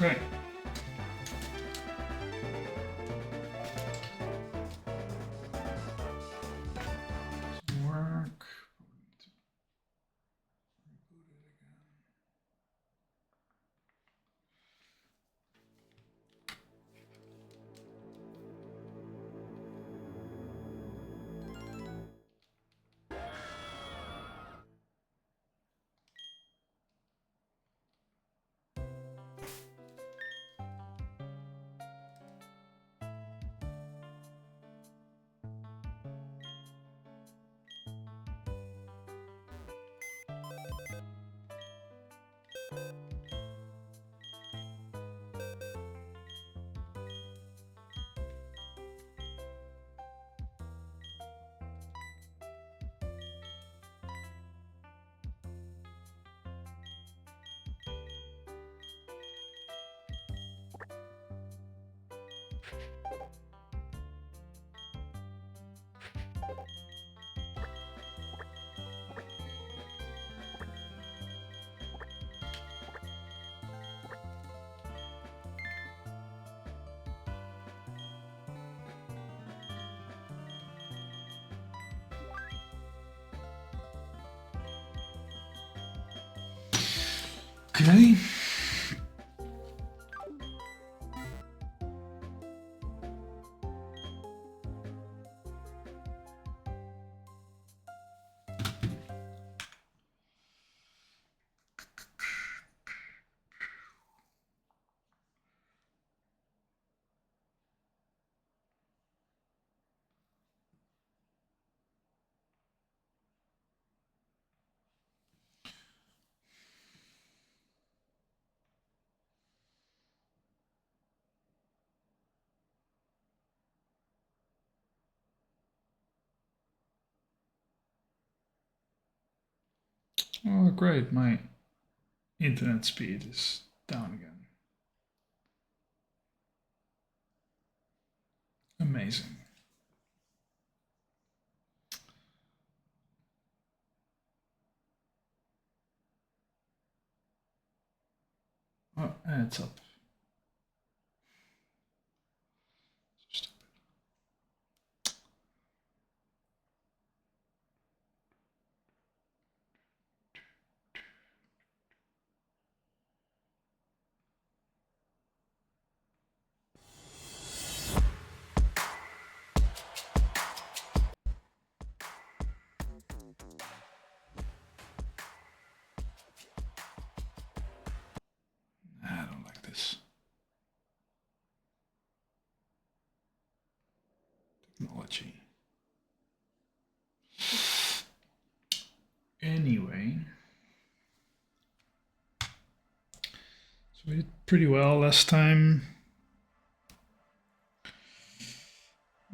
Okay. Doesn't work. Reboot it again. Okay. Oh, great. My internet speed is down again. Amazing. Oh, and it's up. Stupid. I don't like this. Technology. Anyway. So we did pretty well last time.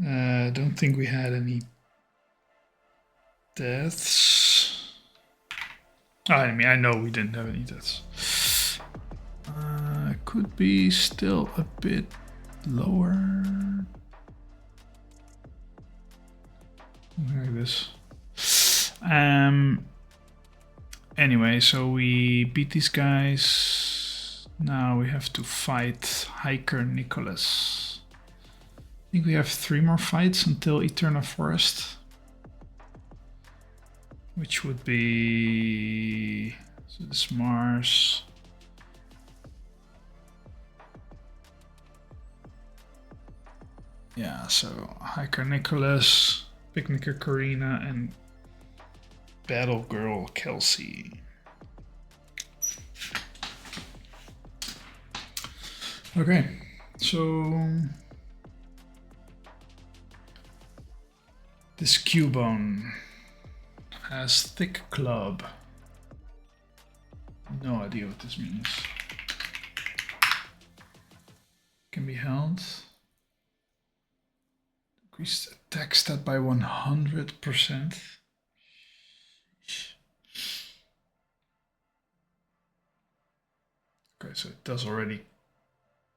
Don't think we had any deaths. I mean, I know we didn't have any deaths. Could be still a bit lower. Like this. Anyway, so we beat these guys. Now we have to fight Hiker Nicholas. I think we have 3 more fights until Eternal Forest. Which would be... So this Mars. Yeah, so Hiker Nicholas, Picnicker Karina, and Battle Girl Kelsey. Okay, so this Cubone has thick club. No idea what this means. Can be held. Increased attack stat by 100%. Okay, so it does already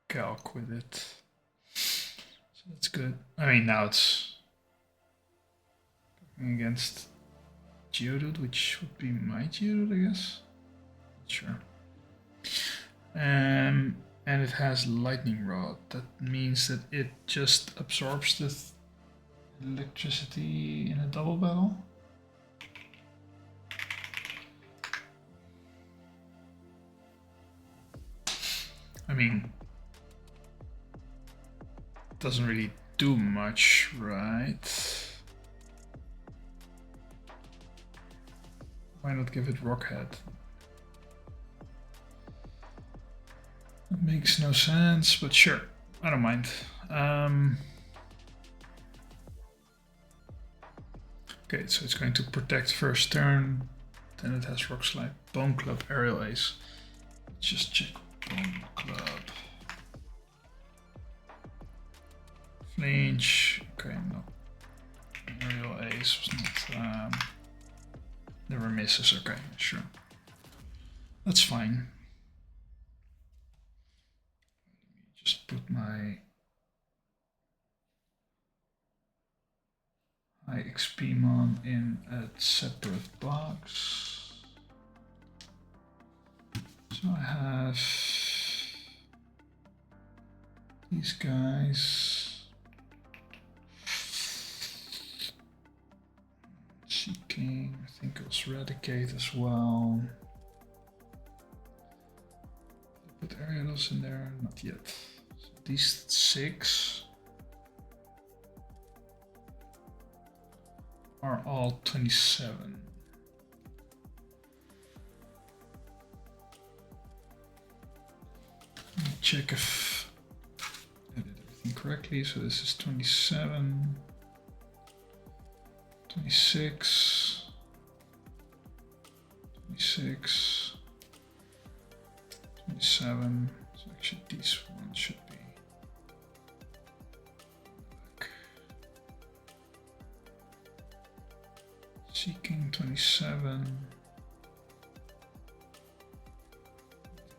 calc with it. So that's good. I mean, now it's against Geodude, which would be my Geodude, I guess. Not sure. And it has lightning rod. That means that it just absorbs the electricity in a double battle. I mean, doesn't really do much, right? Why not give it Rockhead? That makes no sense, but sure, I don't mind. Okay, so it's going to protect first turn. Then it has Rock Slide, Bone Club, Aerial Ace. Let's just check Bone Club. Flinch. Okay, no. Aerial Ace was not. Never misses. Okay, sure. That's fine. Let me just put my high XP mon in a separate box. So I have these guys. Seeking, I think it was Eradicate as well. Put Aerials in there, not yet. So these 6 are all 27. Let me check if I did everything correctly. So this is 27, 26, 26, 27. So actually these ones should be back. Seeking 27.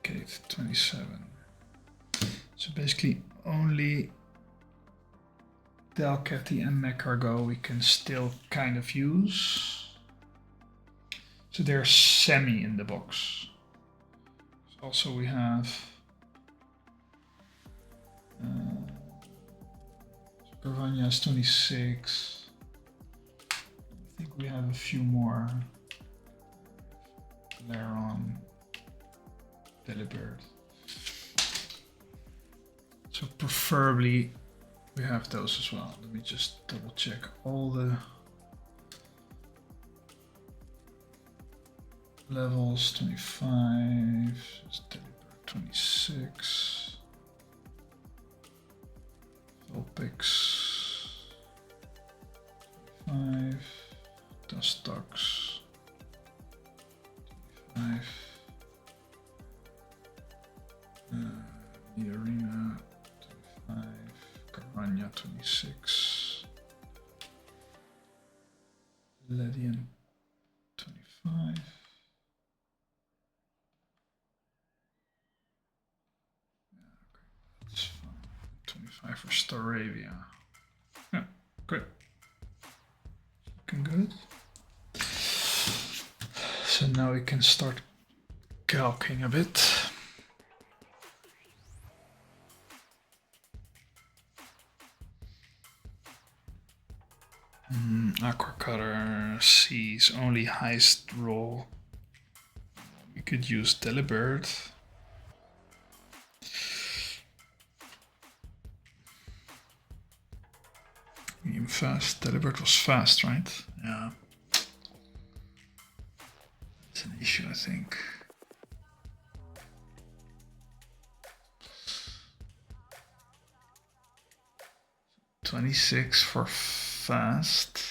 Kate 27. So basically only Delcatty and Mecargo we can still kind of use. So they're semi in the box. So also we have Carvana's 26. I think we have a few more. Laron, Delibird. So preferably we have those as well. Let me just double check all the levels. 25, Delibird 26, Vulpix 25, Dustox 25, Nidorina 25, Carvana 26, Ledian 25. That's fine. 25 for Staravia. Yeah, good. Looking good. So now we can start calking a bit. Aqua Cutter sees only heist roll. We could use Delibird. Medium fast. Delibird was fast, right? Yeah. That's an issue, I think. $26 for fast.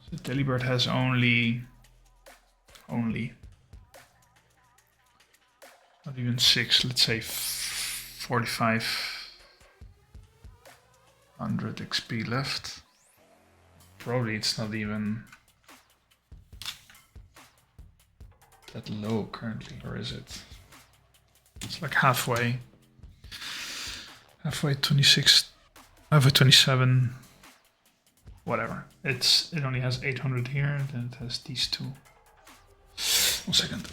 So Delibird has only not even 6, let's say 4,500 XP left. Probably it's not even that low currently, or is it? It's like halfway. Halfway 26, halfway 27, whatever. It only has 800 here, and then it has these two. 1 second.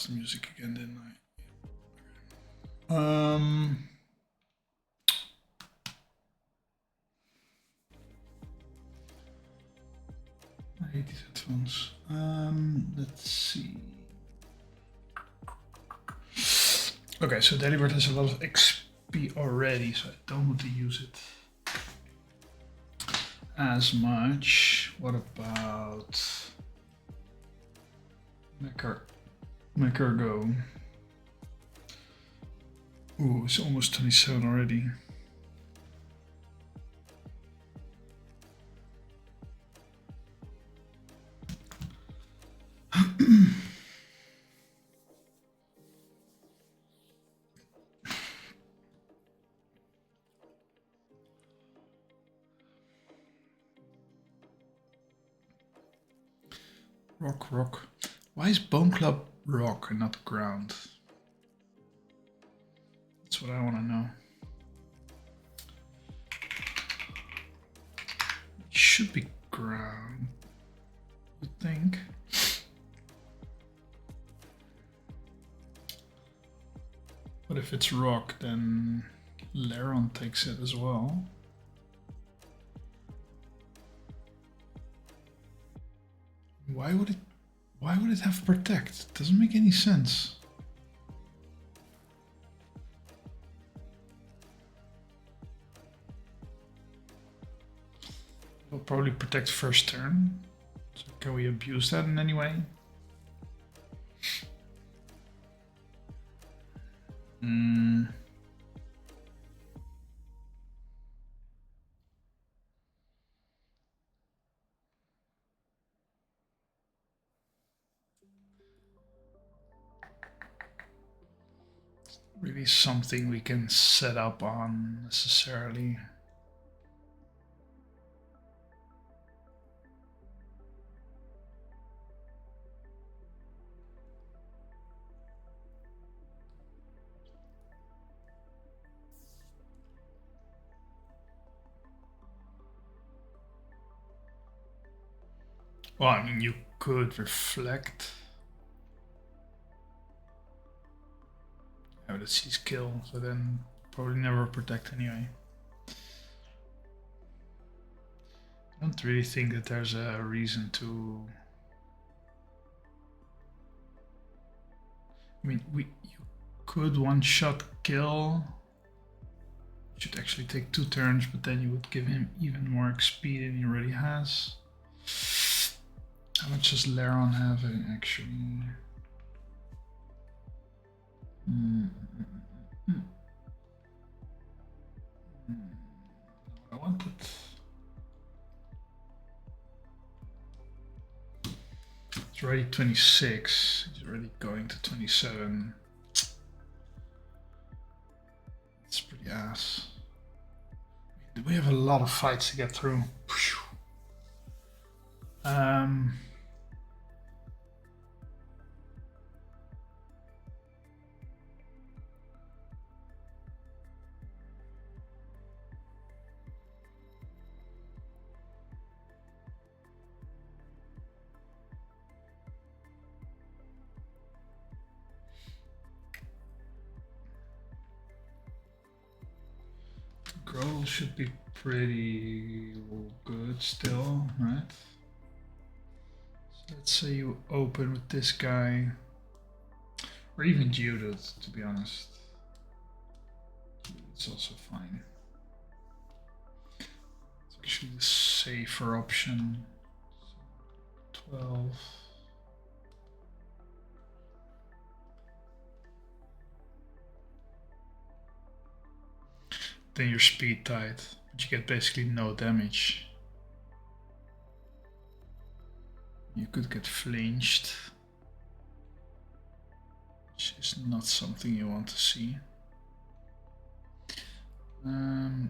lost the music again, didn't I? I hate these headphones. Let's see. Okay, so Delibird has a lot of XP already, so I don't want to use it as much. What about Make her go? Ooh, it's almost 27 already. Rock. Why is Bone Club rock and not ground? That's what I want to know. It should be ground, I think. But if it's rock, then Laron takes it as well. Why would it have protect? It doesn't make any sense. It'll probably protect first turn. So can we abuse that in any way? Really something we can set up on necessarily. Well, I mean, you could reflect. Yeah, but it's his kill, so then probably never protect anyway. I don't really think that there's a reason to. I mean, you could one-shot kill. It should actually take 2 turns, but then you would give him even more XP than he already has. How much does Laron have actually? I want it. It's already 26. He's already going to 27. It's pretty ass. We have a lot of fights to get through. Grodel should be pretty good still, right? So let's say you open with this guy, or even Judith, to be honest. It's also fine. It's actually the safer option. So 12. Then you're speed tied, but you get basically no damage. You could get flinched, which is not something you want to see. Here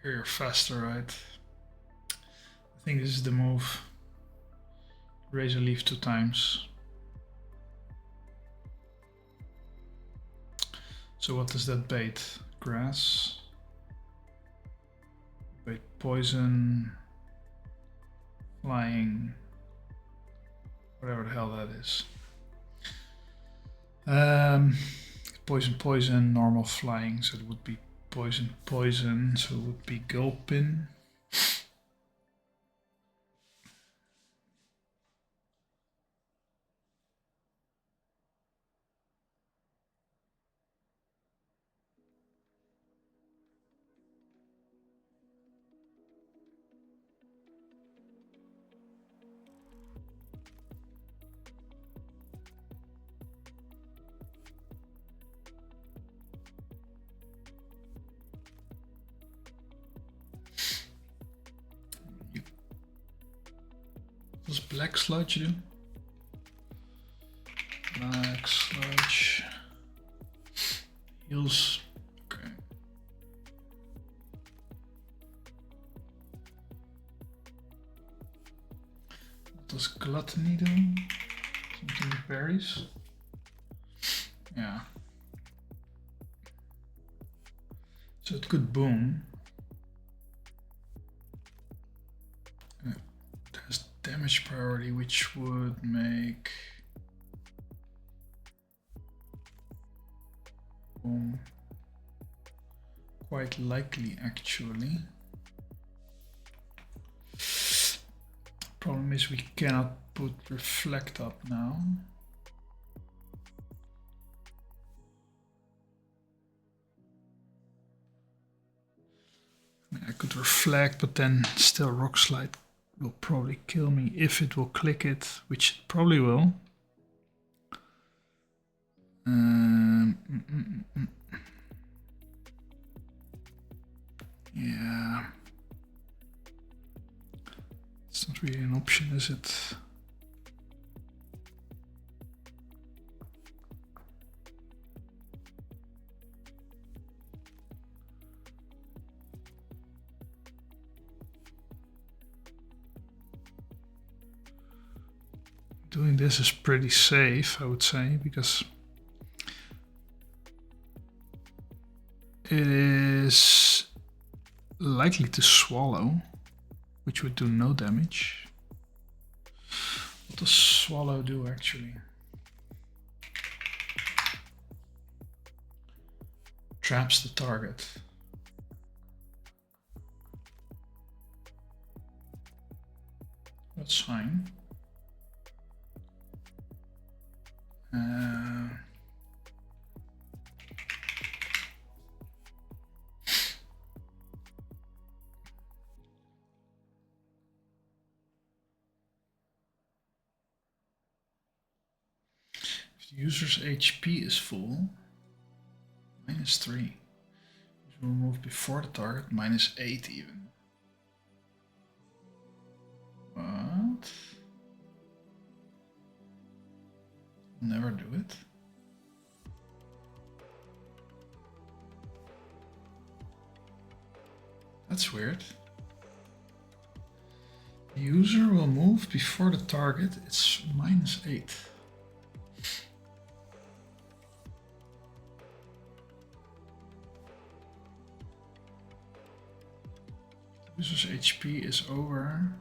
you're faster, right? I think this is the move. Raise a leaf 2 times. So what does that bait? Grass. Bait poison. Flying. Whatever the hell that is. Poison, poison, normal flying, so it would be poison, poison, so it would be Gulpin. What does Black Sludge do? Black Sludge heals. Okay. What does Gluttony do? Something with berries? Yeah. So it could boom. There's damage priority, which would make boom quite likely, actually. Problem is we cannot put reflect up now. I could reflect, but then still rock slide will probably kill me if it will click it, which it probably will. Yeah. It's not really an option, is it? Doing this is pretty safe, I would say, because it is likely to swallow, which would do no damage. What does swallow do actually? Traps the target. That's fine. If the user's HP is full, -3. Will move before the target, -8 even. What? Never do it. That's weird. The user will move before the target, it's -8. User's HP is over.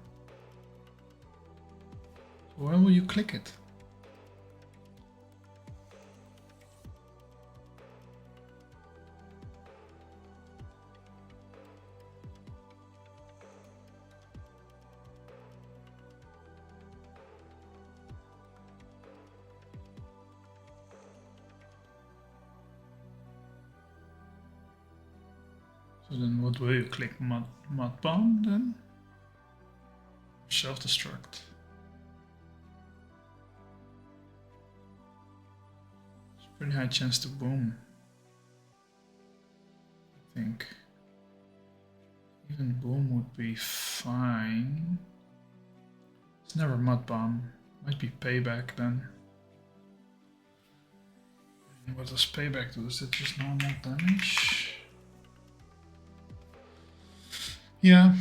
So when will you click it? So then what will you click? Mud bomb then? Self-destruct. It's a pretty high chance to boom, I think. Even boom would be fine. It's never mud bomb. Might be payback then. And what does payback do? Is it just normal damage? Yeah.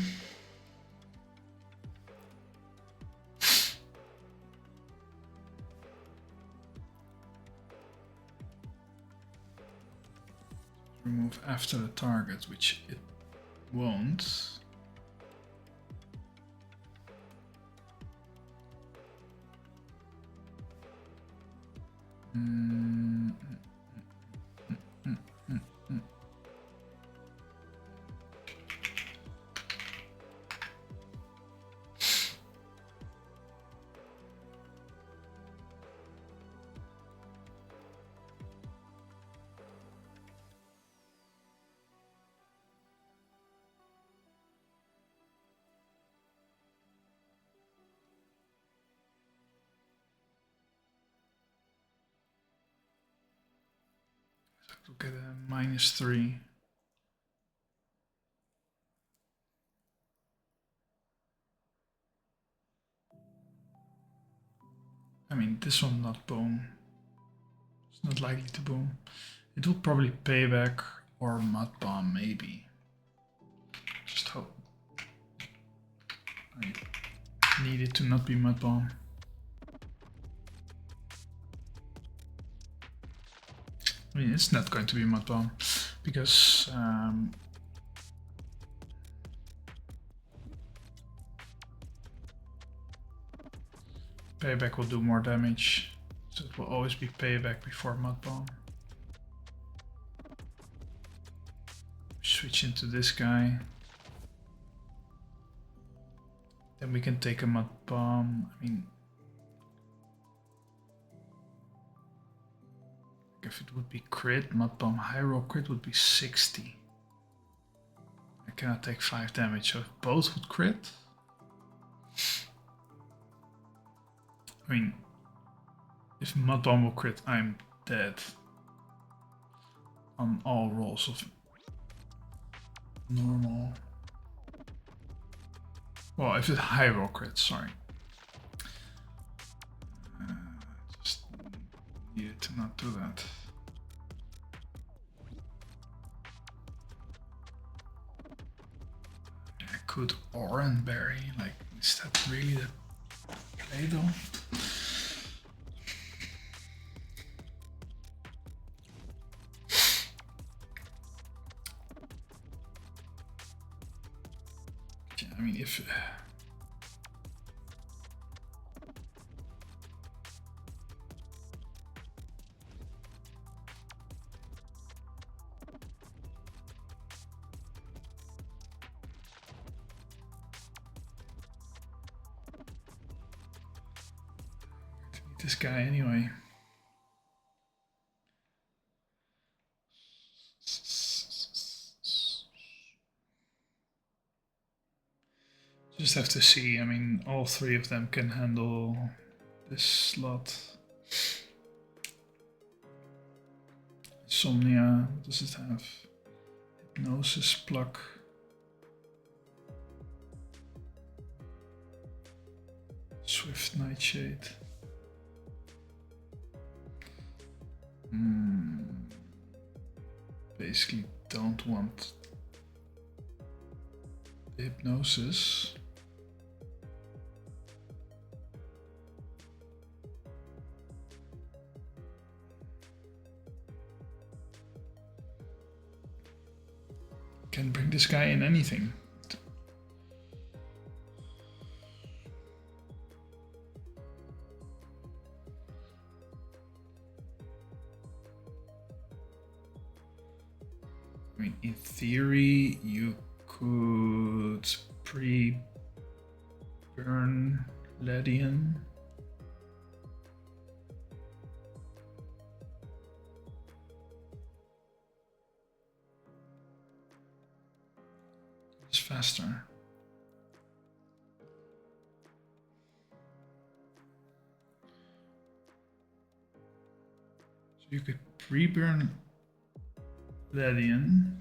Remove after the target, which it won't. Mm, Look at a -3. I mean, this one not boom. It's not likely to boom. It will probably payback or mud bomb, maybe. Just hope. I need it to not be mud bomb. I mean, it's not going to be mud bomb because payback will do more damage, so it will always be payback before mud bomb. Switch into this guy. Then we can take a mud bomb. I mean, if it would be crit, mud bomb high roll crit would be 60. I cannot take 5 damage, so if both would crit. I mean, if mud bomb will crit, I'm dead on all rolls of normal. Well, if it high roll crit, sorry. Just needed to not do that. I could orange berry, like, is that really the play though? I mean, if this guy anyway. Just have to see. I mean, all 3 of them can handle this slot. Insomnia, what does it have? Hypnosis, pluck. Swift Nightshade. Basically don't want the hypnosis. Can bring this guy in anything. I mean, in theory, you could pre-burn Ledian. It's faster. So you could pre-burn Ledian.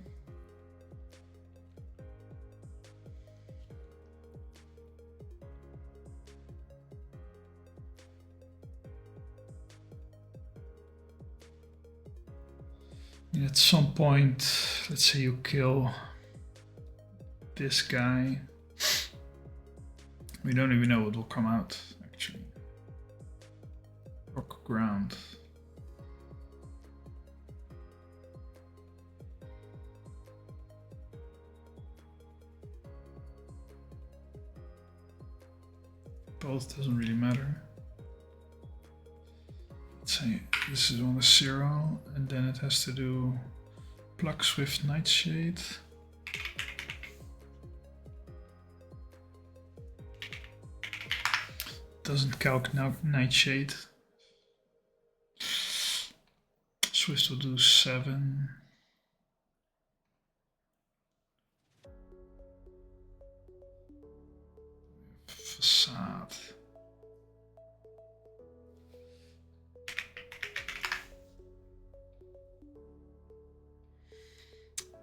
And at some point, let's say you kill this guy. We don't even know what will come out, actually. Rock ground. Both doesn't really matter. Let's say This is on a 0, and then it has to do pluck Swift Nightshade. Doesn't calc Nightshade. Swift will do 7. Facade.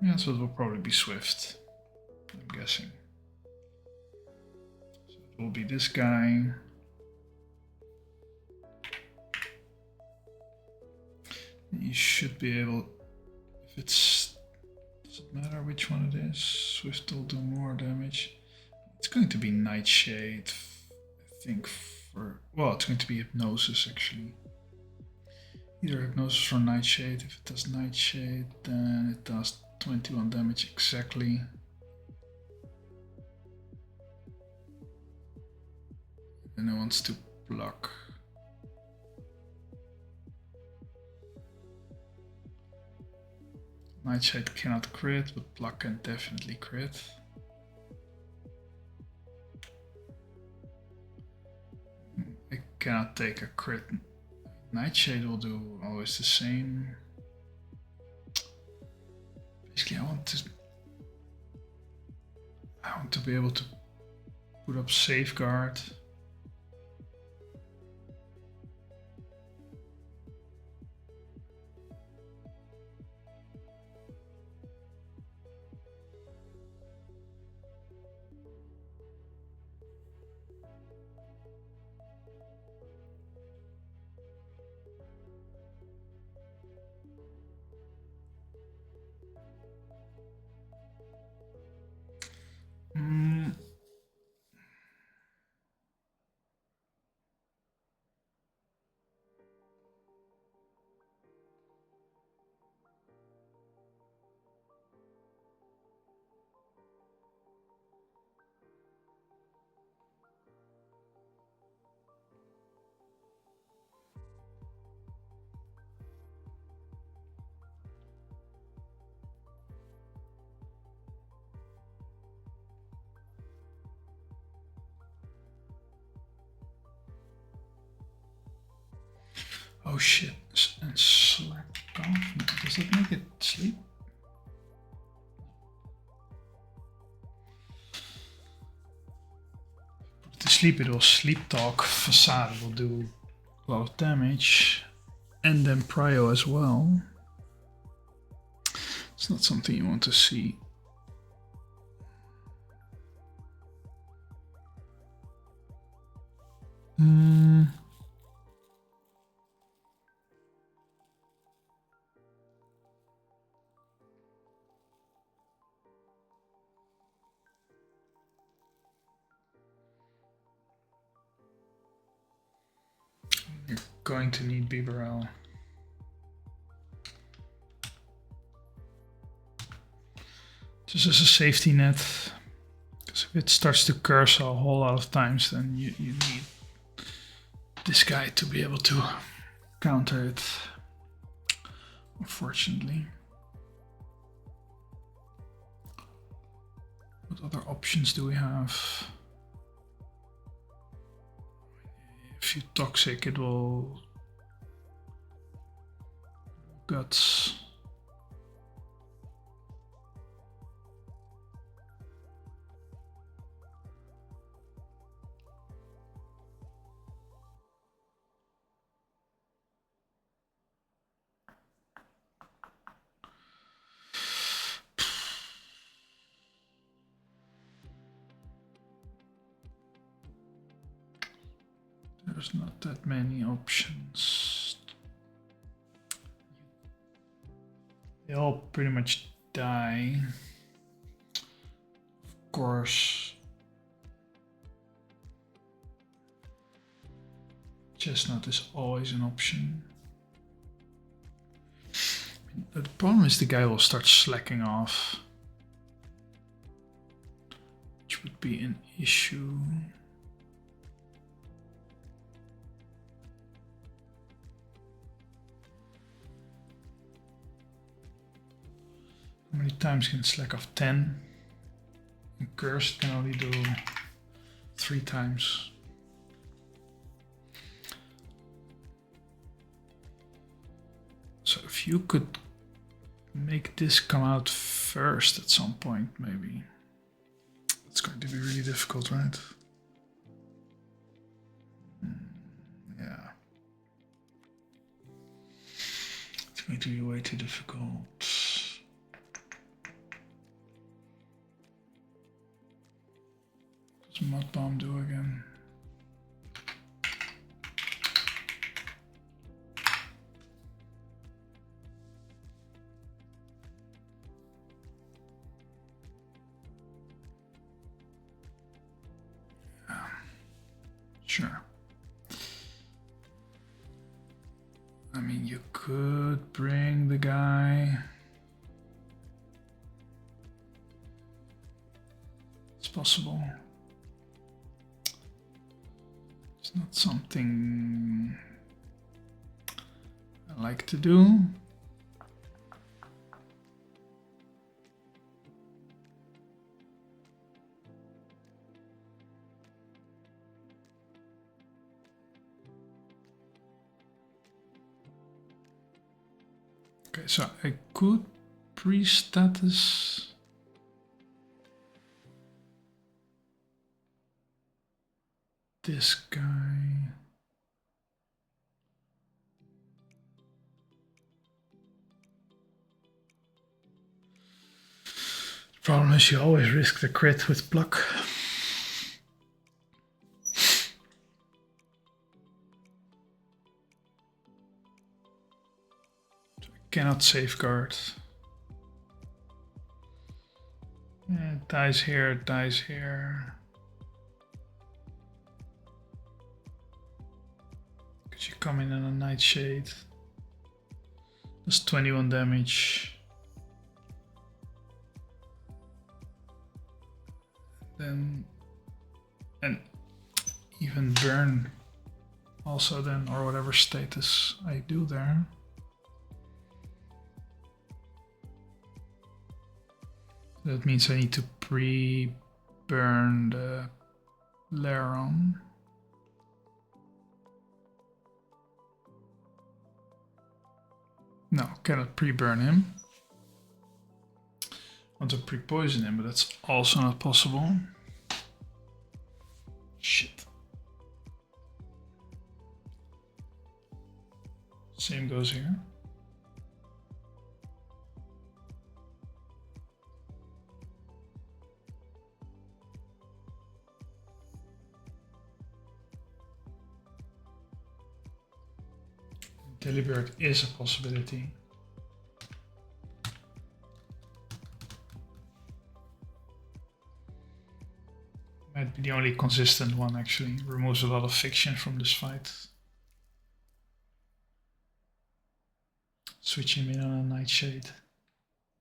Yeah, so it will probably be Swift, I'm guessing. So it will be this guy. You should be able, if it's, does it matter which one it is? Swift will do more damage. It's going to be Nightshade, I think, for, well, it's going to be Hypnosis actually. Either Hypnosis or Nightshade. If it does Nightshade, then it does 21 damage exactly. And it wants to block. Nightshade cannot crit, but block can definitely crit. It cannot take a crit. Nightshade will do always the same. Basically, I want to be able to put up Safeguard. Oh shit, and slack off? Does that make it sleep? Put it to sleep, it will sleep talk. Facade will do a lot of damage. And then Prio as well. It's not something you want to see. You're going to need Bibarel. Just as a safety net. Because if it starts to curse a whole lot of times, then you need this guy to be able to counter it. Unfortunately. What other options do we have? If you're toxic, it will guts. There's not that many options. They all pretty much die. Of course. Chestnut is always an option. The problem is the guy will start slacking off, which would be an issue. Every time can slack of 10. And cursed can only do 3 times. So if you could make this come out first at some point, maybe. It's going to be really difficult, right? Yeah. It's going to be way too difficult. What does Mud Bomb do again? Sure. I mean, you could bring the guy. It's possible. It's not something I like to do. Okay, so I could pre-status this guy. The problem is you always risk the crit with pluck. Cannot safeguard. Yeah, it dies here, it dies here. Could you come in on a Nightshade? Does 21 damage. Then, and even burn also then, or whatever status I do there. That means I need to pre-burn the Laron. No, cannot pre-burn him. I want to pre-poison him, but that's also not possible. Shit. Same goes here. Delibird is a possibility. Might be the only consistent one actually. Removes a lot of fiction from this fight. Switch him in on a Nightshade.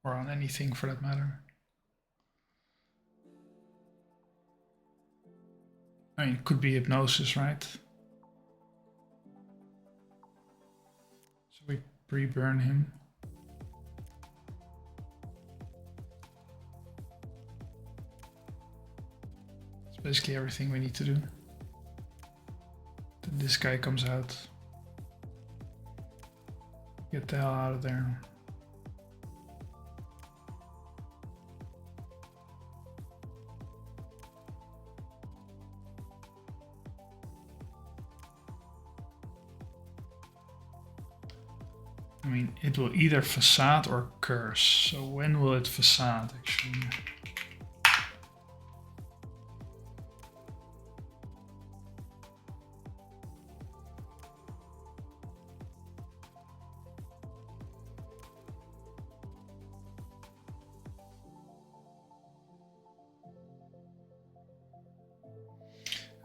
Or on anything for that matter. I mean, it could be Hypnosis, right? We pre-burn him. That's basically everything we need to do. Then this guy comes out. Get the hell out of there. I mean, it will either facade or curse. So when will it facade actually?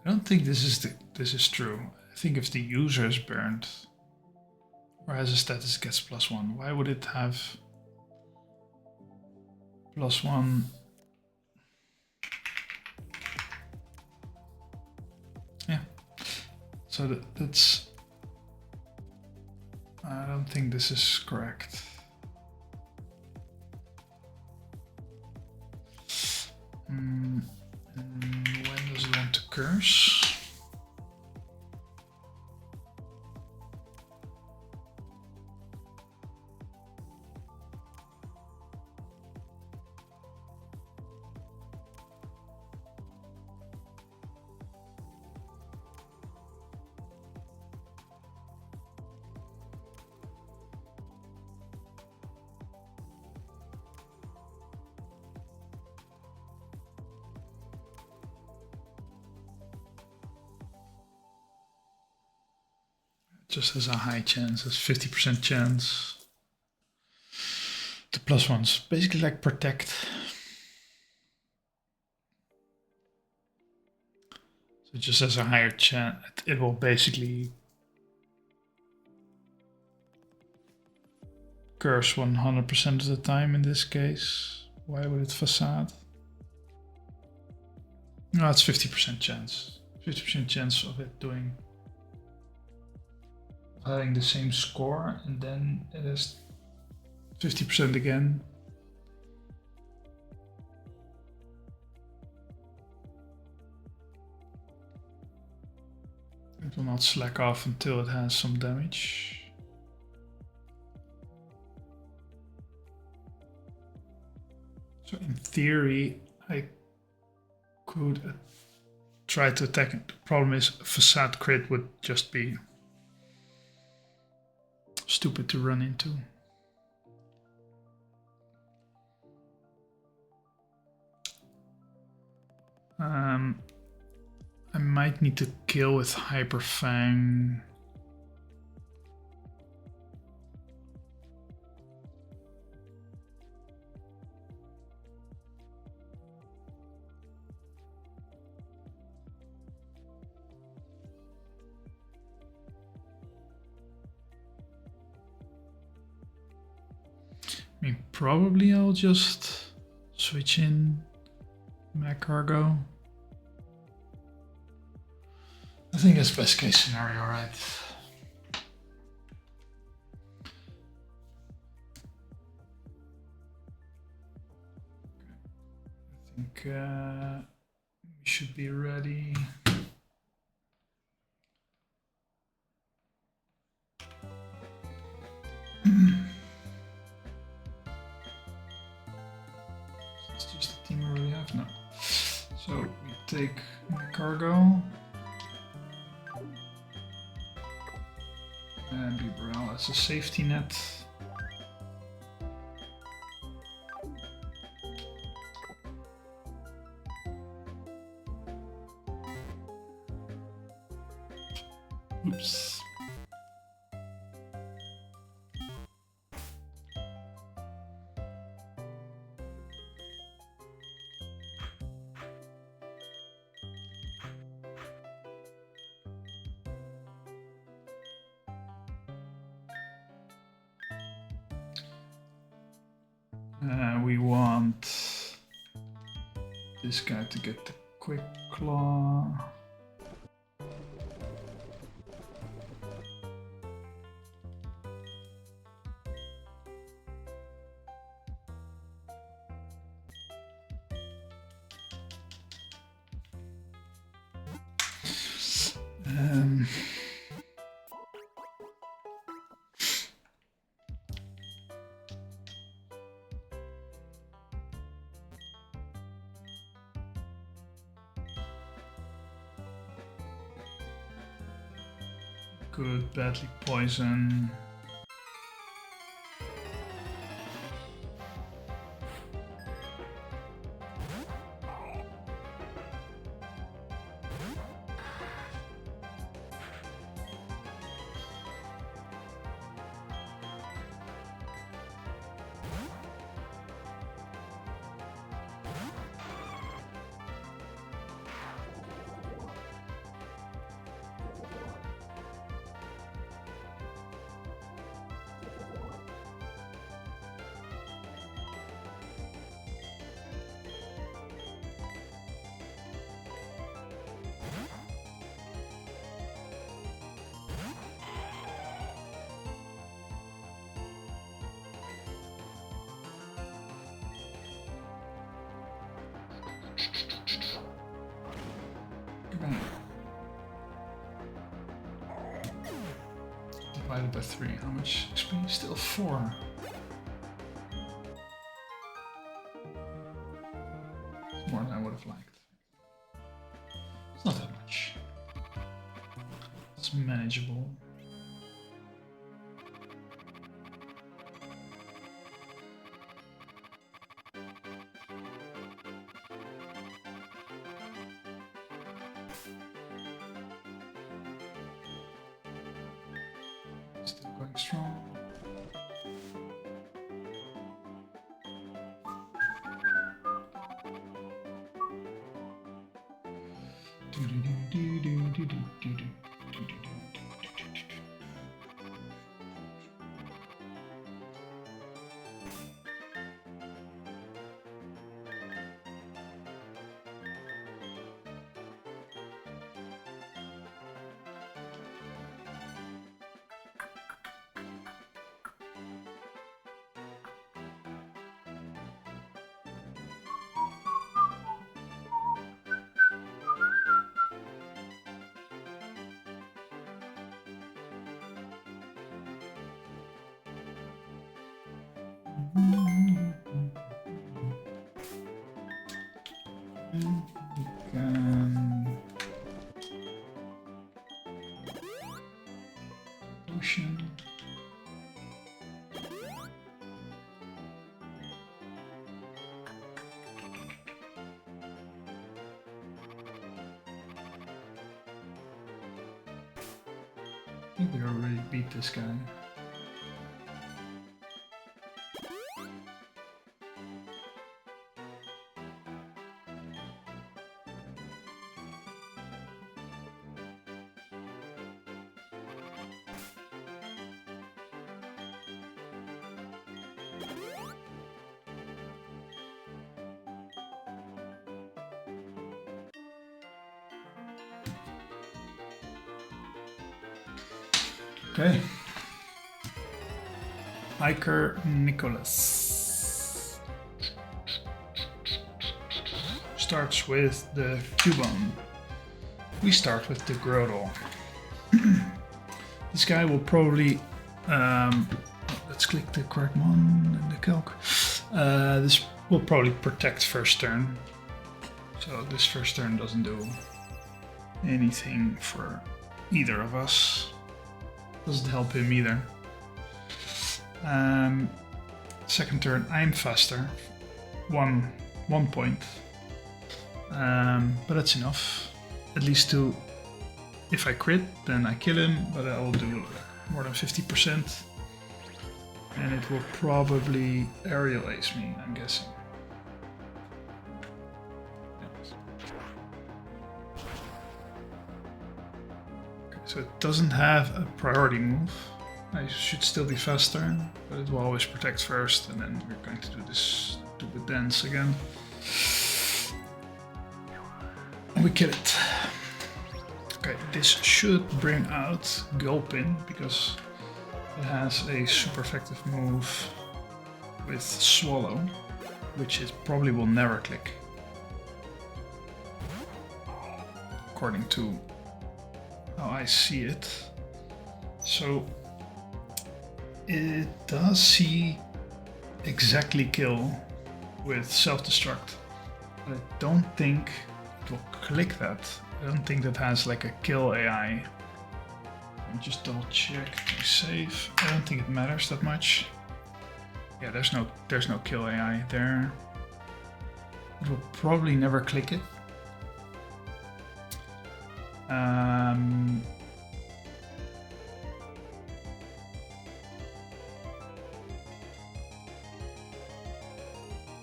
I don't think this is true. I think if the user is burned, or has a status gets +1. Why would it have +1? Yeah. So that's... I don't think this is correct. curse. Just has a high chance, has 50% chance. The plus ones, basically like protect. So it just has a higher chance. It will basically curse 100% of the time in this case. Why would it facade? No, it's 50% chance. 50% chance of it doing having the same score, and then it is 50% again. It will not slack off until it has some damage. So in theory, I could try to attack it. The problem is facade crit would just be stupid to run into. I might need to kill with Hyper Fang. I mean, probably I'll just switch in Mac Cargo. I think that's best case scenario, right? I think we should be ready. It's just the team we already have now. So we take Cargo. And Bibarel as a safety net. Oops. We want this guy to get the quick claw. Good, badly poison. divided by 3. How much XP? Still 4. It's more than I would have liked. It's not that much. It's manageable. Still going strong. Ocean. I think we already beat this guy. Okay. Hiker Nicholas starts with the Cubone. We start with the Grotle. This guy will probably let's click the correct one in the calc. This will probably protect first turn. So this first turn doesn't do anything for either of us. Doesn't help him either. Second turn, I'm faster. One point. But that's enough. At least to, if I crit, then I kill him, but I will do more than 50%. And it will probably aerial ace me, I'm guessing. So it doesn't have a priority move. I should still be faster, but it will always protect first, and then we're going to do this stupid dance again. And we kill it. Okay, this should bring out Gulpin, because it has a super effective move with Swallow, which it probably will never click. According to how I see it. So it does see exactly kill with self-destruct. But I don't think it will click that. I don't think that has like a kill AI. Let me just double check to be safe. I don't think it matters that much. Yeah, there's no kill AI there. It will probably never click it.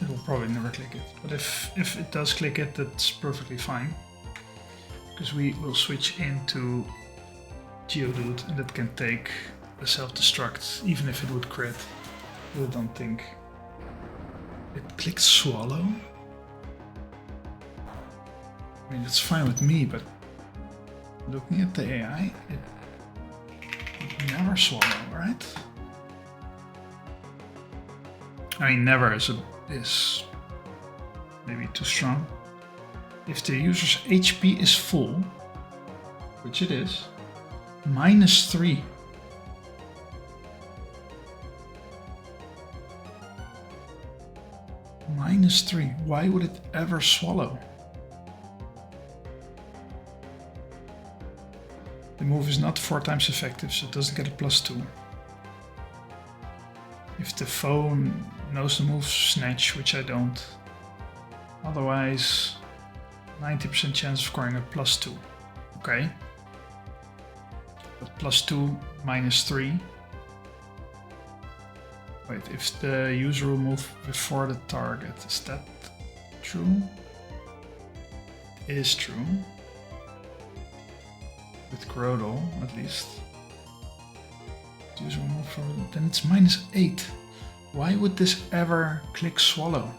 It will probably never click it, but if it does click it, that's perfectly fine, because we will switch into Geodude, and that can take the self-destruct, even if it would crit. I don't think it clicks Swallow. I mean, that's fine with me, but looking at the AI, it never Swallow, right? I mean, never is maybe too strong. If the user's HP is full, which it is, -3. -3. Why would it ever swallow? The move is not 4 times effective, so it doesn't get a +2. If the foe knows the move Snatch, which I don't. Otherwise, 90% chance of scoring a +2. Okay. But +2 -3. Wait, if the user will move before the target, is that true? It is true. With Grodel, at least. The user will move forward, then it's -8. Why would this ever click swallow?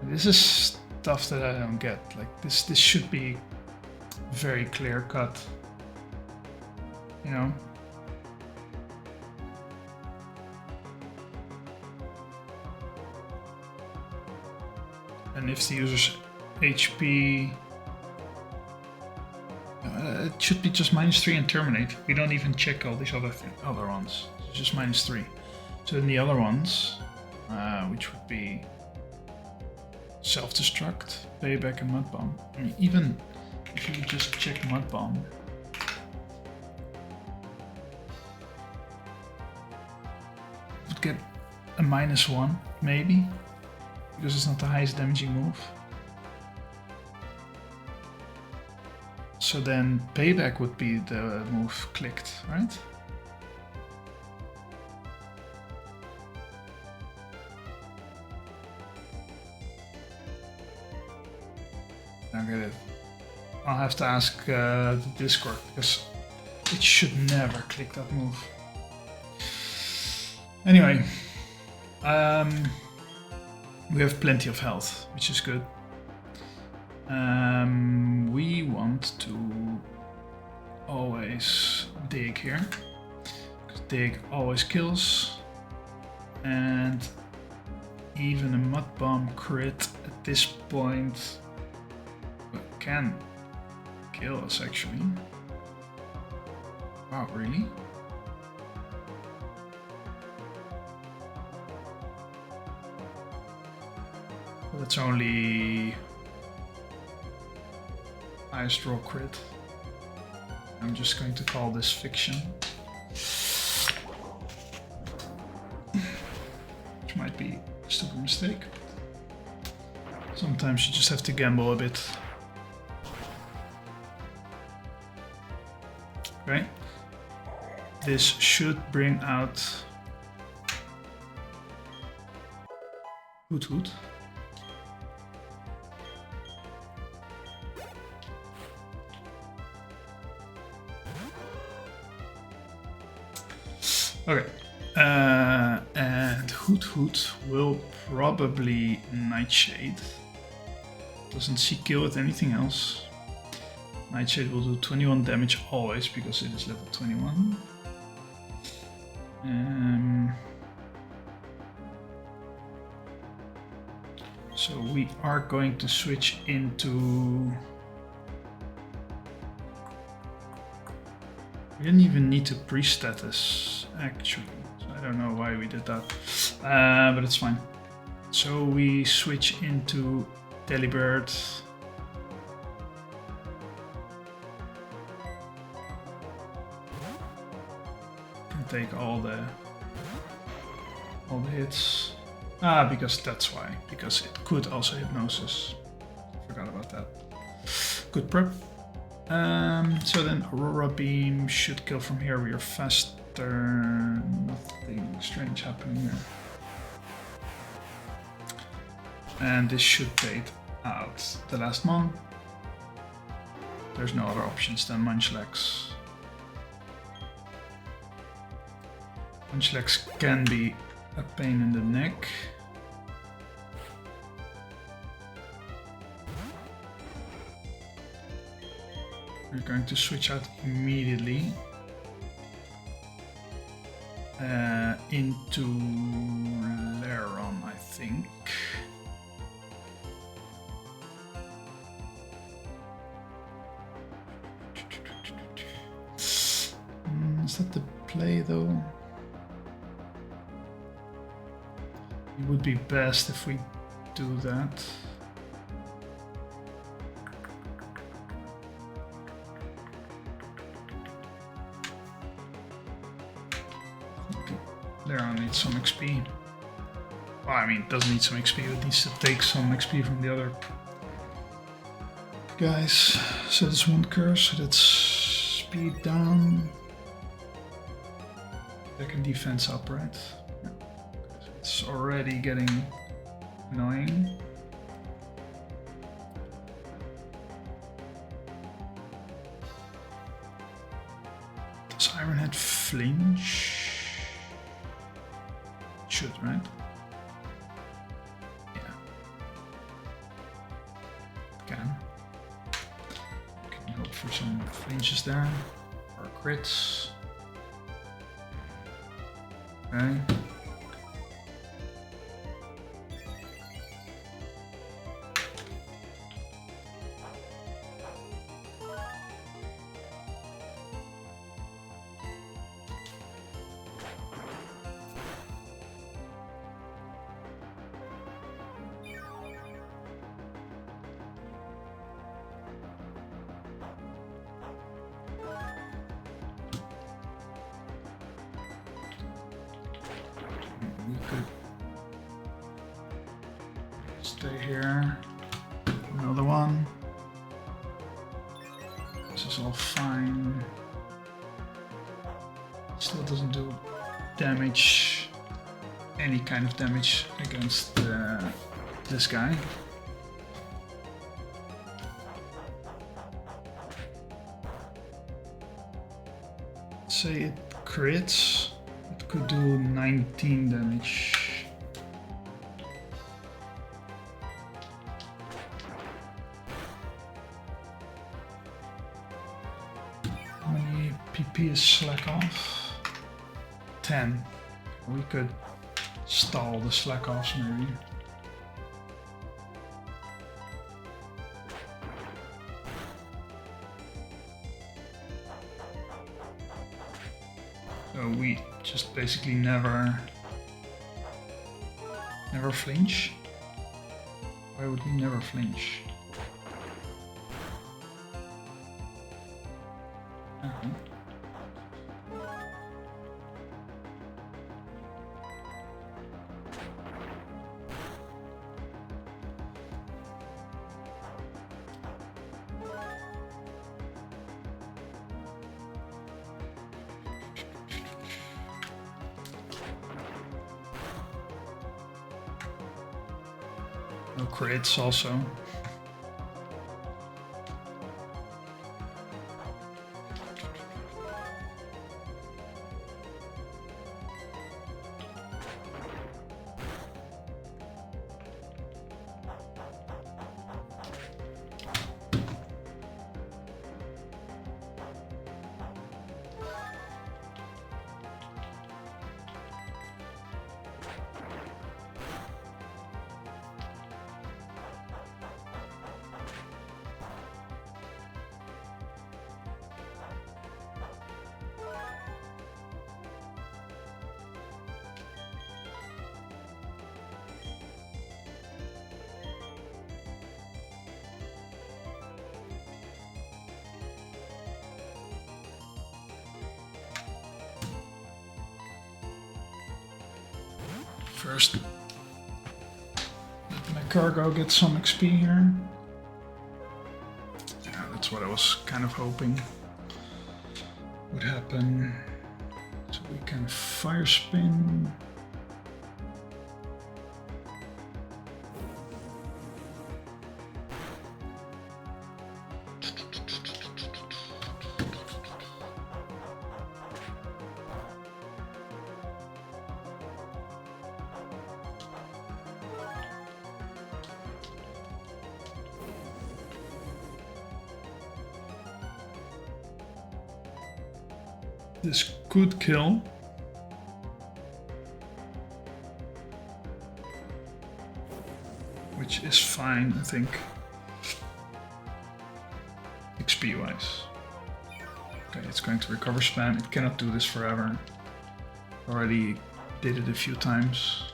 This is stuff that I don't get. Like this should be very clear cut. You know? And if the user's HP, it should be just -3 and terminate. We don't even check all these other ones. It's just -3. So in the other ones, which would be Self-Destruct, Payback, and Mud Bomb. I mean, even if you just check Mud Bomb, you would get a -1, maybe, because it's not the highest damaging move. So then Payback would be the move clicked, right? I don't get it. I'll have to ask the Discord, because it should never click that move. Anyway, we have plenty of health, which is good. We want to always dig here, because dig always kills, and even a Mud Bomb crit at this point can kill us actually. Wow, really? That's only highest roll crit. I'm just going to call this fiction. Which might be a stupid mistake. Sometimes you just have to gamble a bit. Okay. This should bring out Hoot Hoot. Okay, and Hoot Hoot will probably Nightshade. Doesn't see kill with anything else. Nightshade will do 21 damage always because it is level 21. So we are going to switch into... We didn't even need to pre-status, actually. So I don't know why we did that, but it's fine. So we switch into Delibird. Can take all the hits. Because that's why. Because it could also Hypnosis. Forgot about that. Good prep. So then Aurora Beam should kill from here. We are faster. Nothing strange happening here. And this should bait out the last mon. There's no other options than Munchlax. Munchlax can be a pain in the neck. We're going to switch out immediately into Laron, I think. Is that the play though? It would be best if we do that. There, I need some XP. Well, I mean, it doesn't need some XP, it needs to take some XP from the other guys. So that's one curse, so that's speed down. Second defense up, right? Yeah. It's already getting annoying. Does Ironhead flinch? Should, right? Yeah. Can hope for some flinches there. Or crits. Okay. We could stay here. Another one. This is all fine. Still doesn't do damage, any kind of damage against this guy. Say it crits. It could do 19 damage. How many PP is slack off? 10. We could stall the slack offs maybe. So we just basically never flinch. Why would we never flinch? No crits also. First, let my cargo get some XP here. Yeah, that's what I was kind of hoping would happen. So we can fire spin. This could kill. Which is fine, I think. XP wise. Okay, it's going to recover spam. It cannot do this forever. Already did it a few times.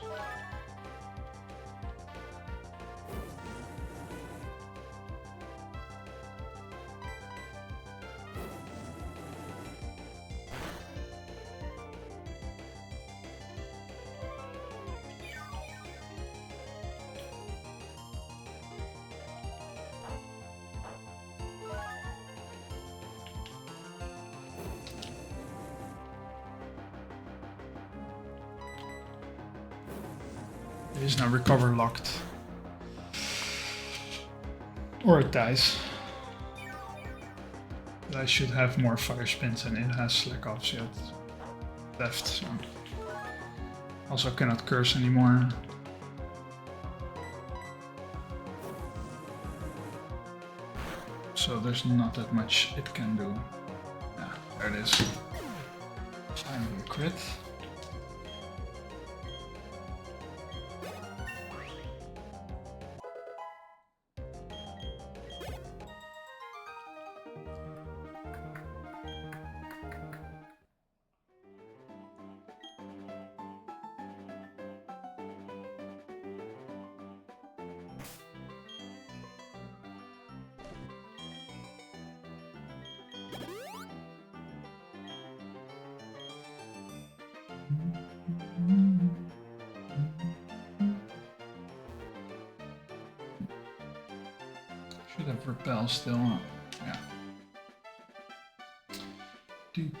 It is now recover locked. Or it dies. But I should have more fire spins and it has slack offs yet left, so. Also cannot curse anymore. So there's not that much it can do. Yeah, there it is. Finally a crit. Should have repel still. Yeah. Good.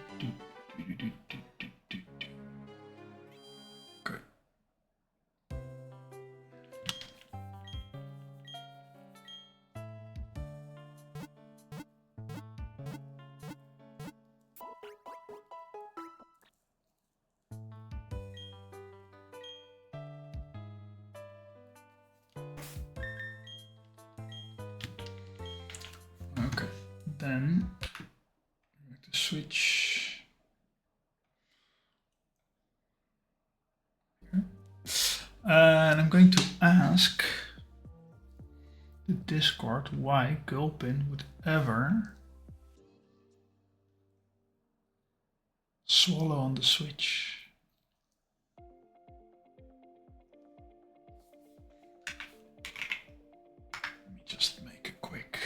Okay, then we have to switch. Here. And I'm going to ask the Discord why Gulpin would ever swallow on the switch. Let me just make a quick.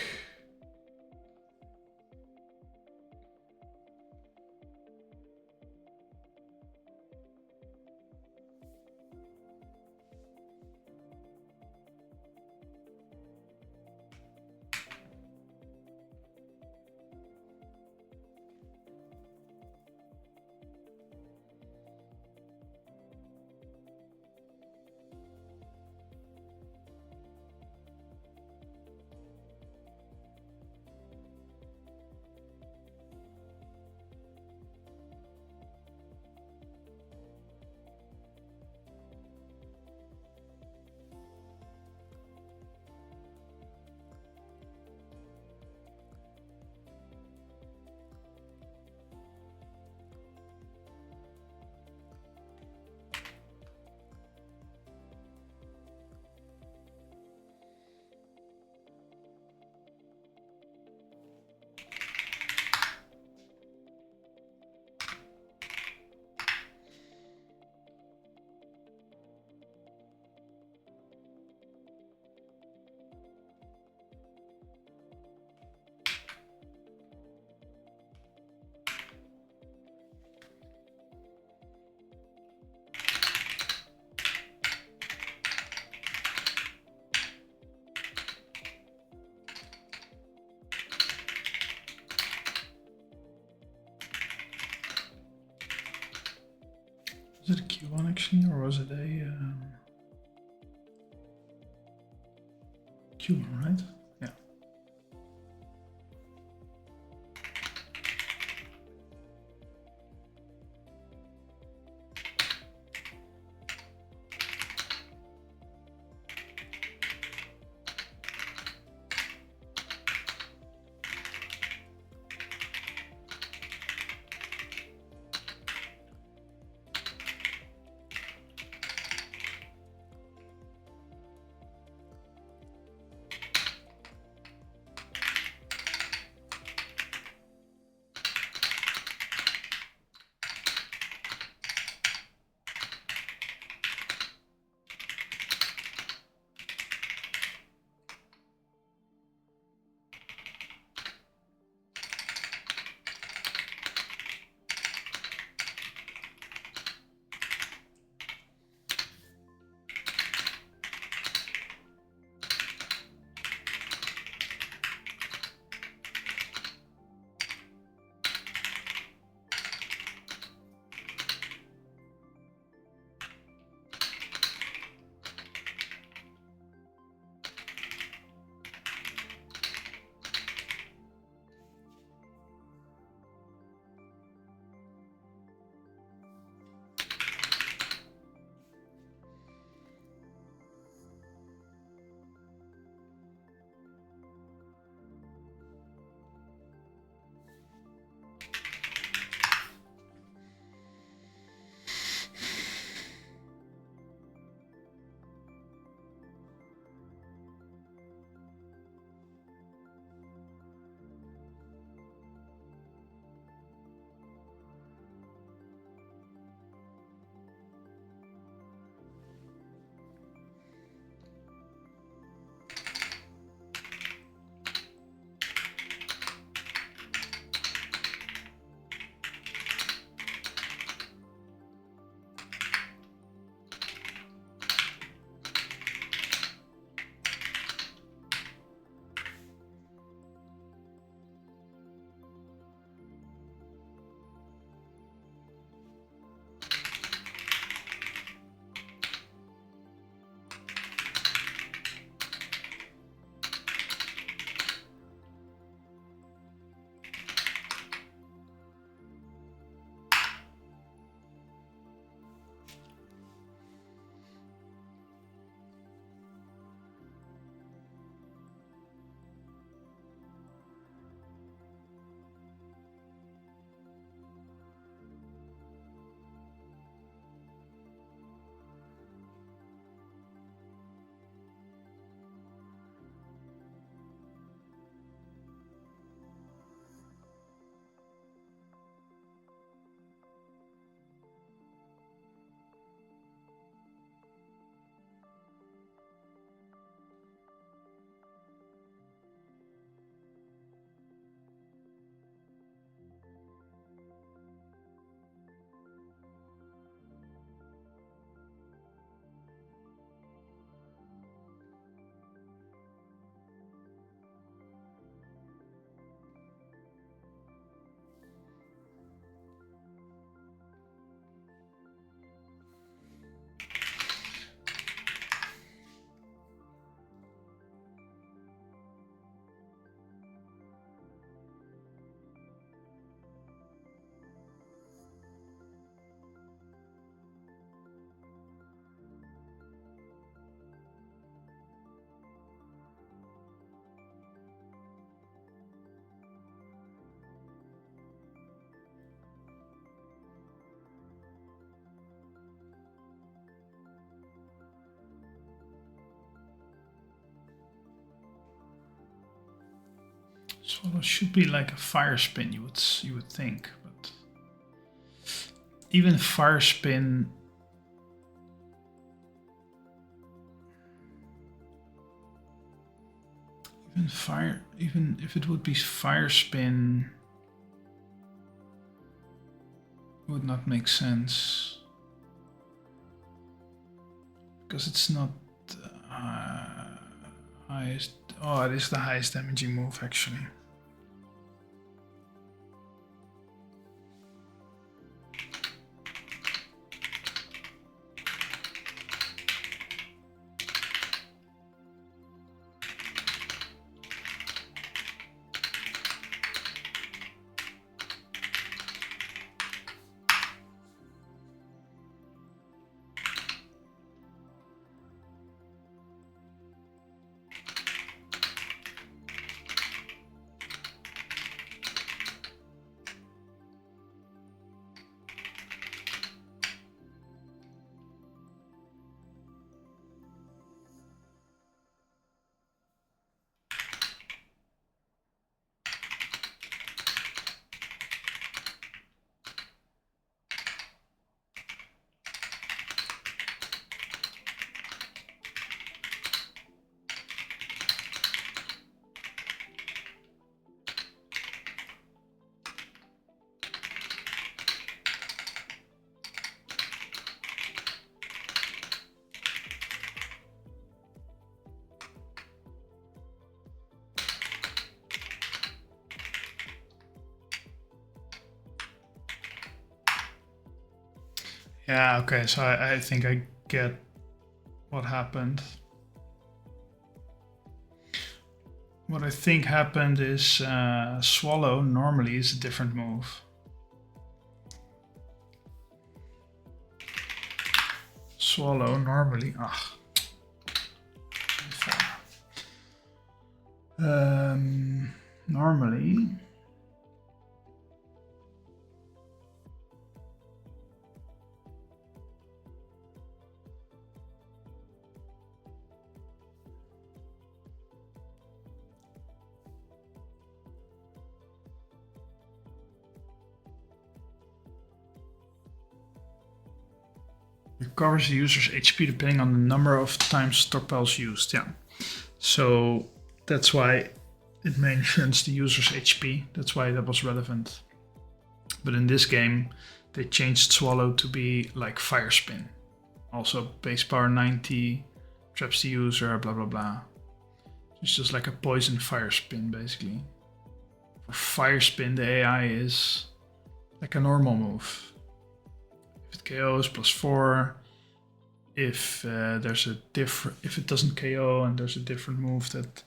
Was it a Q1 actually, or was it a Q1, right? Yeah. Swallow should be like a fire spin, you would think, but even fire spin. Even if it would be fire spin, it would not make sense because it's not highest. Oh, it is the highest damaging move actually. Yeah, okay, so I think I get what happened. What I think happened is Swallow normally is a different move. Swallow normally, normally recovers the user's HP depending on the number of times stockpiles used. Yeah, so that's why it mentions the user's HP. That's why that was relevant. But in this game, they changed Swallow to be like Fire Spin. Also base power 90, traps the user, blah blah blah. It's just like a poison Fire Spin basically. For Fire Spin, the AI is like a normal move. If it KOs +4. If there's a if it doesn't KO and there's a different move that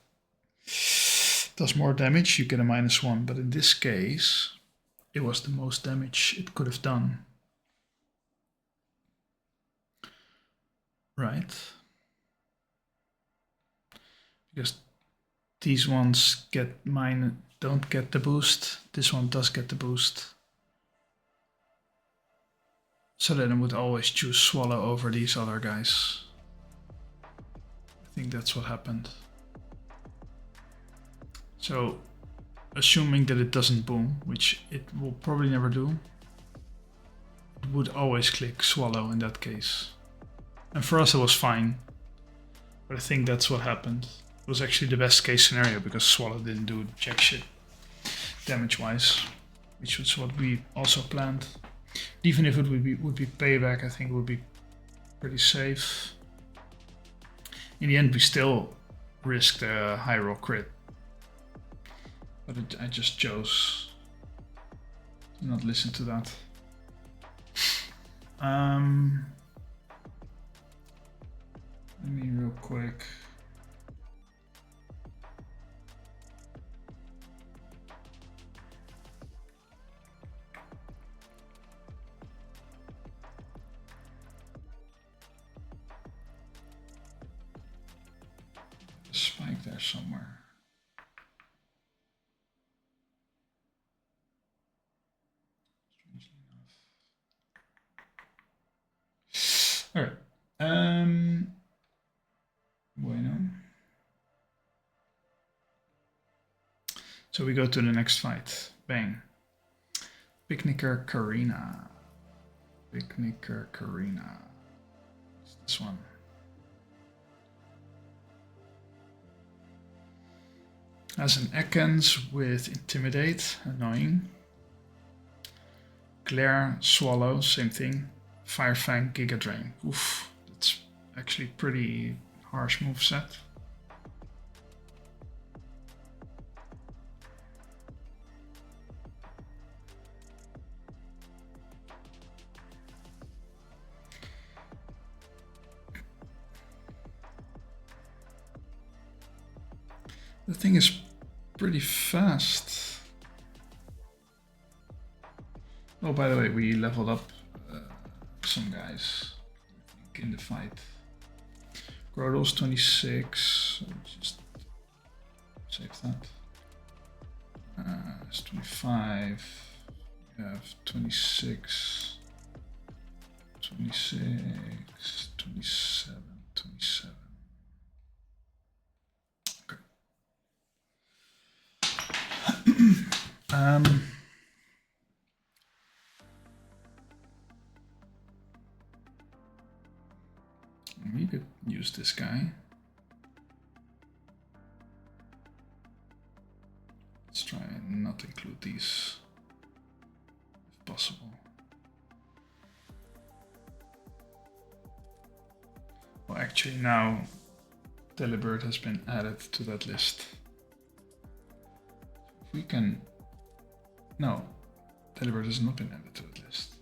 does more damage, you get a -1. But in this case, it was the most damage it could have done. Right? Because these ones don't get the boost. This one does get the boost. So then I would always choose Swallow over these other guys. I think that's what happened. So, assuming that it doesn't boom, which it will probably never do, it would always click Swallow in that case. And for us it was fine. But I think that's what happened. It was actually the best case scenario because Swallow didn't do jack shit damage-wise, which was what we also planned. Even if it would be payback, I think it would be pretty safe. In the end, we still risked a high roll crit, but I just chose to not listen to that. Let me real quick. Spike there somewhere. All right. Bueno. So we go to the next fight. Bang. Picnicker Karina. Picnicker Karina. It's this one. Has an Ekans with Intimidate, annoying. Glare, Swallow, same thing. Fire Fang, Giga Drain. Oof, that's actually pretty harsh moveset. The thing is pretty fast. Oh, by the way, we leveled up some guys in the fight. Grodal's 26, so just save that. It's 25. We have 26, 26, 27, 27. Okay. We could use this guy. Let's try and not include these, if possible. Well, actually now Delibird has been added to that list. If we can... No, Delibird has not been added to that list.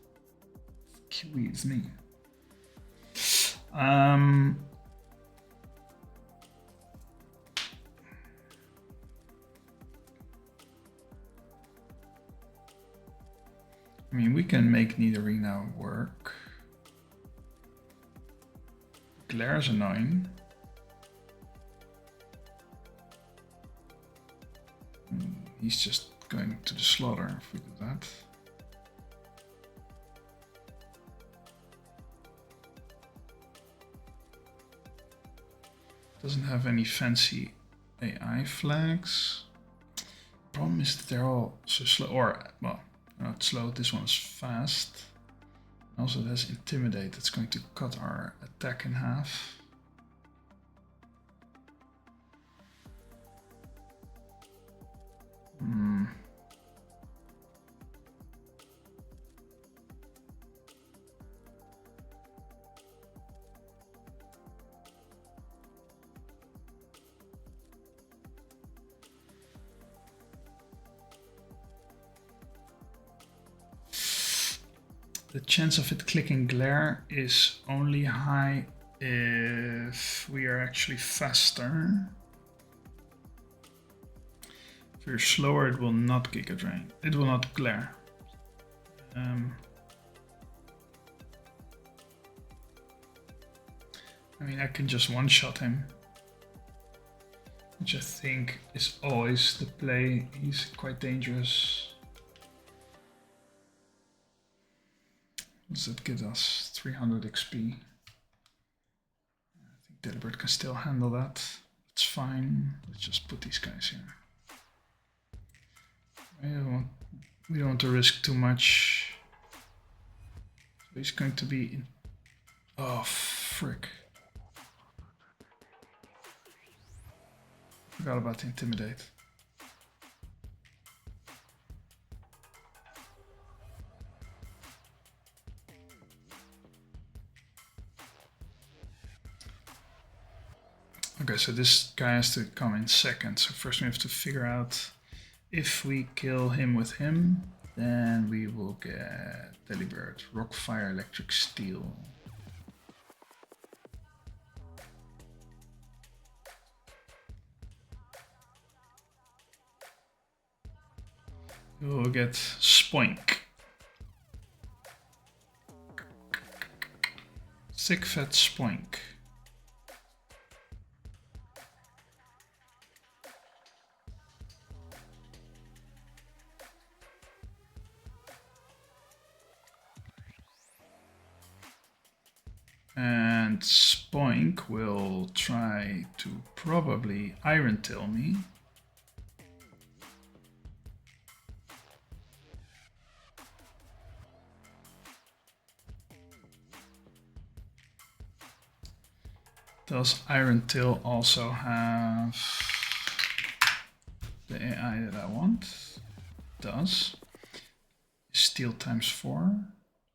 Excuse me. I mean, we can make Nidorina work. Glaire's annoying. He's just going to the slaughter if we do that. Doesn't have any fancy AI flags. Problem is that they're all so slow, or, well, not slow, this one is fast. Also it has Intimidate, that's going to cut our attack in half. The chance of it clicking Glare is only high if we are actually faster. If you're slower, it will not Giga Drain. It will not Glare. I mean, I can just one-shot him, which I think is always the play. He's quite dangerous. Does that get us 300 XP? I think Delibird can still handle that. It's fine. Let's just put these guys here. We don't want to risk too much. So he's going to be in... Oh, frick. Forgot about the Intimidate. Okay, so this guy has to come in second. So first we have to figure out if we kill him with him, then we will get Delibird, Rock, Fire, Electric, Steel. We will get Spoink. Sick Fat Spoink. And Spoink will try to probably Iron Tail me. Does Iron Tail also have the AI that I want? It does. Steel times 4?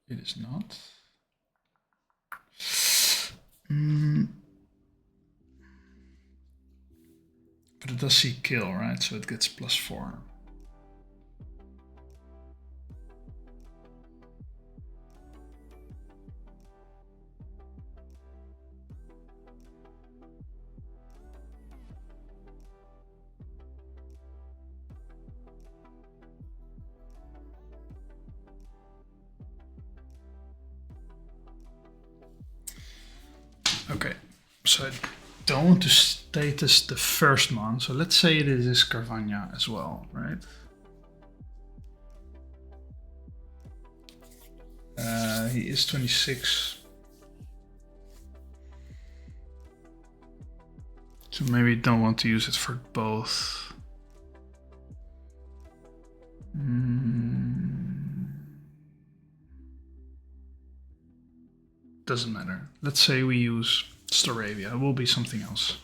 It is not. But it does see kill, right? So it gets +4. Okay, so I don't want to status the first one. So let's say it is Carvana as well, right? He is 26. So maybe don't want to use it for both. Doesn't matter. Let's say we use Staravia. It will be something else,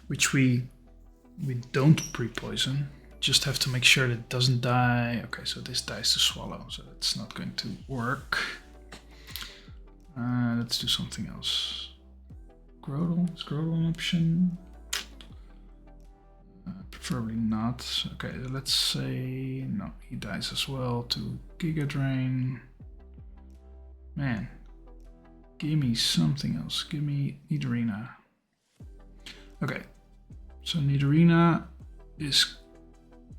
which we don't pre-poison. Just have to make sure that it doesn't die. Okay, so this dies to swallow, so that's not going to work. Let's do something else. Grodel, is Grodel an option? Preferably not. Okay, let's say no, he dies as well to Giga Drain. Man, give me something else. Give me Nidorina. Okay, so Nidorina is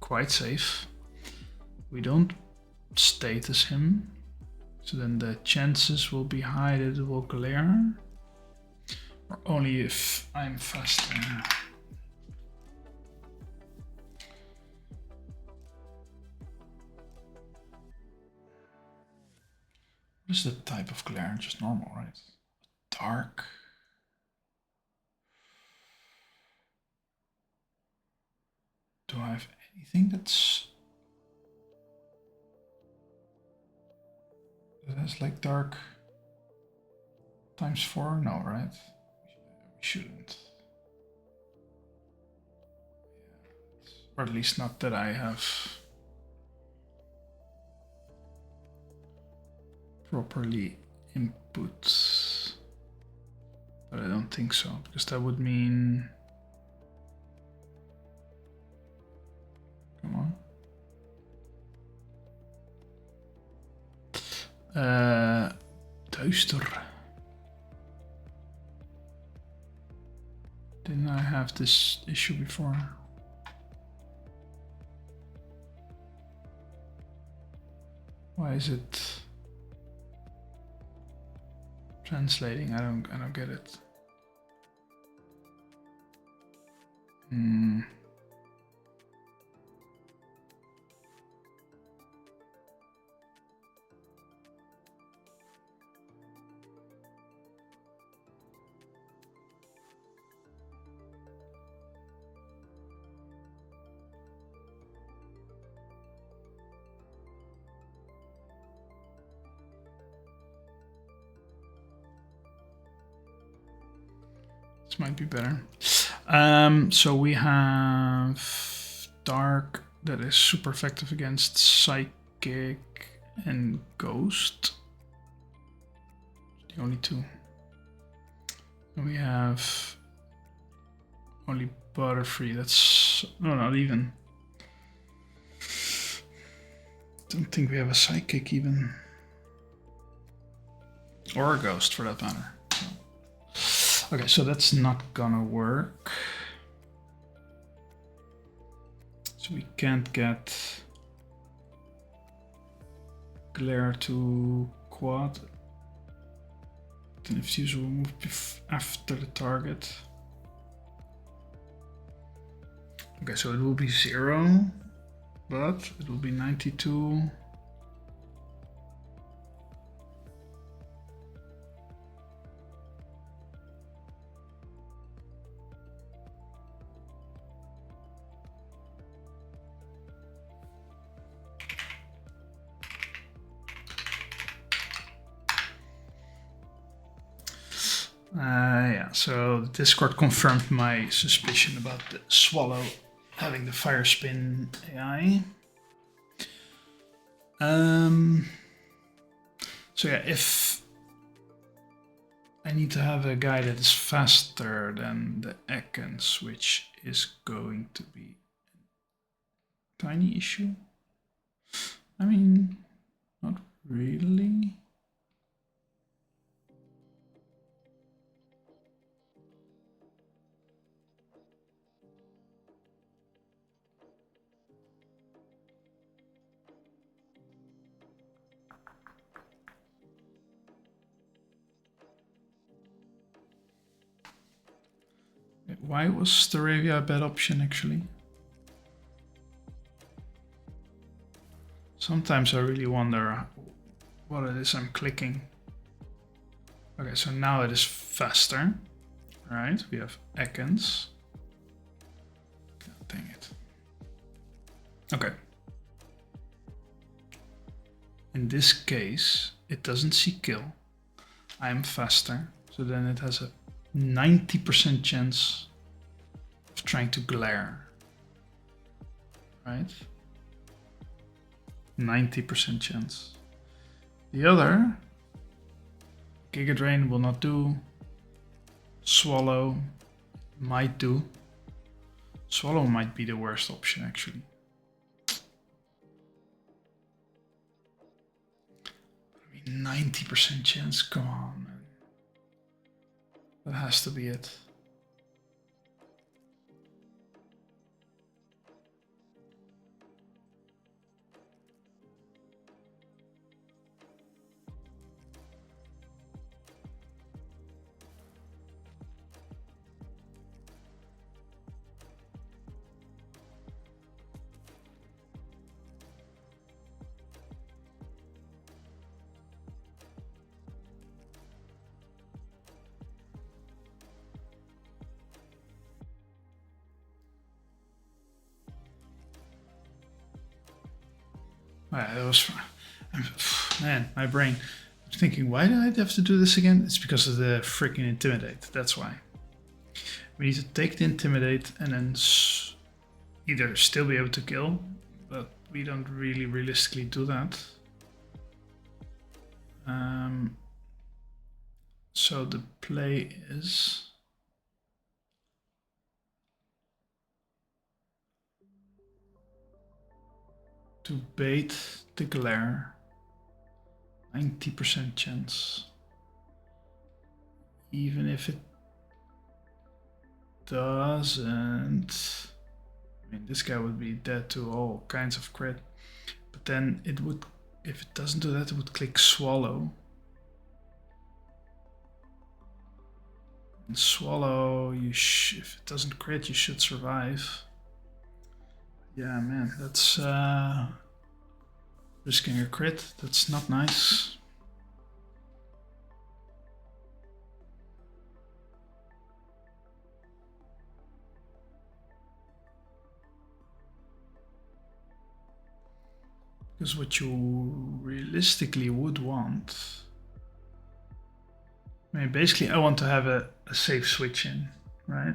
quite safe. We don't status him, so then the chances will be high that it will glare, or only if I'm faster. What is the type of glare? Just normal, right? Dark. Do I have anything that has like dark times 4? No, right? We shouldn't. Or at least not that I have properly input. But I don't think so, because that would mean... Come on. Duister. Didn't I have this issue before? Why is it translating? I don't get it. This might be better. So we have Dark that is super effective against Psychic and Ghost. The only two. And we have only Butterfree. That's no, not even. Don't think we have a Psychic even, or a Ghost for that matter. Okay, so that's not gonna work. So we can't get Glare to quad. Then if these will move after the target. Okay, so it will be 0, but it will be 92. Yeah. Yeah, so Discord confirmed my suspicion about the Swallow having the Fire Spin AI. So yeah, if I need to have a guy that is faster than the Ekans, which is going to be a tiny issue. I mean, not really. Why was Staravia a bad option actually? Sometimes I really wonder what it is I'm clicking. Okay, so now it is faster. Right, we have Ekans. God dang it. Okay. In this case, it doesn't see kill. I'm faster, so then it has a 90% chance of trying to glare. Right? 90% chance. The other, Giga Drain will not do. Swallow might do. Swallow might be the worst option actually. I mean, 90% chance, come on man. That has to be it. Yeah, that was, man, my brain. I'm thinking, why did I have to do this again? It's because of the freaking Intimidate, that's why. We need to take the Intimidate and then either still be able to kill, but we don't really realistically do that. So the play is... to bait the glare. 90% chance. Even if it doesn't... I mean, this guy would be dead to all kinds of crit. But then it would... if it doesn't do that, it would click Swallow. And Swallow, if it doesn't crit, you should survive. Yeah, man, that's risking a crit. That's not nice. Because what you realistically would want... I mean, basically I want to have a safe switch in, right?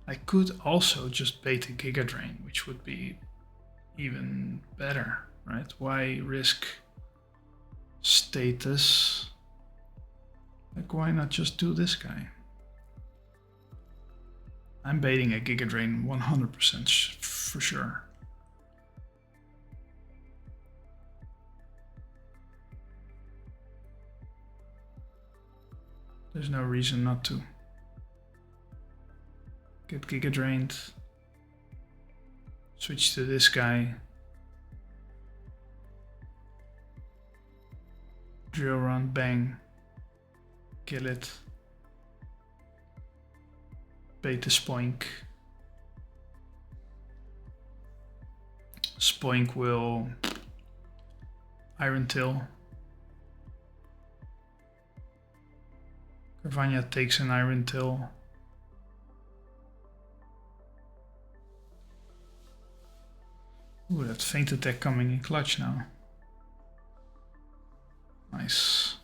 I could also just bait a Giga Drain, which would be even better, right? Why risk status? Like, why not just do this guy? I'm baiting a Giga Drain 100% for sure. There's no reason not to. Get Giga Drained. Switch to this guy. Drill run, bang. Kill it. Bait the Spoink. Spoink will Iron Tail. Carvania takes an Iron Tail. Ooh, that feint attack coming in clutch now. Nice.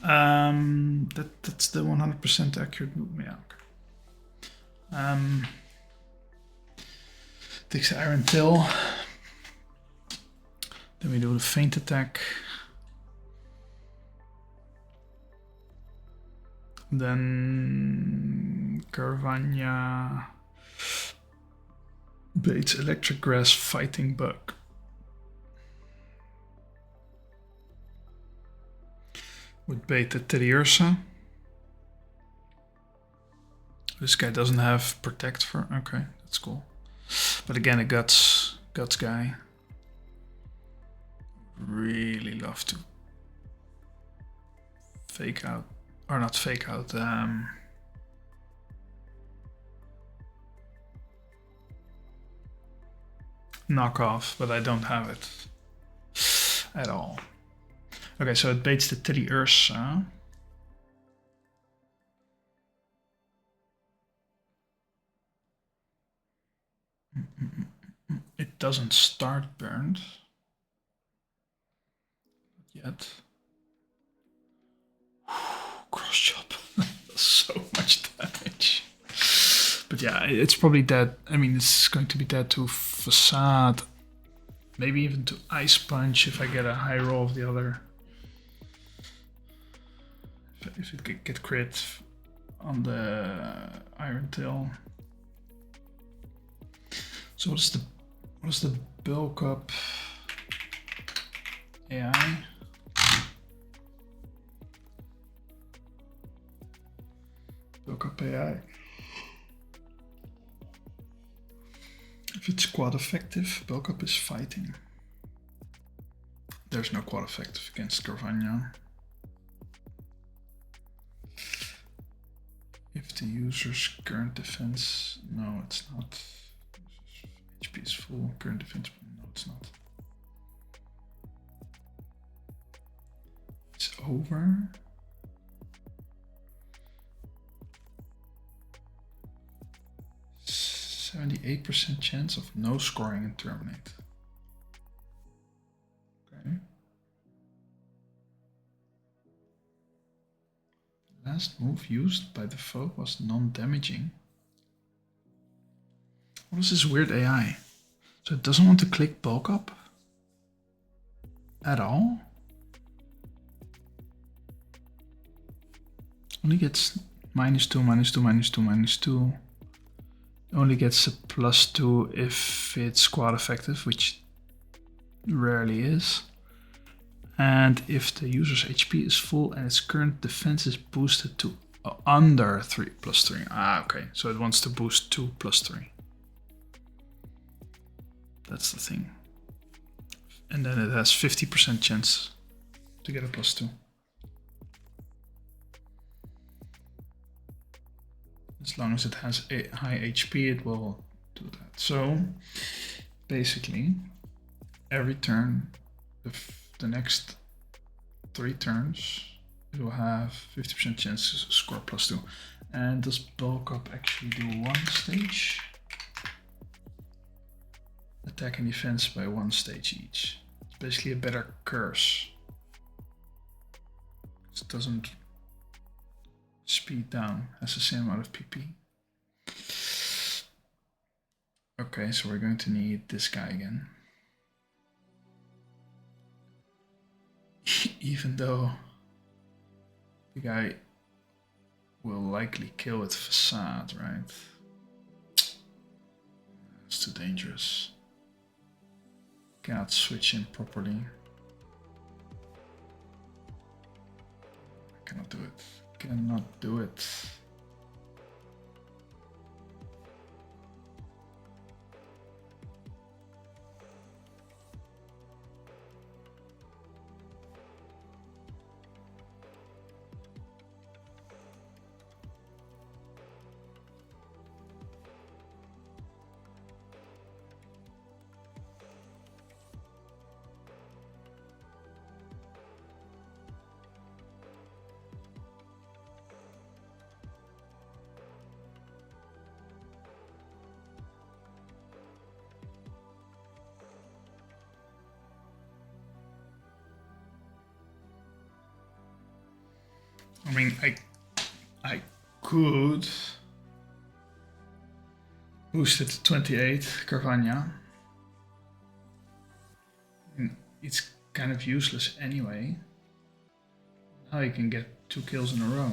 That's the 100% accurate move. Yeah. Okay. Takes the Iron Tail. Then we do the feint attack. Then Carvania baits Electric Grass Fighting Bug. Would bait the Teddiursa. This guy doesn't have Protect for... Okay, that's cool. But again, a Guts guy. Really love to fake out. Or not fake out. Knock off, but I don't have it at all. Okay, so it baits the Teddiursa. It doesn't start burned yet. Cross chop. So much damage. But yeah, it's probably dead. I mean, it's going to be dead to Facade. Maybe even to Ice Punch if I get a high roll of the other. If it could get crit on the Iron Tail. So what is the bulk up AI? Bulk up AI. If it's quad effective, bulk up is fighting. There's no quad effective against Carvania. If the user's current defense, no, it's not. HP is full, current defense, no, it's not. It's over. %78% chance of no scoring and terminate. Okay. Last move used by the foe was non-damaging. What is this weird AI? So it doesn't want to click bulk up at all? Only gets -2, -2, -2, -2. Only gets a +2 if it's squad effective, which rarely is. And if the user's HP is full and its current defense is boosted to under 3 +3. Ah, okay. So it wants to boost 2 +3. That's the thing. And then it has 50% chance to get a +2. As long as it has a high HP, it will do that. So basically, every turn, the next 3 turns, it will have 50% chance to score +2. And does bulk up actually do 1 stage? Attack and defense by 1 stage each. It's basically a better curse. It doesn't speed down, has the same amount of PP. Okay, so we're going to need this guy again. Even though the guy will likely kill with Facade, right? It's too dangerous. Cannot switch in properly. I cannot do it. Cannot do it. I mean, I could boost it to 28, Carvana. It's kind of useless anyway. Now you can get 2 kills in a row.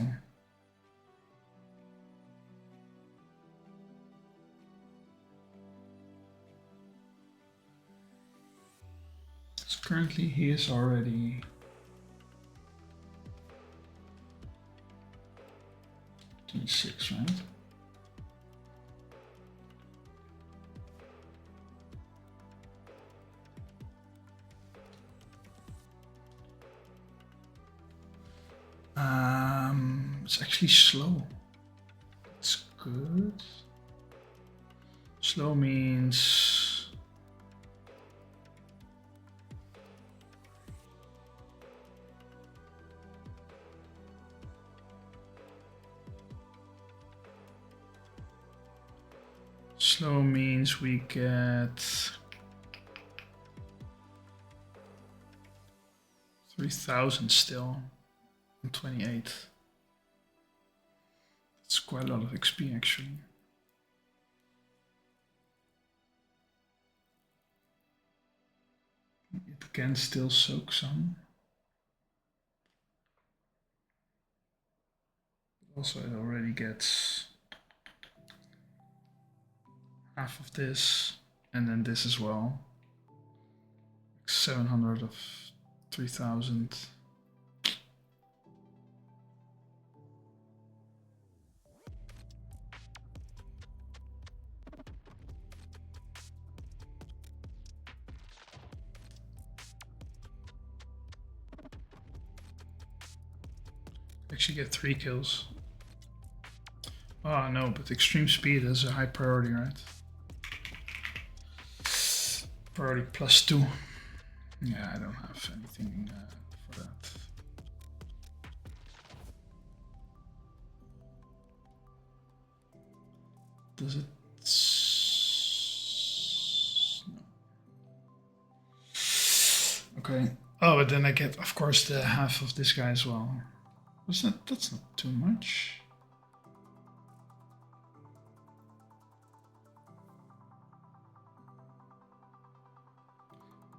So currently he is already 26, right? It's actually slow. It's good. Slow means we get 3,000 still on 28. That's quite a lot of XP actually. It can still soak some. Also, it already gets half of this, and then this as well. 700 of 3,000. Actually get 3 kills. Oh no, but extreme speed is a high priority, right? Priority +2. Yeah, I don't have anything for that. Does it? No. Okay. Oh, but then I get, of course, the half of this guy as well. That's not too much.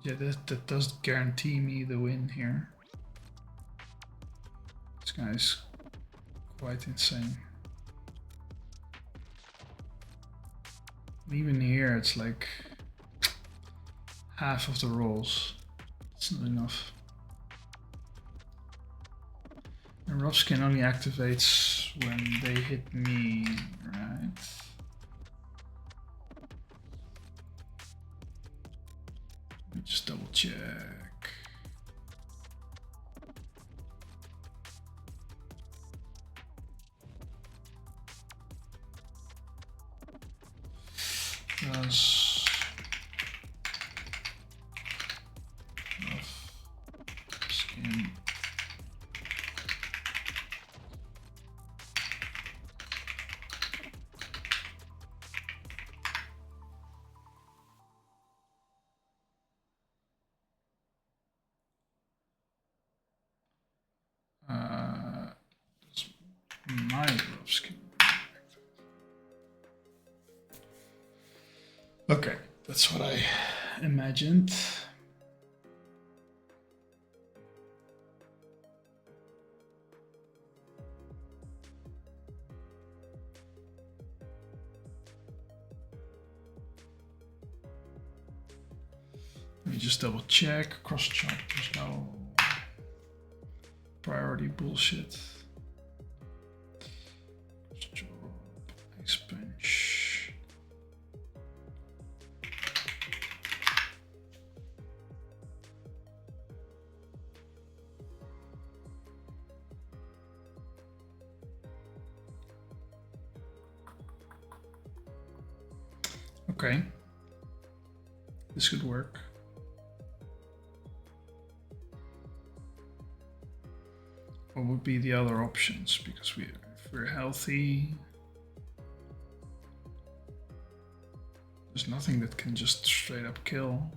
Yeah, that does guarantee me the win here. This guy's quite insane. Even here, it's like half of the rolls. It's not enough. And rough skin only activates when they hit me, right? Let me just double check. Does rough skin my rough skin? Okay, that's what I imagined. Let me just double check. Cross chop, there's no priority bullshit. Ice punch. Okay, this could work. What would be the other options? Because if we're healthy, there's nothing that can just straight up kill,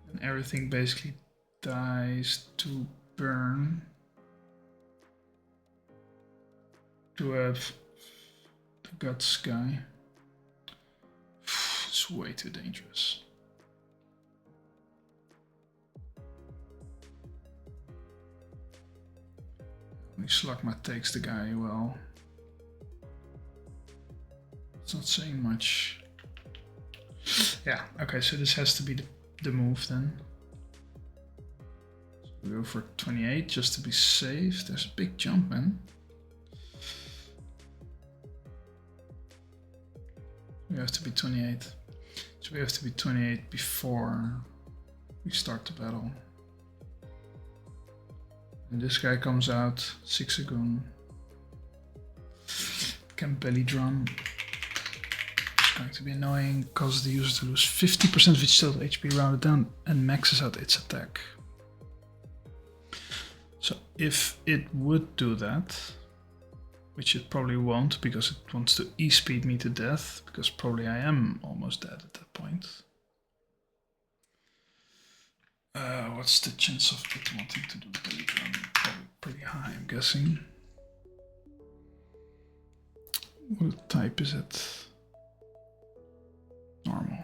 and everything basically dies to burn. to have the guts guy. It's way too dangerous. Only Slugma takes the guy, well. It's not saying much. Yeah, okay, so this has to be the move then. So we go for 28 just to be safe. There's a big jump, man. We have to be 28. So we have to be 28 before we start the battle. And this guy comes out, Zigzagoon. Can belly drum. It's going to be annoying, causes the user to lose 50% of its total HP rounded down and maxes out its attack. So if it would do that, which it probably won't because it wants to e-speed me to death, because probably I am almost dead at that point. What's the chance of it wanting to do belly drum? Probably pretty high, I'm guessing. What type is it? Normal.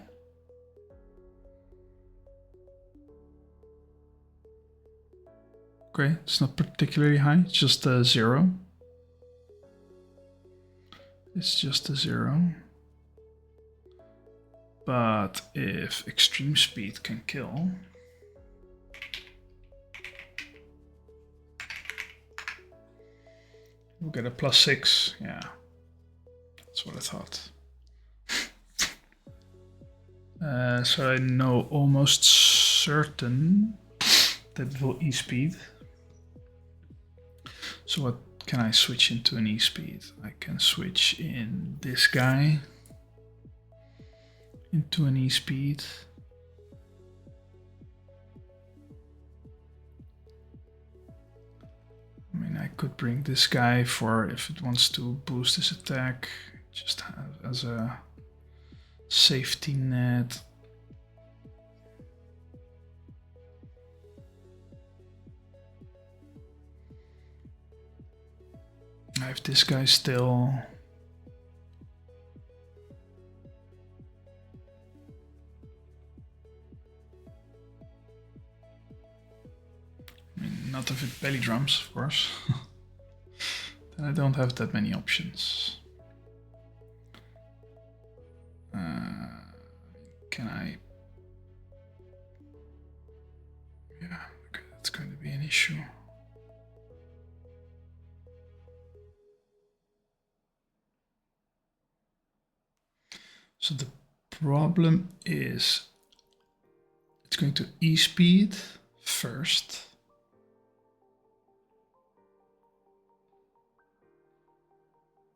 Okay, it's not particularly high, it's just a 0. It's just a 0. But if extreme speed can kill, we'll get a +6. Yeah, that's what I thought. So I know almost certain that it will e-speed. So what can I switch into an e-speed? I can switch in this guy into an e-speed. I mean, I could bring this guy for if it wants to boost his attack, just have as a safety net. I have this guy still. I mean, not if it belly drums, of course. Then I don't have that many options. Can I? Yeah, okay, that's going to be an issue. So the problem is it's going to e-speed first.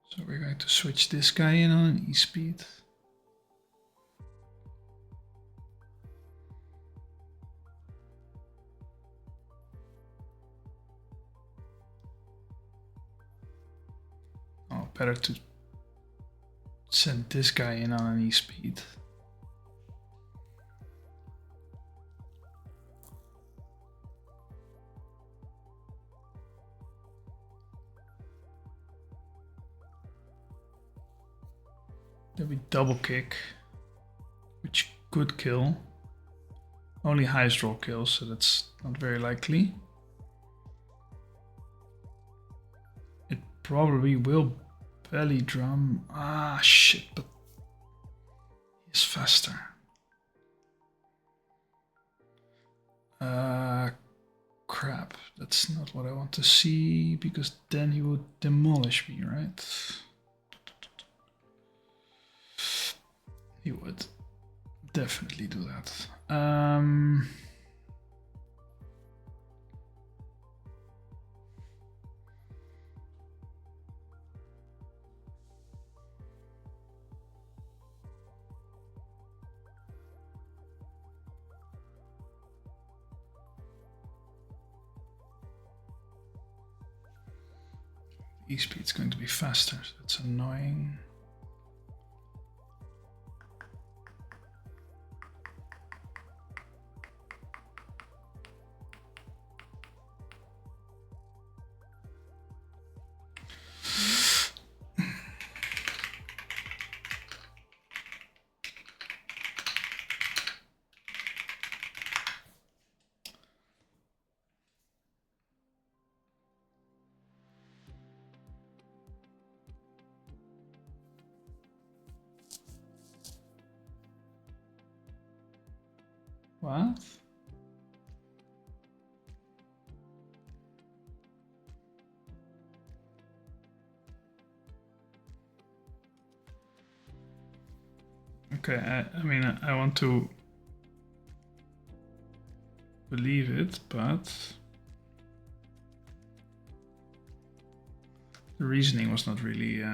So we're going to switch this guy in on an e-speed. Oh, better to send this guy in on an e-speed. Then we double kick, which could kill. Only highest roll kills, so that's not very likely. It probably will belly drum. Ah, shit, but he's faster. Crap, that's not what I want to see, because then he would demolish me, right? He would definitely do that. E-speed's going to be faster, so that's annoying. What? Okay, I mean, I want to believe it, but the reasoning was not really...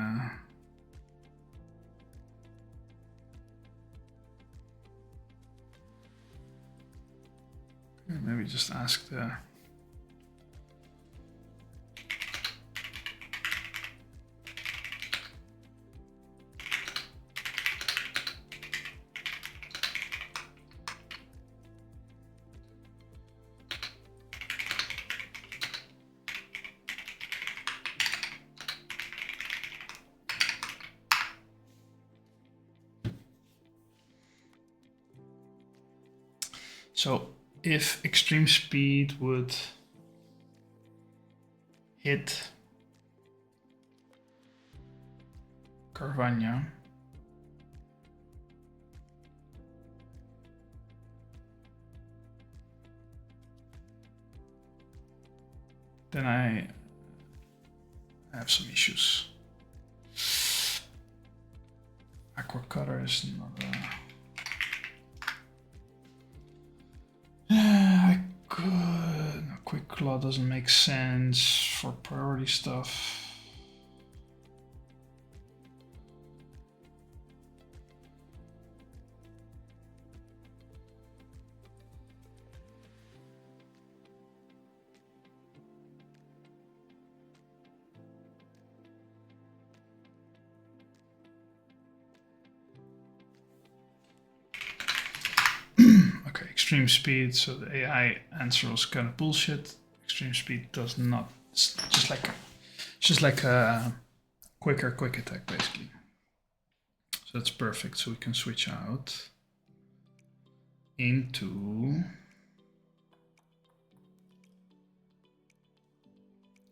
Maybe just ask the... So if extreme speed would hit Carvana, then I have some issues. Aqua Cutter is not a... I could... Quick Claw doesn't make sense for priority stuff. Okay, extreme speed, so the AI answer was kind of bullshit. Extreme speed does not, it's just like a quick attack basically. So that's perfect, so we can switch out into...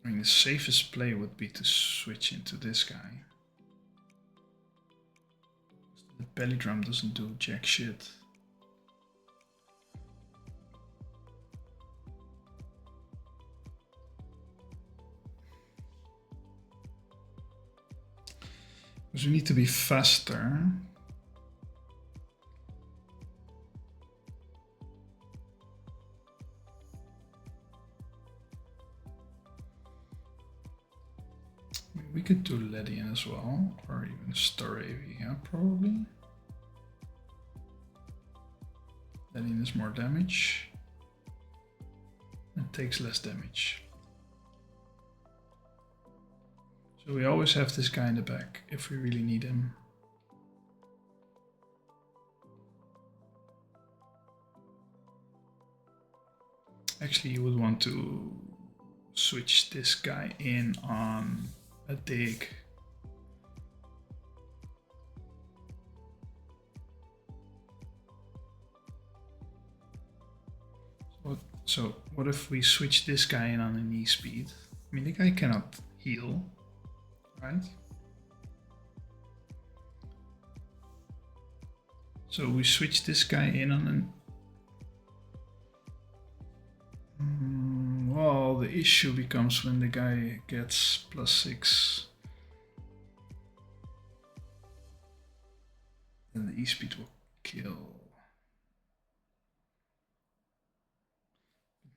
I mean, the safest play would be to switch into this guy. The belly drum doesn't do jack shit. Because we need to be faster. We could do Ledian as well, or even Staravia probably. Ledian is more damage. It takes less damage. So we always have this guy in the back if we really need him. Actually, you would want to switch this guy in on a dig. So what if we switch this guy in on a knee speed? I mean, the guy cannot heal, right? So we switch this guy in on an... Well, the issue becomes when the guy gets +6. Then the E-speed will kill.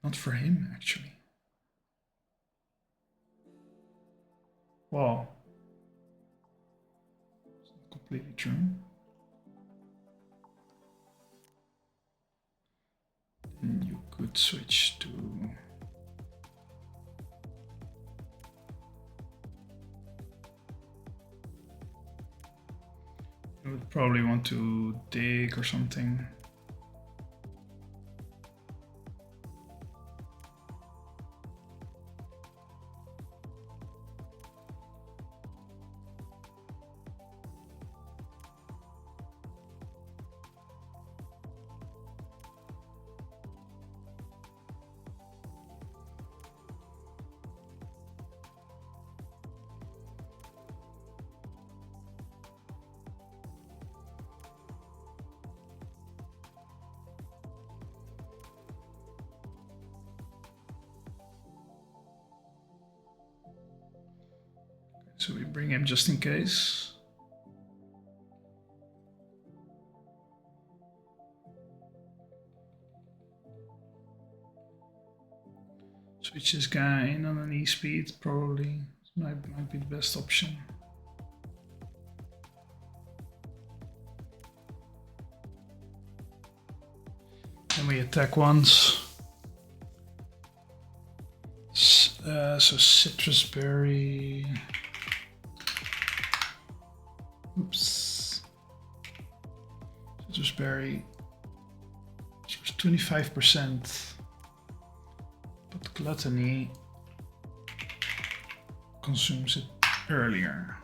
Not for him, actually. Wow. It's not completely true. Then you could switch to... You would probably want to dig or something. So we bring him just in case. Switch this guy in on an E-speed, probably. Might be the best option. Then we attack once. So citrus berry. Oops. Citrus berry. She was 25%. But gluttony consumes it earlier.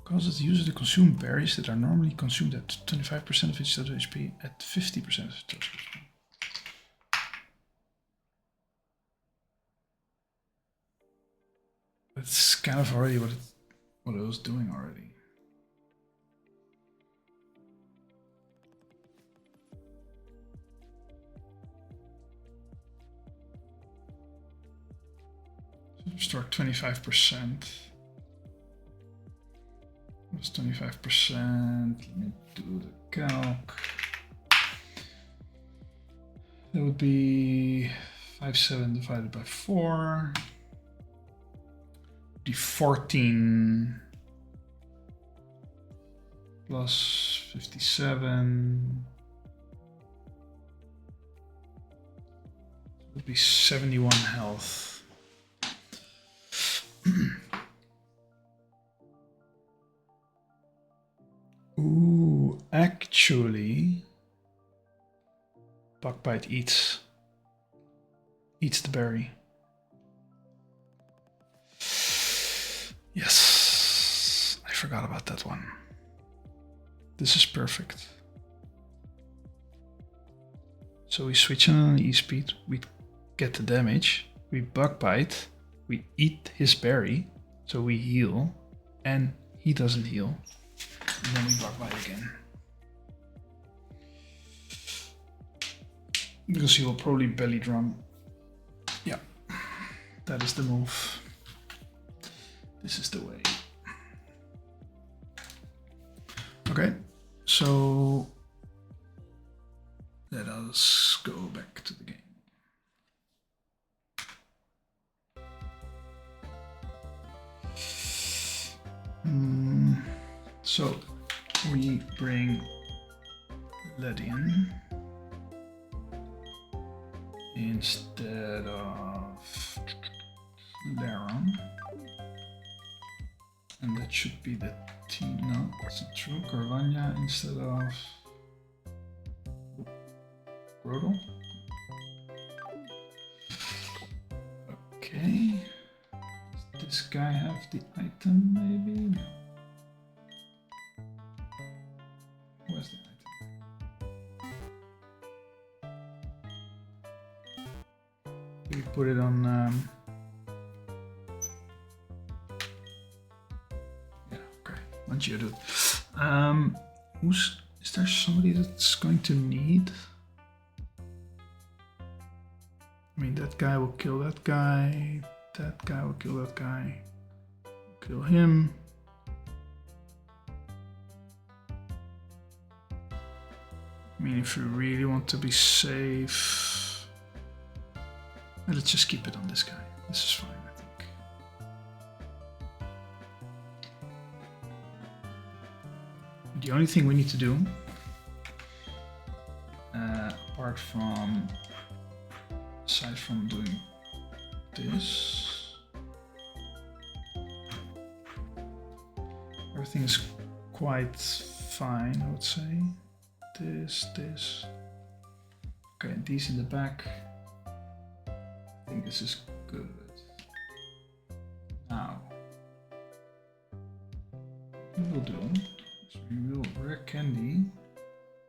Causes the user to consume berries that are normally consumed at 25% of its total HP at 50% of its total HP. That's kind of already what it was doing already. So start 25%. That's 25%. Let me do the calc. That would be 5/7 divided by 4. The 14 plus 57 would be 71 health. Ooh, actually, Buckbite eats the berry. Yes, I forgot about that one. This is perfect. So we switch on an E-speed, we get the damage, we Buckbite, we eat his berry, so we heal, and he doesn't heal. And then we Buckbite again. Because he will probably belly drum. Yeah, that is the move. This is the way. Okay, so let us go back to the game. So we bring Ledian instead of Laron. And that should be the team. No, that's not true. Carvania instead of Grodel. Okay. Does this guy have the item maybe? No. Where's the item? We put it on once you do it. Is there somebody that's going to need? I mean, that guy will kill that guy. That guy will kill that guy. Kill him. I mean, if you really want to be safe, let's just keep it on this guy. This is fine, I think. The only thing we need to do, aside from doing this, everything is quite fine, I would say. This. Okay, these in the back. I think this is good. Now, what we'll do is we will rare candy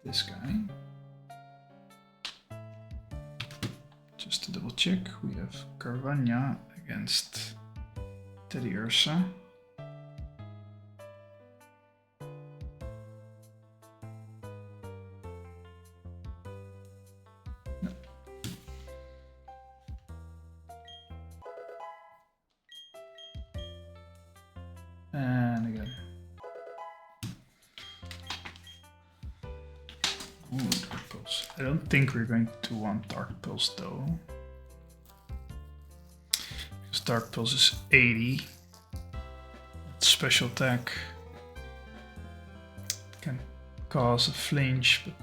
this guy. Just to double check, we have Carvania against Teddy Ursa. I don't think we're going to want Dark Pulse though. Because Dark Pulse is 80. Special attack can cause a flinch, but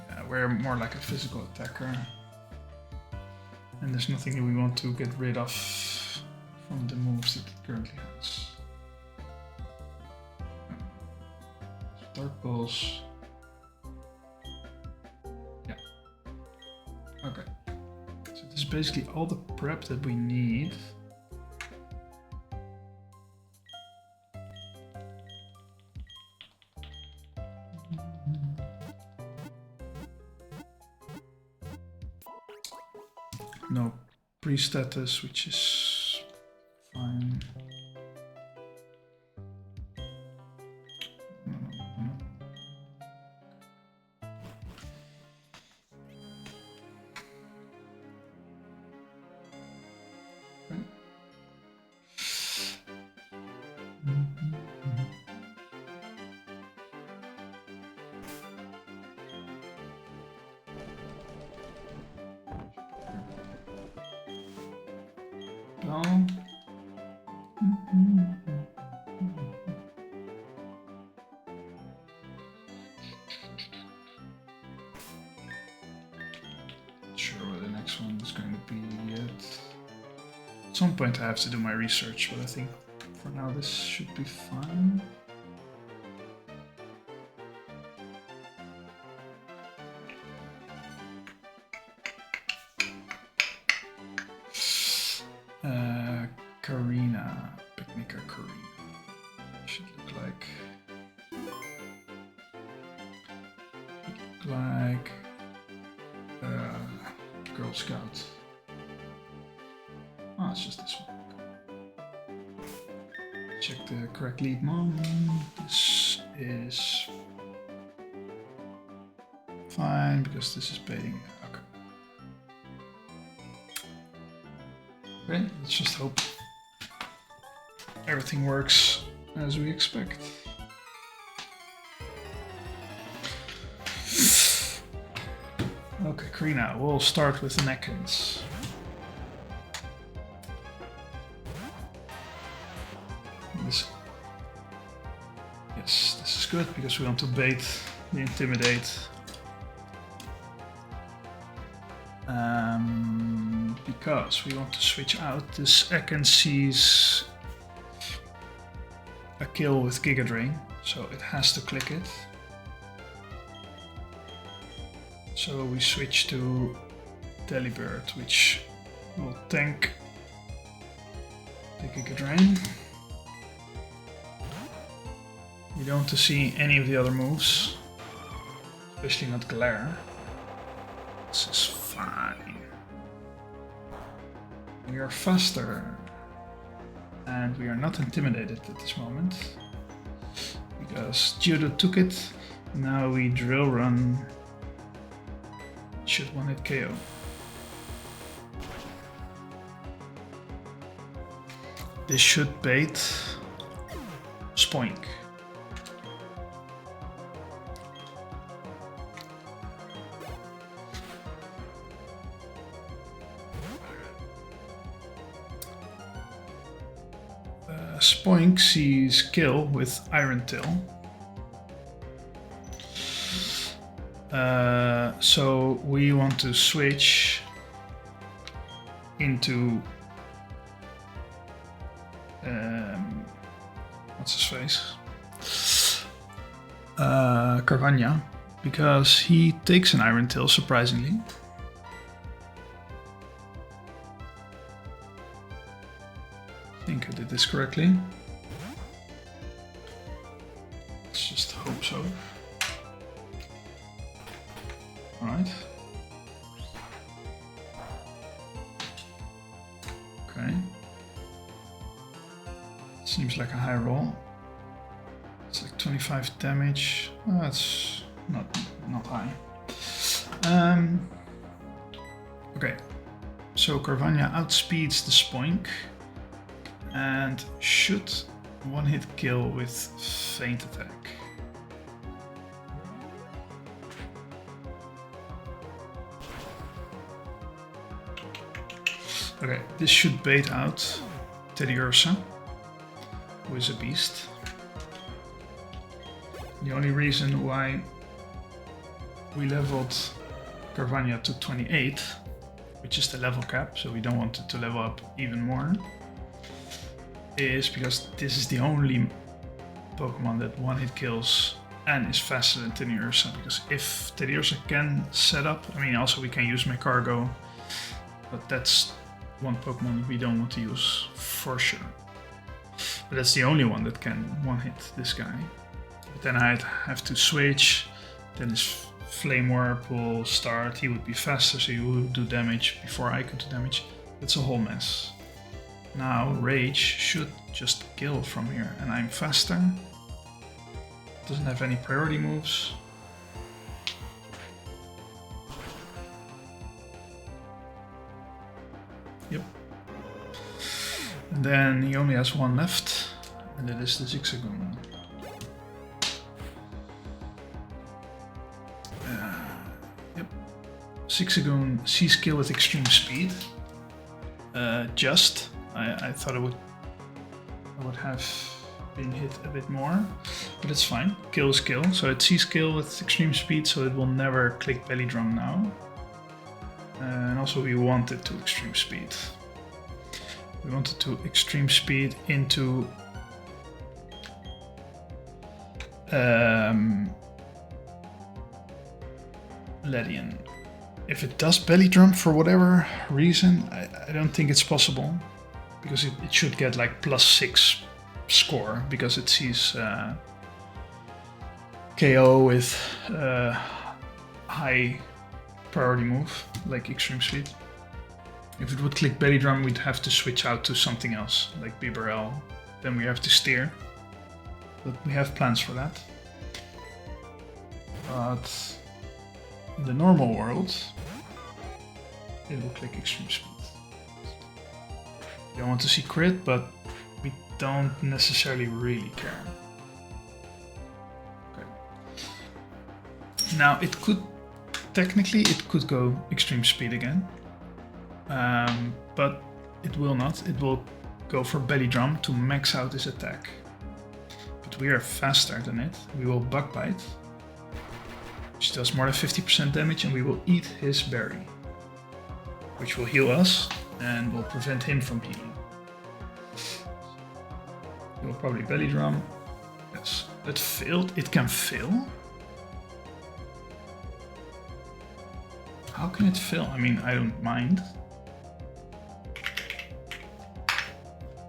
yeah, we're more like a physical attacker. And there's nothing that we want to get rid of from the moves that it currently has. Dark Pulse. Yeah. Okay. So this is basically all the prep that we need. No pre-status, which is fine. At some point I have to do my research, but I think for now this should be fine. Karina, Picnicker Karina. Should look like Girl Scout. Oh, it's just this one. Check the correct lead mode. This is fine because this is baiting. Okay. Okay, let's just hope everything works as we expect. Okay, Karina, we'll start with the neckins. Yes, this is good because we want to bait the Intimidate. Because we want to switch out this Ekin sees a kill with Giga Drain, so it has to click it. So we switch to Delibird, which will tank the Giga Drain. We don't want to see any of the other moves, especially not Glare. This is fine. We are faster, and we are not intimidated at this moment because Geodude took it. Now we Drill Run. Should one hit KO. This should bait Spoink. Spoink sees kill with Iron Tail. So we want to switch into what's his face? Carvania, because he takes an Iron Tail surprisingly. I think I did this correctly. Let's just hope so. Alright. Okay. Seems like a high roll. It's like 25 damage. Oh, that's not high. Okay. So Carvania outspeeds the Spoink and should one-hit kill with Feint Attack. Okay, this should bait out Teddiursa, who is a beast. The only reason why we leveled Carvania to 28, which is the level cap, so we don't want it to level up even more, is because this is the only Pokemon that one-hit kills and is faster than Teddiursa. Because if Teddiursa can set up, I mean, also we can use Cargo, but that's one Pokemon we don't want to use for sure. But that's the only one that can one-hit this guy. But then I'd have to switch, then his Flame Warp will start, he would be faster, so he would do damage before I could do damage. It's a whole mess. Now Rage should just kill from here, and I'm faster. Doesn't have any priority moves. Yep. And then he only has one left, and that is the Zigzagoon. Yep. Zigzagoon C-skill with extreme speed. I thought I would have been hit a bit more, but it's fine. Kill is kill. So it's C-skill with extreme speed, so it will never click belly drum now. And also we want it to extreme speed. We want it to extreme speed into Ledian. If it does belly drum for whatever reason, I don't think it's possible, because it should get like +6 score because it sees KO with high priority move like extreme speed. If it would click belly drum, we'd have to switch out to something else like Bibarel. Then we have to steer, but we have plans for that. But in the normal world, it will click extreme speed. We don't want to see crit, but we don't necessarily really care. Okay. Now it could, technically it could go extreme speed again, but it will not. It will go for belly drum to max out his attack. But we are faster than it. We will bug bite, which does more than 50% damage, and we will eat his berry, which will heal us and will prevent him from healing. It will probably belly drum. Yes, it failed. It can fail. How can it fail? I mean, I don't mind.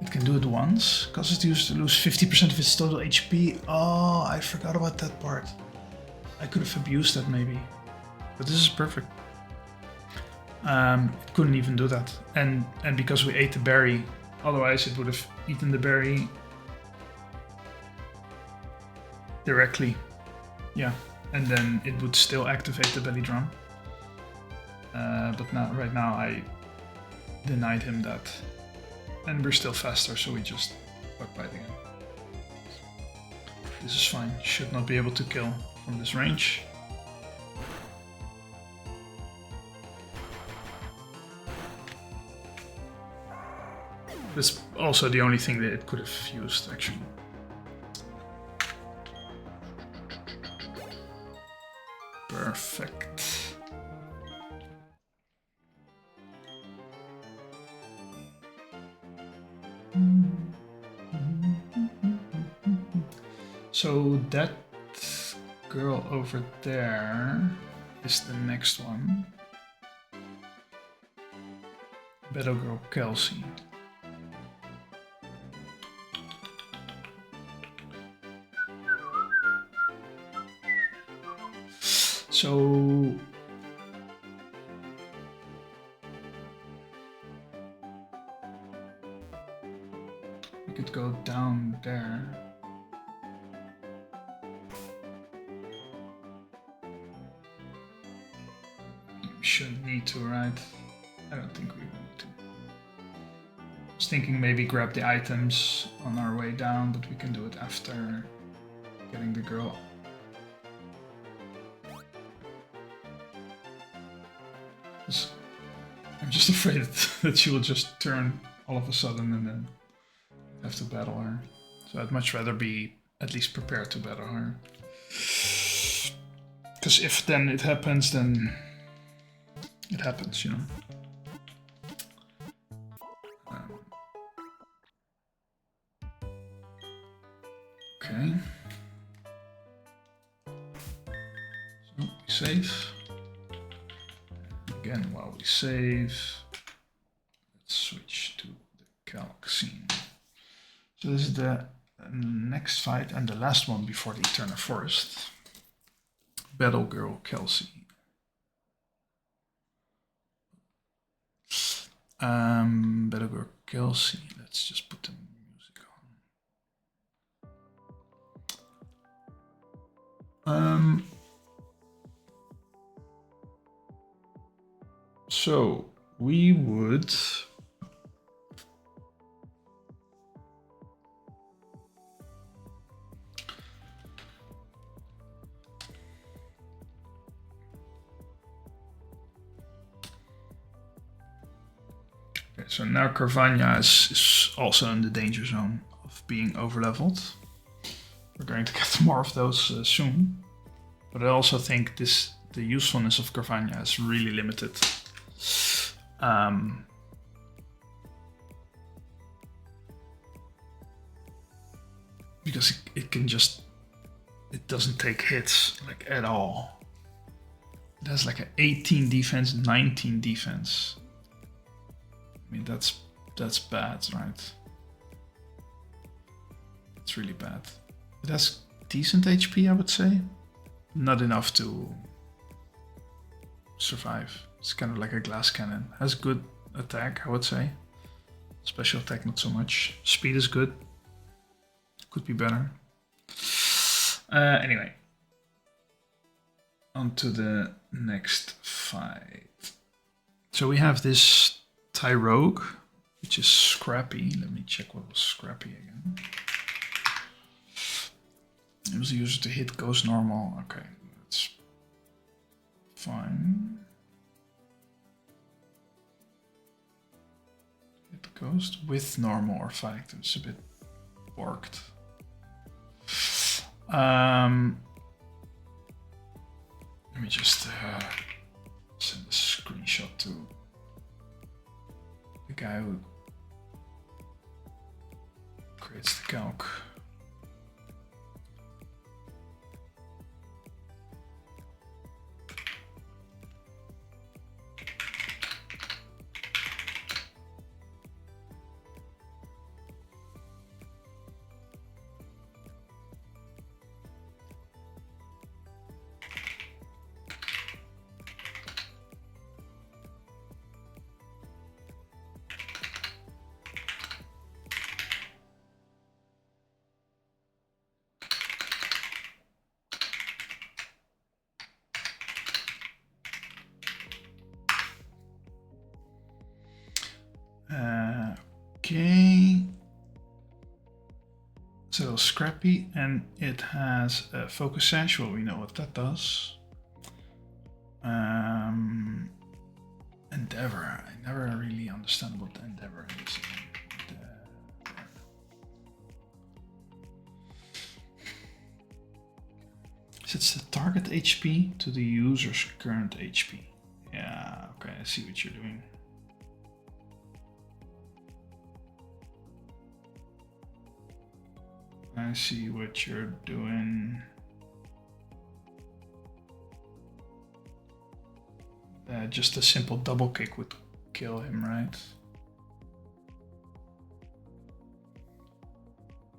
It can do it once. Causes it used to lose 50% of its total HP. Oh, I forgot about that part. I could have abused that maybe. But this is perfect. It couldn't even do that. And because we ate the berry, otherwise it would have eaten the berry directly. Yeah, and then it would still activate the belly drum. But now, right now I denied him that. And we're still faster, so we just bug bite again. This is fine. Should not be able to kill from this range. That's also the only thing that it could have used, actually. Perfect. So that girl over there is the next one. Battle Girl Kelsey. So we could go down there. We shouldn't need to, right? I don't think we need to. I was thinking maybe grab the items on our way down, but we can do it after getting the girl. I'm just afraid that she will just turn all of a sudden and then have to battle her. So I'd much rather be at least prepared to battle her. Because if then it happens, then it happens, you know. Okay. So we save. Again, while we save, let's switch to the calc scene. So this is the next fight and the last one before the Eternal Forest. Battle Girl Kelsey. Battle Girl Kelsey. Let's just put the music on. So we would so now Carvana is also in the danger zone of being overleveled. We're going to get more of those soon. But I also think the usefulness of Carvana is really limited. Because it can just, it doesn't take hits like at all. It has like an 18 defense, 19 defense. I mean, that's bad, right? It's really bad. It has decent HP, I would say. Not enough to survive. It's kind of like a glass cannon. Has good attack, I would say. Special attack, not so much. Speed is good. Could be better. Anyway. On to the next fight. So we have this Thai Rogue, which is Scrappy. Let me check what was Scrappy again. It was used to hit goes normal. Okay, that's fine. Hit ghost with normal or fighting. It's a bit borked. Let me just send a screenshot to the guy who creates the calc. Okay, so Scrappy, and it has a focus sash. Well, we know what that does. Endeavor. I never really understand what the Endeavor is. Sets the target HP to the user's current HP. Yeah, okay, I see what you're doing. I see what you're doing. Just a simple double kick would kill him, right?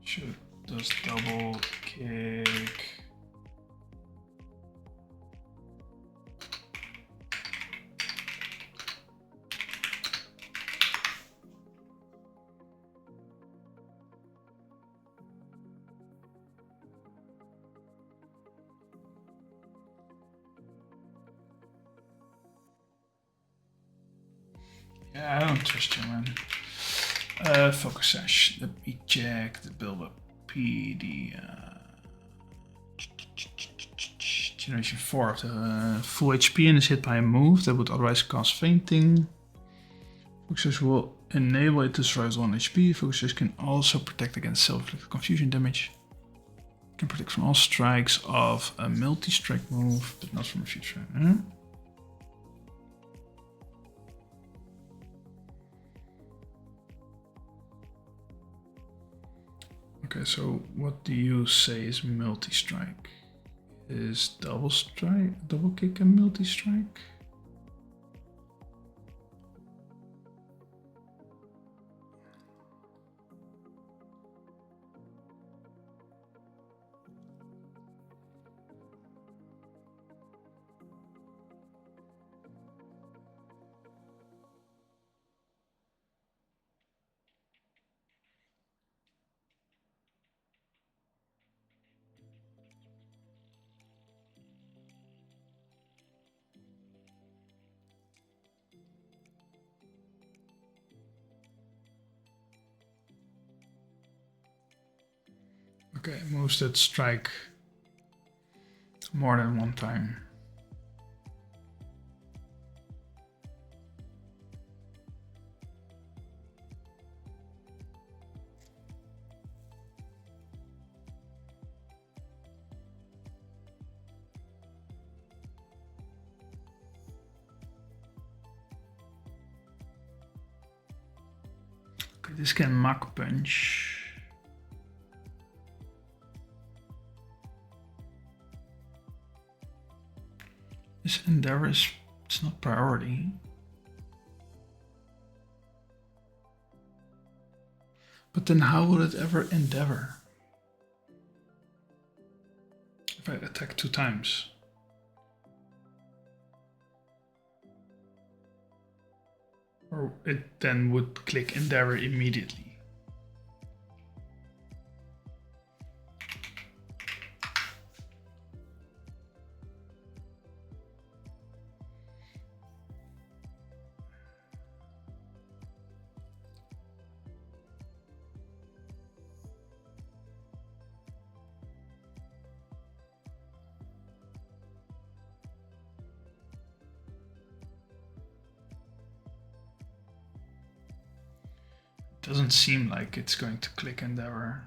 Should does double kick. Yeah, I don't trust you, man. Focus sash. Let me check the build-up. PD. Generation 4 of the full HP and is hit by a move that would otherwise cause fainting. Focusers will enable it to survive 1 HP. Focusers can also protect against self-inflicted confusion damage. Can protect from all strikes of a multi-strike move, but not from a future. Okay, so what do you say is multi-strike? Is double kick a multi-strike? Okay, moves that strike more than one time. Okay, this can Mach Punch. This endeavor it's not priority. But then how will it ever endeavor? If I attack 2 times. Or it then would click endeavor immediately. Doesn't seem like it's going to click endeavor.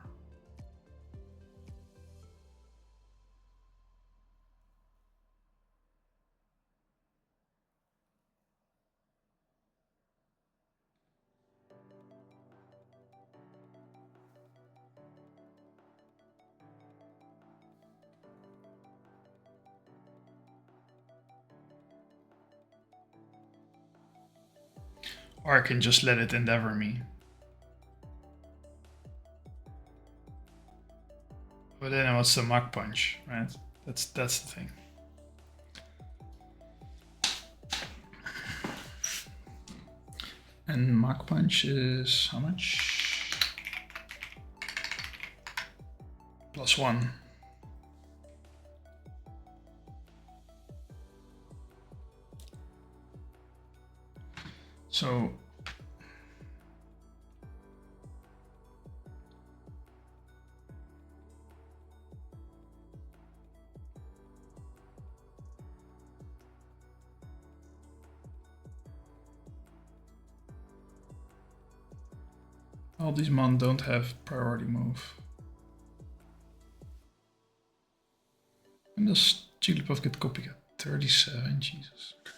Or I can just let it endeavor me. But then what's the Mach Punch, right? That's the thing. And Mach Punch is how much? +1. So all these mon don't have priority move. And does Jigglypuff get copycat? 37, Jesus. Okay.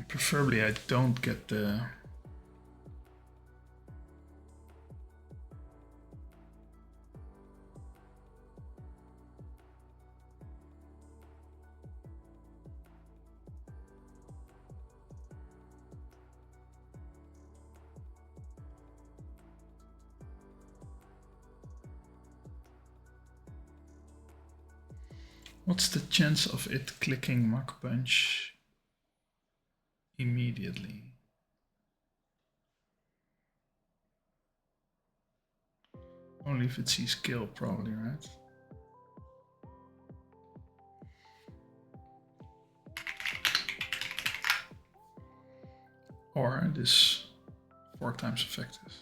Preferably I don't get the... What's the chance of it clicking Mach Punch? immediately. Only if it sees kill, probably, right? Or it is 4 times effective.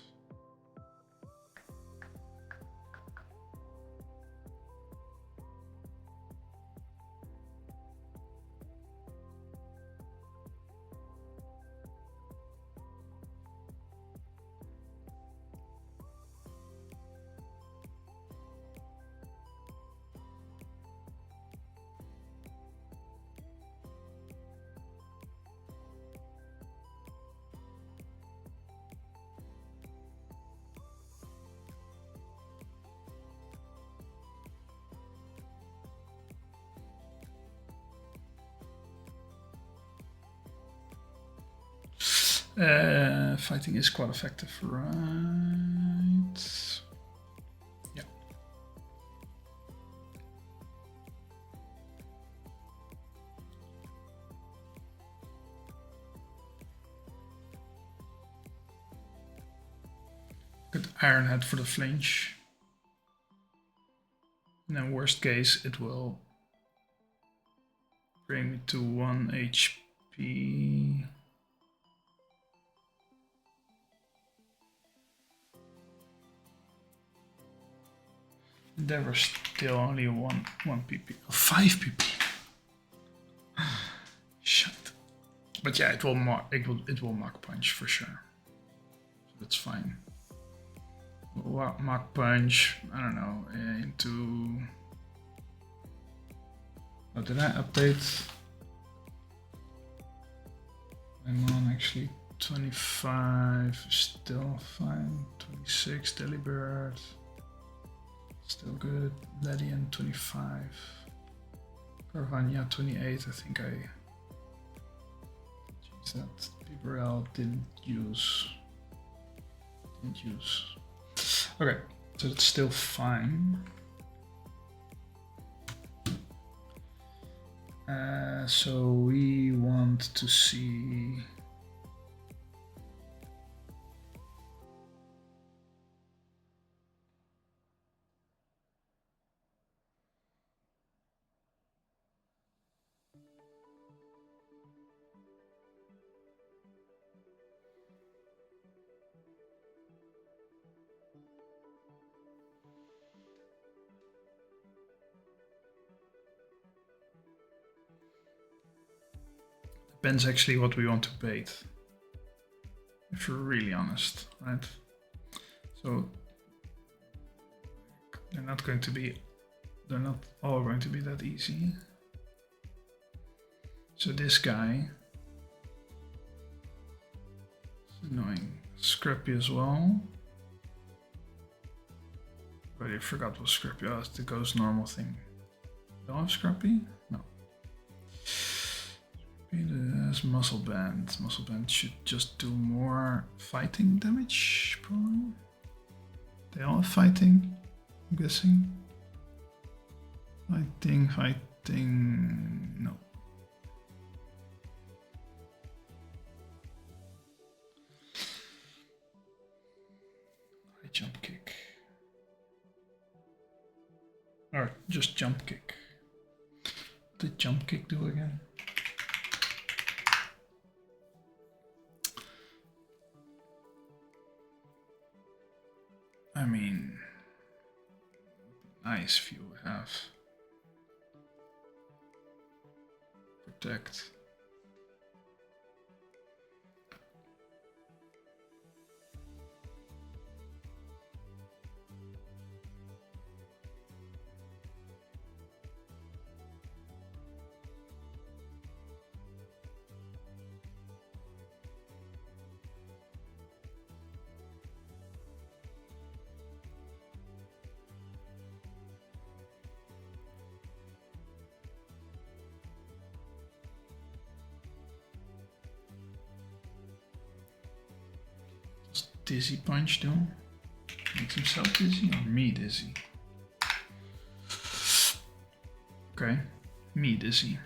Fighting is quite effective, right? Yeah. Good Iron Head for the flinch. And then worst case, it will bring me to 1 HP. There was still only one PP. Oh, 5 PP. Shit. But yeah, it will Mach Punch for sure. So that's fine. Mach Punch, I don't know, into... Oh, did I update? I'm on actually 25, still fine. 26, Delibird. Still good. Ledian 25. Carvania 28, I think I changed that. Bibarel didn't use. Okay, so it's still fine. So we want to see. Depends actually what we want to bait, if we're really honest, right? So they're not all going to be that easy. So this guy is annoying. Scrappy as well. Already forgot what Scrappy was, the ghost normal thing. Don't have Scrappy? No. There's Muscle Band. Muscle Band should just do more fighting damage, probably. They all have fighting, I'm guessing. Fighting, no. High jump kick. Or just jump kick. What did jump kick do again? I mean, nice view we have. Protect. Dizzy punch do? Makes himself dizzy or me dizzy? Okay, me dizzy.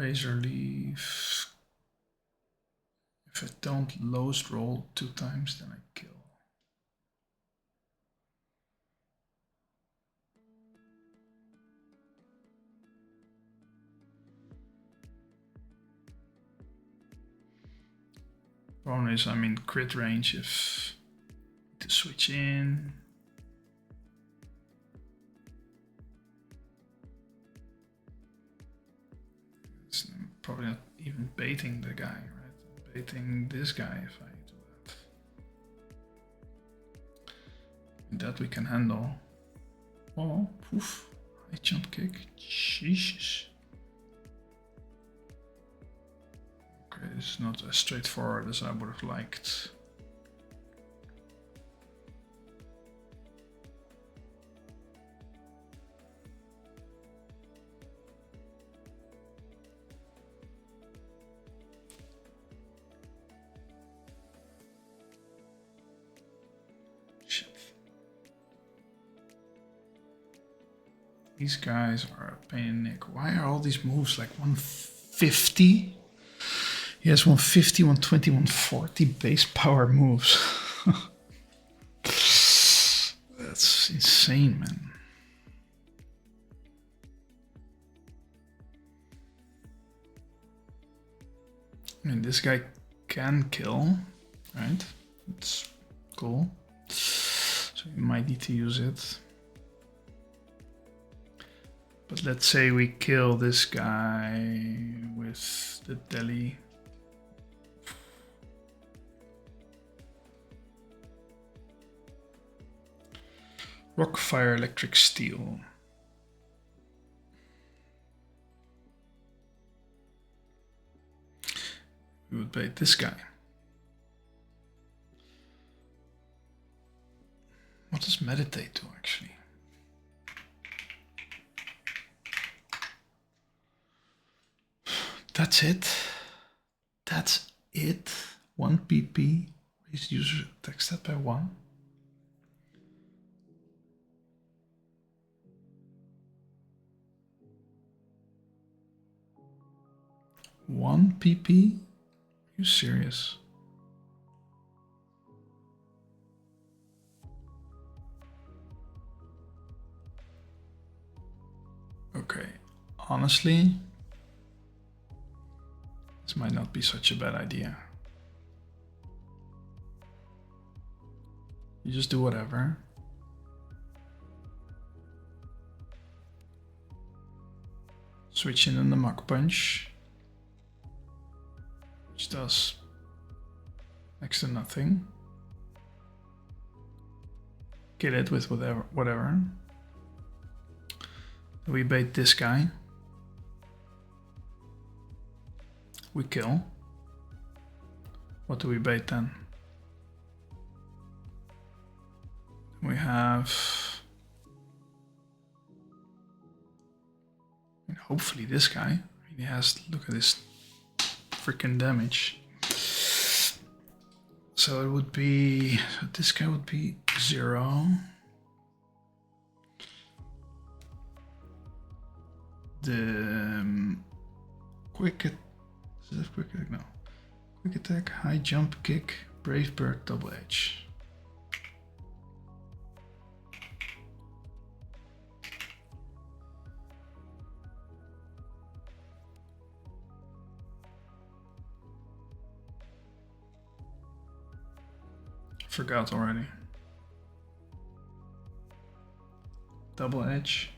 razor leaf. If I don't lowest roll 2 times, then I kill. Problem is I'm in crit range if to switch in. It's probably not even baiting the guy, right? I'm baiting this guy if I do that. And that we can handle. Oh, poof. High jump kick. Jesus. Okay, it's not as straightforward as I would have liked. These guys are a pain in the neck. Why are all these moves like 150? He has 150, 120, 140 base power moves. That's insane, man. I mean, this guy can kill, right? It's cool. So you might need to use it. But let's say we kill this guy with the deli. Rock, fire, electric, steel. We would bait this guy. What does meditate do, actually? That's it. That's it. 1 PP. Raise user attack stat by 1. One PP? Are you serious? Okay, honestly, this might not be such a bad idea. You just do whatever. Switch in on the Mach Punch, which does next to nothing. Kill it with whatever. We bait this guy. We kill. What do we bait then? We have... I mean, hopefully this guy. I mean, he has, look at this freaking damage. So it would be, so this guy would be 0. The quick attack, no. Quick attack, high jump kick, brave bird, double edge. Forgot already. Double edge.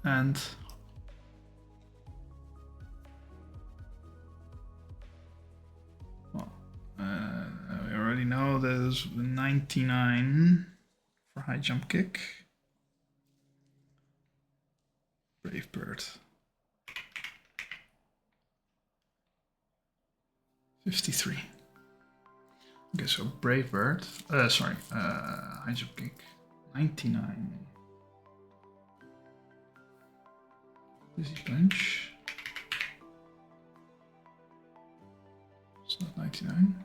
And well, we already know there's 99 for high jump kick. Brave bird. 53. Okay, so brave bird. High jump kick. 99. Dizzy punch. It's not 99.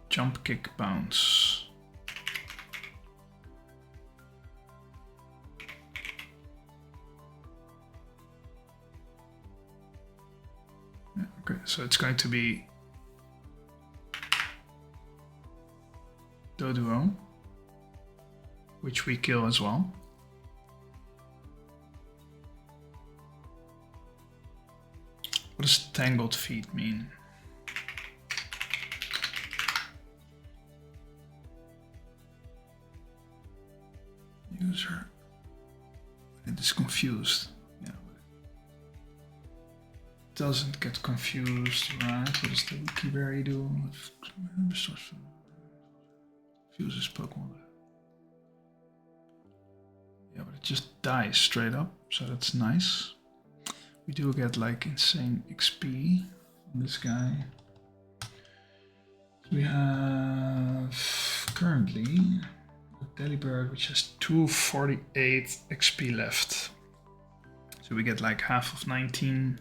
Jump, kick, bounce. Yeah, okay, so it's going to be Doduo, which we kill as well. What does tangled feet mean? User. It is confused. Yeah. It doesn't get confused, right? What does the Wikiberry do? Fuses Pokemon. Yeah, but it just dies straight up, so that's nice. We do get like insane XP on this guy. We have currently a Delibird which has 248 XP left. So we get like half of 19.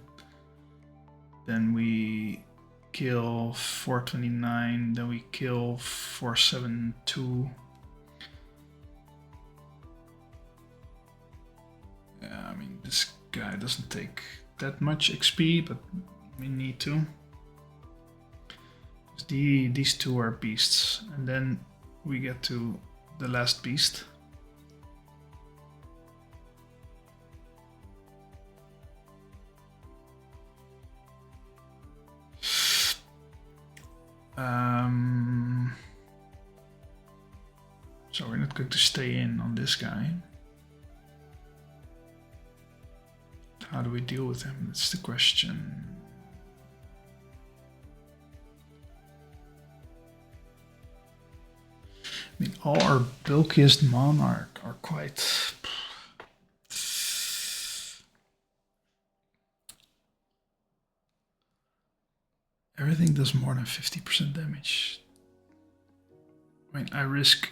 Then we kill 429, then we kill 472. Yeah, I mean, this guy doesn't take that much XP, but we need to. These two are beasts, and then we get to the last beast. So we're not going to stay in on this guy. How do we deal with him? That's the question. I mean, all our bulkiest mon are quite... Everything does more than 50% damage. I mean, I risk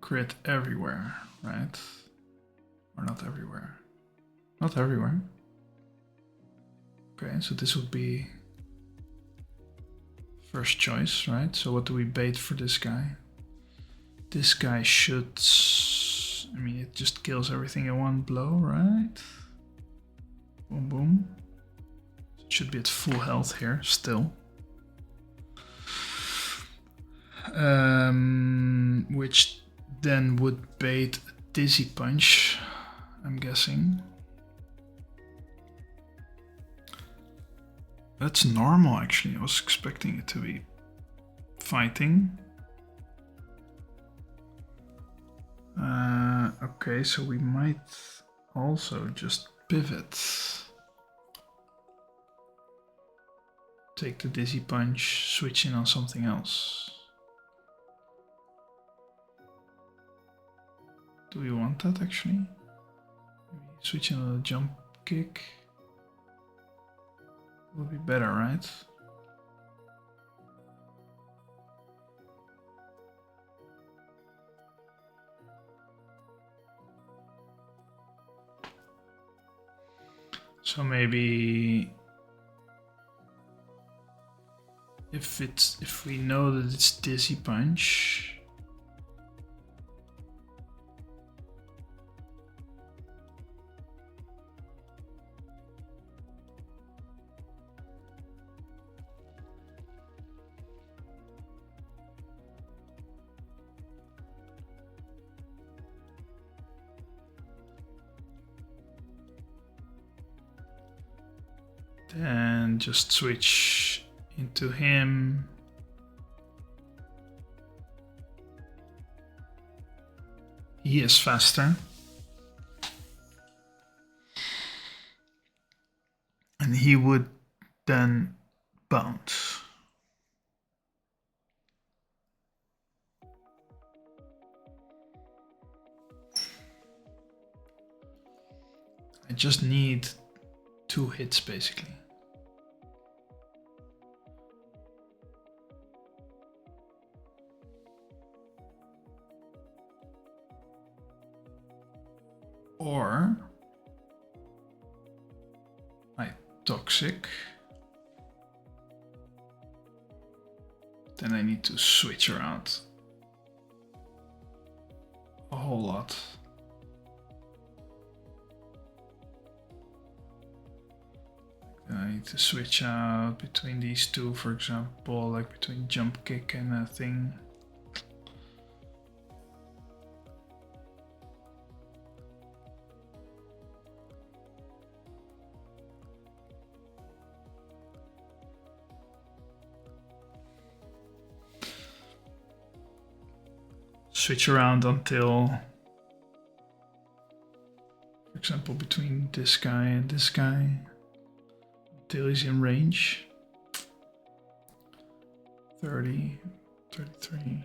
crit everywhere, right? Or not everywhere. Not everywhere. Okay, so this would be first choice, right? So what do we bait for this guy? This guy should... I mean, it just kills everything in one blow, right? Boom, boom. It should be at full health here, still. Which then would bait a Dizzy Punch, I'm guessing. That's normal, actually. I was expecting it to be fighting. Okay, so we might also just pivot. Take the Dizzy Punch, switch in on something else. Do we want that, actually? Maybe switch in on a Jump Kick. Would be better, right? So maybe if we know that it's Dizzy Punch, then just switch into him. He is faster. And he would then bounce. I just need 2 hits basically. Or I Toxic. then I need to switch around a whole lot. Then I need to switch out between these two, for example, like between jump kick and a thing. Switch around until, for example, between this guy and this guy, until he's in range. 30, 33.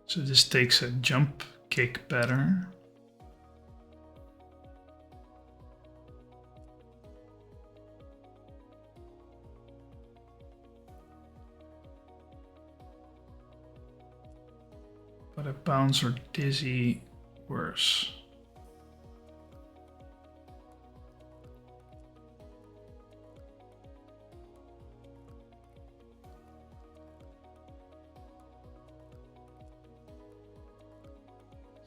So this takes a jump kick better. But a bounce or dizzy worse.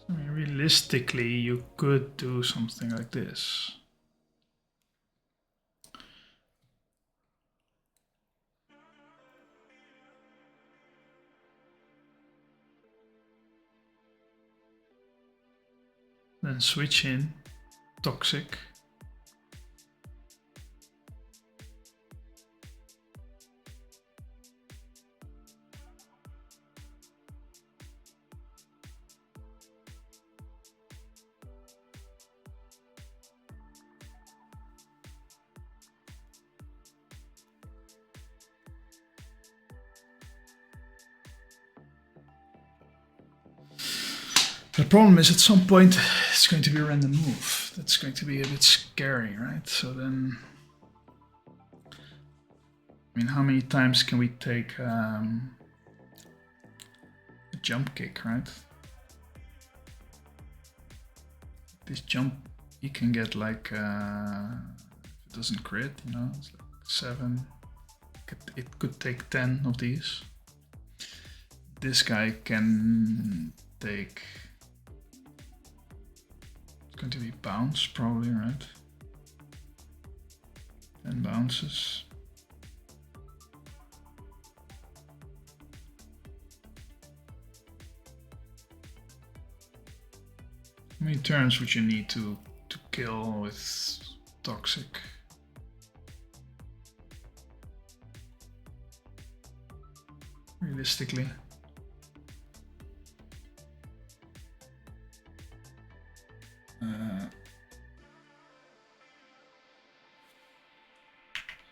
I mean, realistically, you could do something like this. Then switch in, toxic. The problem is at some point it's going to be a random move. That's going to be a bit scary, right? So then, I mean, how many times can we take a jump kick, right? This jump, you can get like, if it doesn't crit, you know, it's like 7. It could take 10 of these. This guy can take, it's going to be bounce probably, right? 10 bounces. How many turns would you need to kill with toxic? Realistically.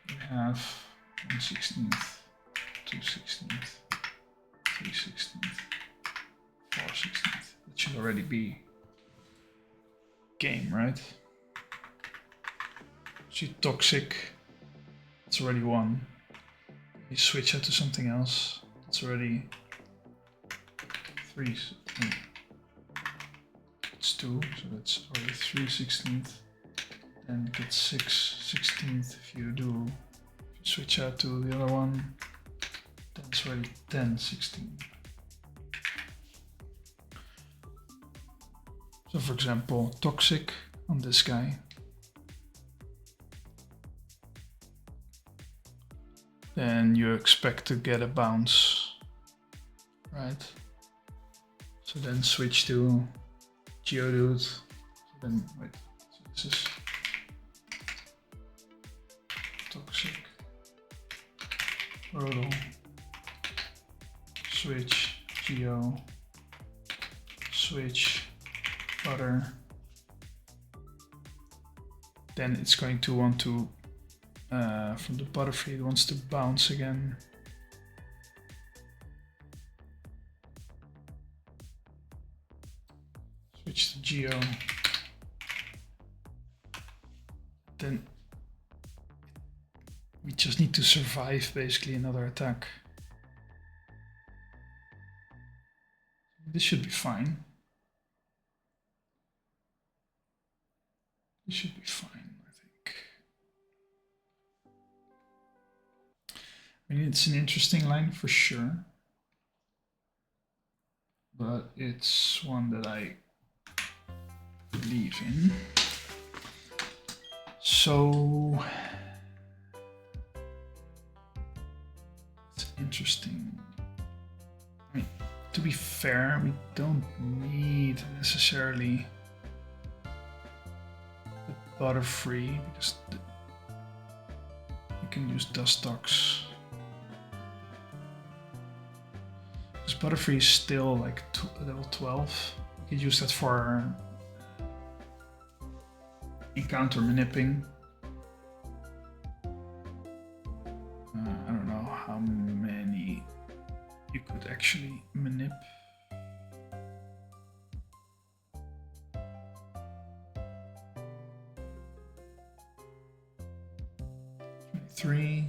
We have 1/16th, 2/16th, 3/16th, 4/16th. That should already be game, right? See, toxic, it's already 1. You switch out to something else, it's already 3. It's 2, so that's already 3/16th. And get 6/16th if you switch out to the other one, then it's already 10/16. So for example, toxic on this guy. Then you expect to get a bounce, right? So then switch to Geodude. So then, wait, so this is toxic, Rodel, switch, Geo, switch, Butter. Then it's going to want to, from the Butterfree, it wants to bounce again. Geo. Then we just need to survive basically another attack. This should be fine. This should be fine, I think. I mean, it's an interesting line for sure, but it's one that I believe in. So it's interesting. I mean, to be fair, we don't need necessarily the Butterfree because you can use Dustox. Because Butterfree is still like level 12. We could use that for encounter manipping. I don't know how many you could actually manip. 23,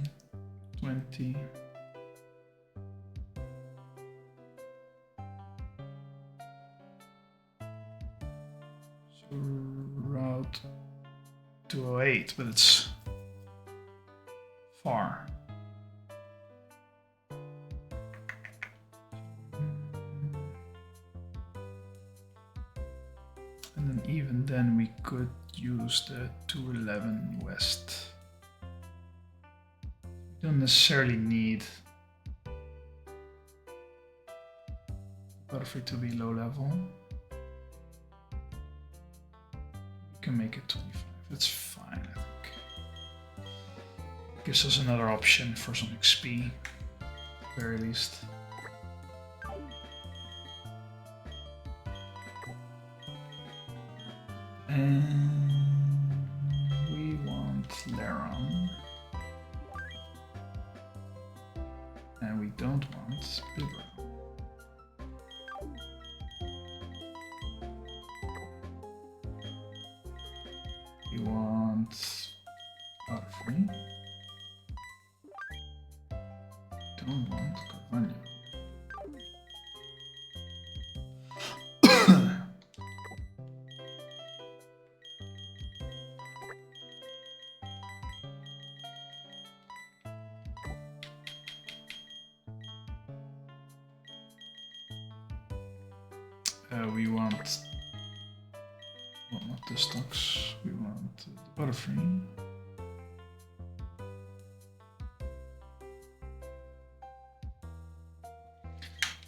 20. So route 208, but it's far. And then even then we could use the 211 west. We don't necessarily need Butterfree to be low level. We can make it 25. That's fine, I think. Gives us another option for some XP, at the very least. And we want Laron. And we don't want Bibra. We want Butterfree. Don't want Carvalho. We want, well, not the stocks, we want the Butterfree.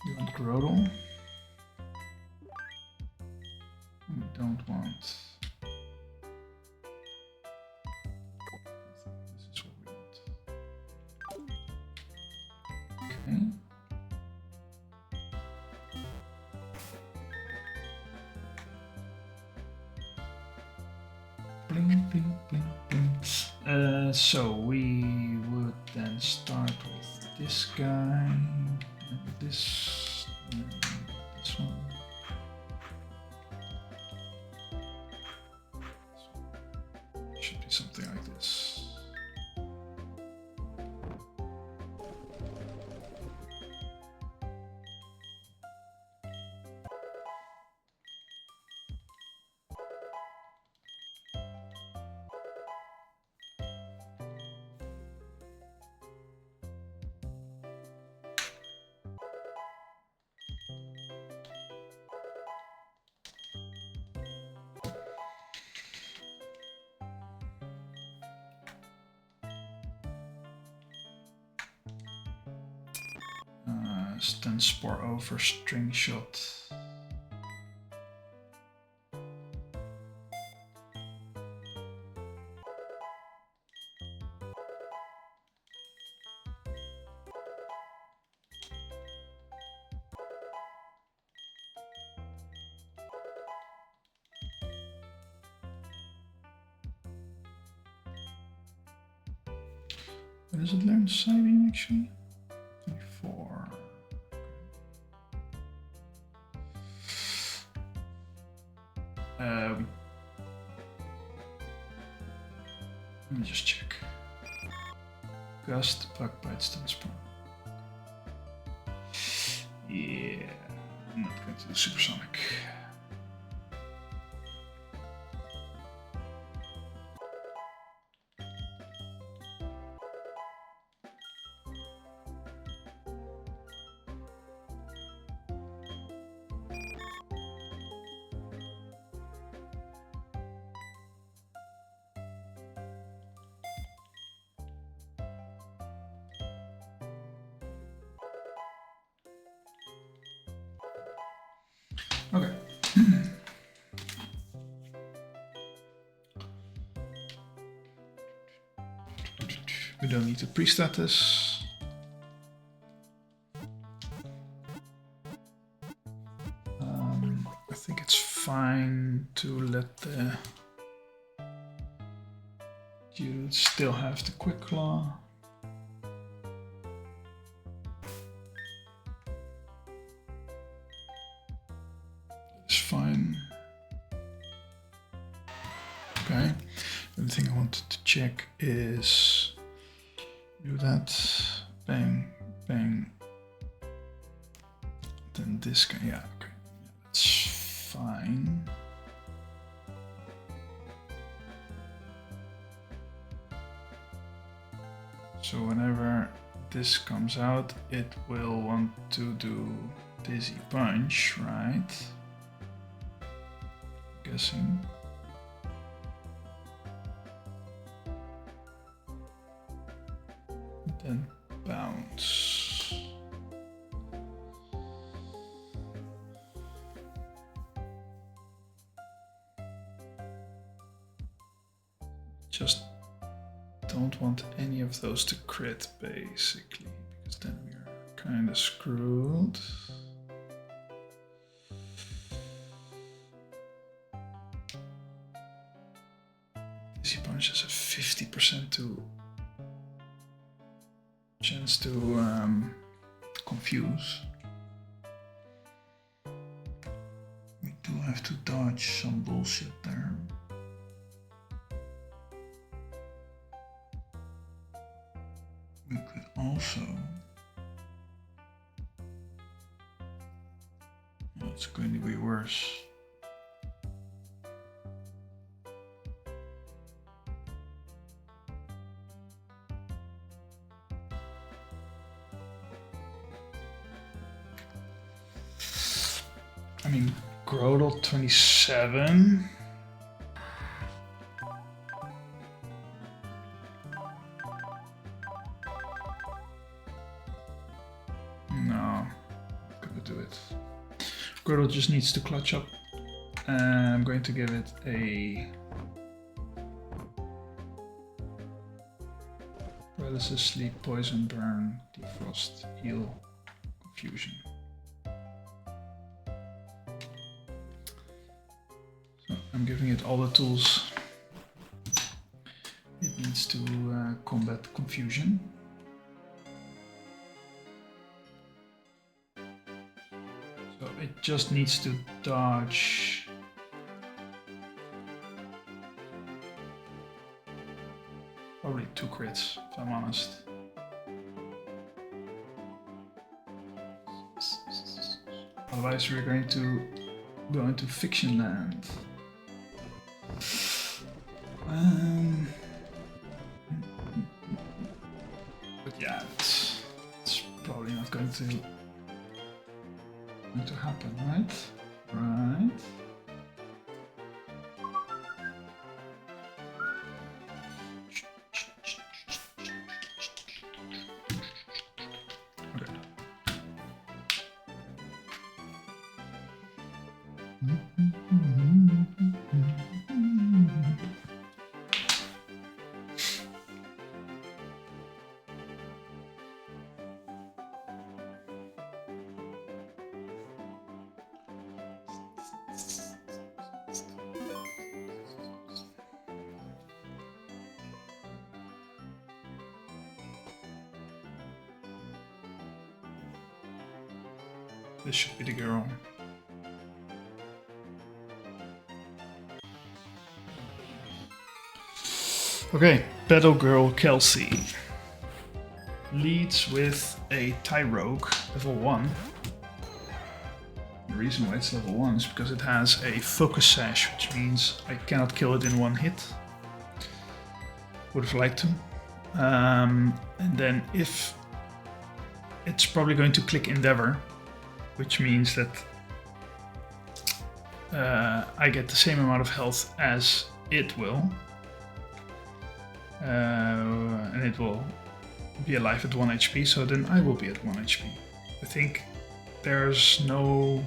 We want Grotle. We don't want, this is what we want. Okay. Bling, bling, bling, bling. So we would then start with this guy, and this one. Should be something like this. Stun Spore over String Shot. What does it learn? Siding actually? 24. Gust, bug bite, stun spawn. Yeah, I'm not going to do supersonic. Okay. We don't need the pre-status. I think it's fine to let the dudes still have the quick claw. It's fine. Okay. The only thing I wanted to check is do that. Bang, bang. Then this guy. Yeah, okay. Yeah, that's fine. So whenever this comes out, it will want to do Dizzy Punch, right? Guessing. Then bounce. Just don't want any of those to crit, basically, because then we're kind of screwed. Dizzy Punch has a 50% chance to confuse. We do have to dodge some bullshit there. We could also... Oh, it's going to be worse. I mean, Grodel 27. No, not gonna do it. Grodel just needs to clutch up. I'm going to give it a paralysis, sleep, poison, burn, defrost, heal, confusion. I'm giving it all the tools it needs to combat confusion. So it just needs to dodge probably 2 crits, if I'm honest. Otherwise we're going to go into fiction land. But yeah, it's probably not going to happen, right? Right. Okay. This should be the girl. Okay, Battle Girl Kelsey. leads with a TIE Rogue, level 1. The reason why it's level 1 is because it has a focus sash, which means I cannot kill it in one hit. Would have liked to. And then if it's probably going to click Endeavor, which means that I get the same amount of health as it will. And it will be alive at 1 HP, so then I will be at 1 HP. I think there's no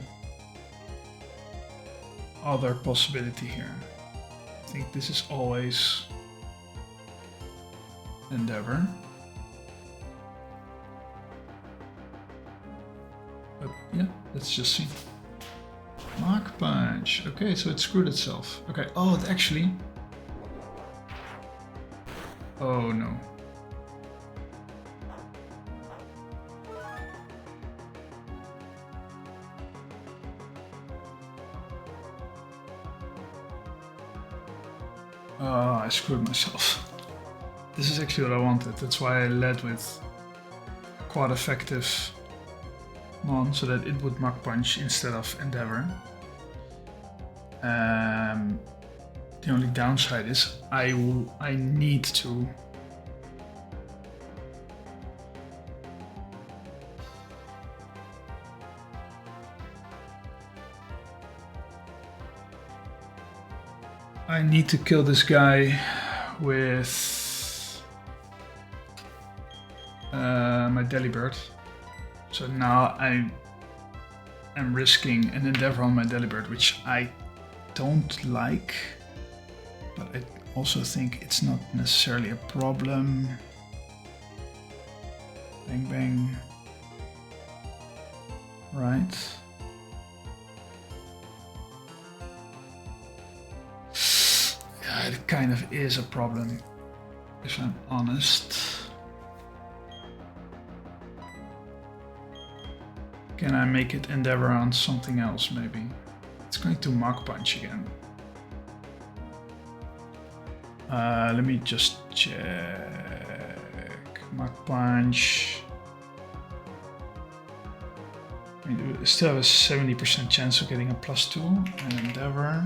other possibility here. I think this is always Endeavor. But yeah, let's just see. Mach Punch. Okay, so it screwed itself. Okay, oh, it actually... Oh no. Oh, I screwed myself. This is actually what I wanted. That's why I led with quad effective Mon, so that it would Mach Punch instead of Endeavor. The only downside is I need to kill this guy with my Delibird. So now I am risking an Endeavor on my Delibird, which I don't like, but I also think it's not necessarily a problem. Bang bang. Right. Yeah, it kind of is a problem, if I'm honest. Can I make it Endeavor on something else, maybe? It's going to Mach Punch again. Let me just check. Mach Punch. I still have a 70% chance of getting a +2 and Endeavor.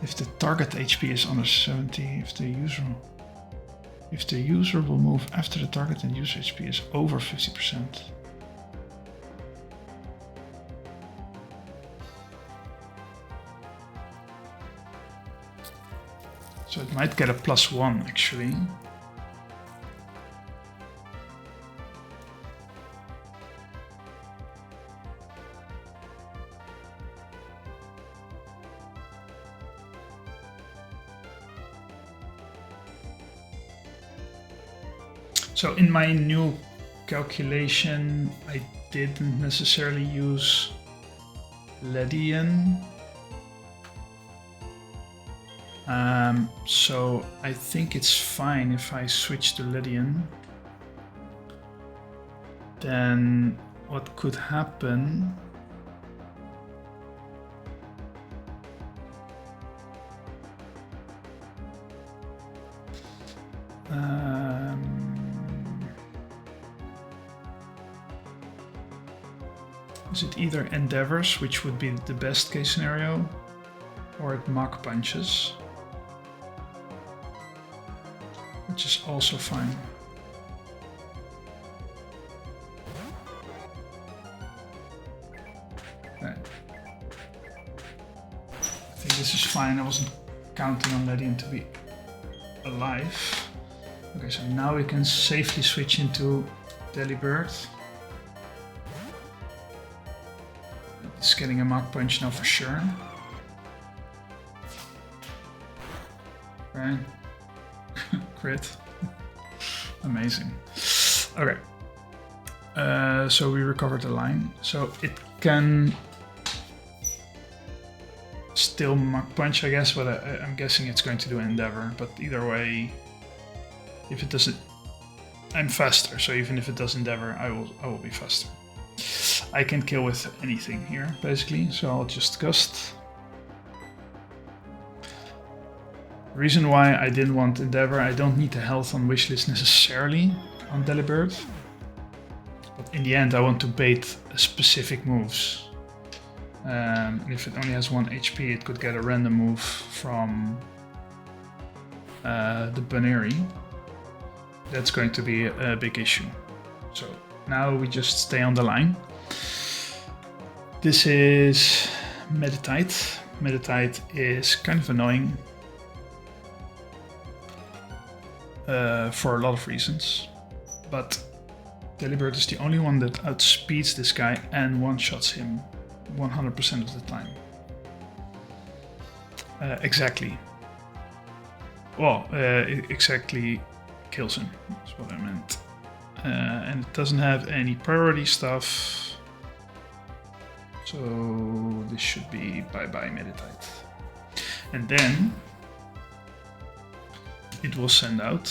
If the target HP is under 70, if the user will move after the target and user HP is over 50%. So it might get a +1 actually. So in my new calculation, I didn't necessarily use Ledian. So I think it's fine if I switch to Ledian. Then what could happen is it either Endeavors, which would be the best case scenario, or it Mach Punches, which is also fine. Okay. I think this is fine. I wasn't counting on Ledian to be alive. Okay, so now we can safely switch into Delibird. It's getting a Mach Punch now for sure. Right. Crit. Amazing. Okay. So we recovered the line. So it can still Mach Punch, I guess, but I'm guessing it's going to do Endeavor. But either way, if it doesn't, I'm faster. So even if it does Endeavor, I will be faster. I can kill with anything here, basically. So I'll just Gust. The reason why I didn't want Endeavor, I don't need the health on wishlist necessarily on Delibird. But in the end I want to bait specific moves. And if it only has 1 HP, it could get a random move from the Baneri. That's going to be a big issue. So now we just stay on the line. This is Meditite. Meditite is kind of annoying for a lot of reasons, but Delibird is the only one that outspeeds this guy and one-shots him 100% of the time. Exactly. Well, exactly kills him, that's what I meant. And it doesn't have any priority stuff. So this should be bye-bye Meditite. And then it will send out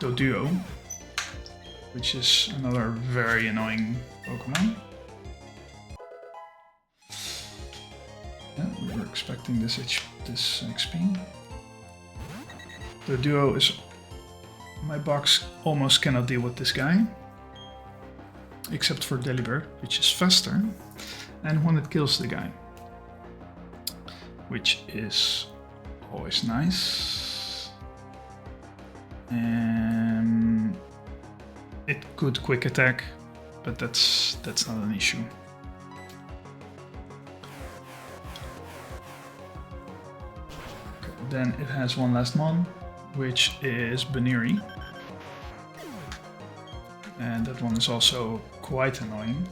Doduo, which is another very annoying Pokemon. Yeah, we were expecting this XP. Doduo is... My box almost cannot deal with this guy. Except for Delibird, which is faster. And when it kills the guy. Which is always nice. And it could quick attack, but that's not an issue. Okay, then it has one last mon, which is Baneri. And that one is also quite annoying.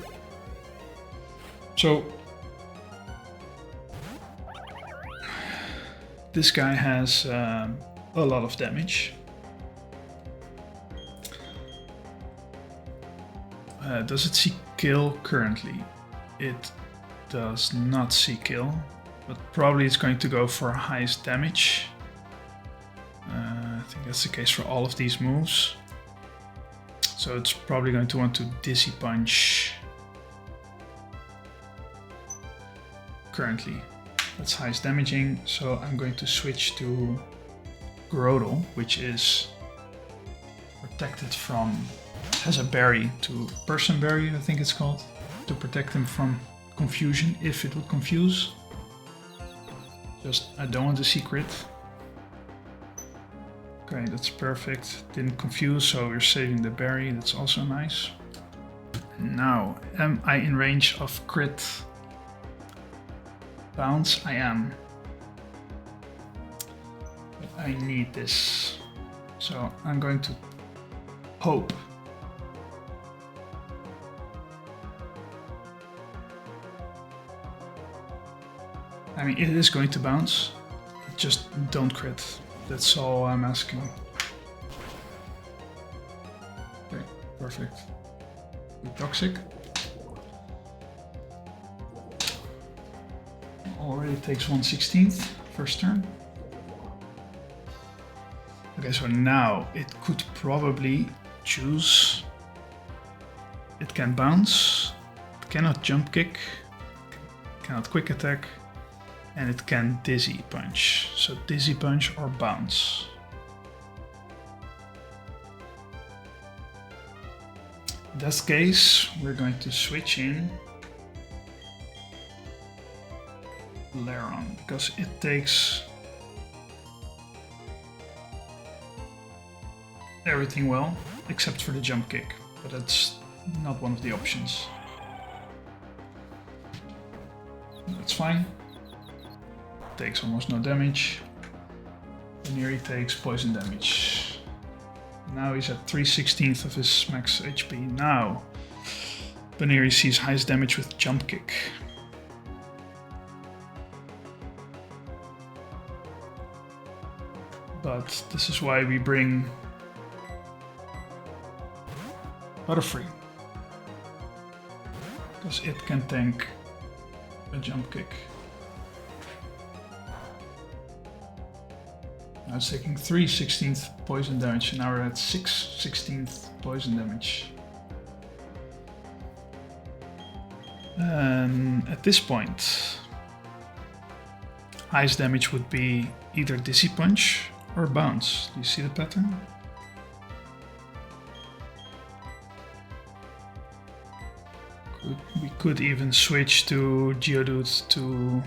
So this guy has a lot of damage. Does it see kill currently? It does not see kill, but probably it's going to go for highest damage. I think that's the case for all of these moves. So it's probably going to want to Dizzy Punch. Currently, that's highest damaging, so I'm going to switch to Groudal, which is protected from, has a berry to Person Berry, I think it's called, to protect him from confusion if it would confuse. Just, I don't want the secret. Okay, that's perfect. Didn't confuse, so we're saving the berry. That's also nice. Now, am I in range of crit bounce? I am. But I need this. So I'm going to hope. I mean, it is going to bounce. Just don't crit. That's all I'm asking. Okay, perfect. Toxic. Already takes 1/16 first turn. Okay, so now it could probably choose. It can bounce, it cannot jump kick, cannot quick attack, and it can Dizzy Punch. So Dizzy Punch or bounce. In that case, we're going to switch in Laron, because it takes everything well, except for the jump kick, but that's not one of the options. That's fine. Takes almost no damage. Baneri takes poison damage. Now he's at 3/16 of his max HP. Now Baneri sees highest damage with jump kick. But this is why we bring Butterfree, because it can tank a jump kick. Now it's taking 3/16 poison damage, and now we're at 6/16 poison damage. And at this point, highest damage would be either Dizzy Punch or Bounce. Do you see the pattern? We could even switch to Geodude to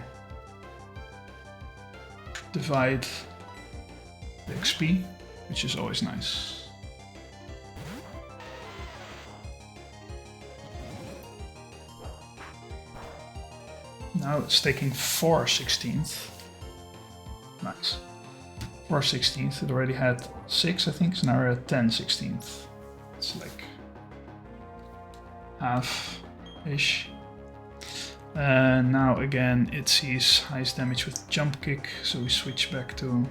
divide the XP, which is always nice. Now it's taking 4/16. Nice. 4/16. It already had 6, I think, so now we're at 10/16. It's like half-ish. Now again it sees highest damage with Jump Kick, so we switch back to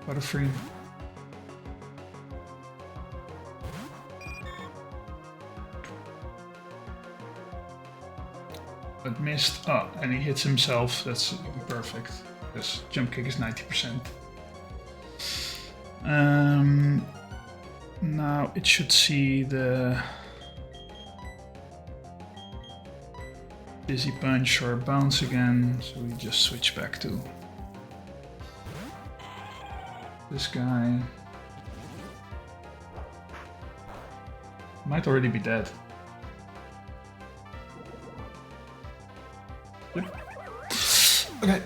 Butterfree. But missed. Oh, and he hits himself. That's perfect. Because Jump Kick is 90%. Now it should see the Dizzy Punch or Bounce again. So we just switch back to this guy. Might already be dead. Okay.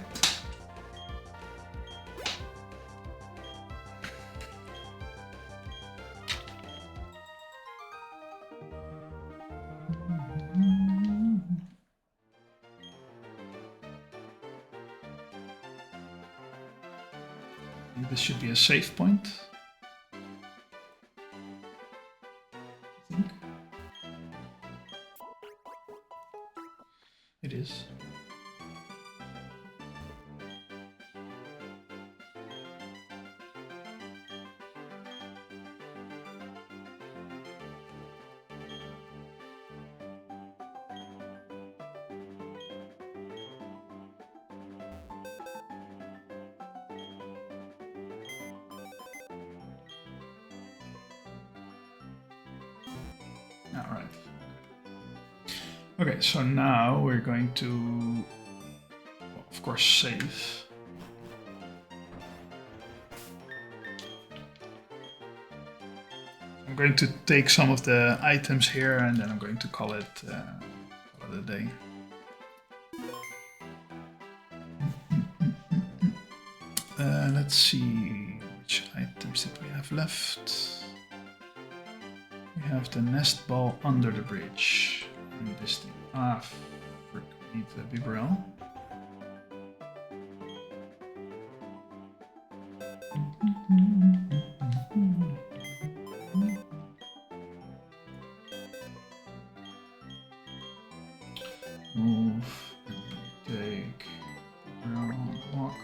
This should be a save point. I think. It is. Alright. Okay, so now we're going to, well, of course, save. I'm going to take some of the items here and then I'm going to call it a day. Let's see, which items did we have left? We have the nest ball under the bridge. And this thing. Ah, frick, we need a Bibarel. Move and take Bibarel, walk.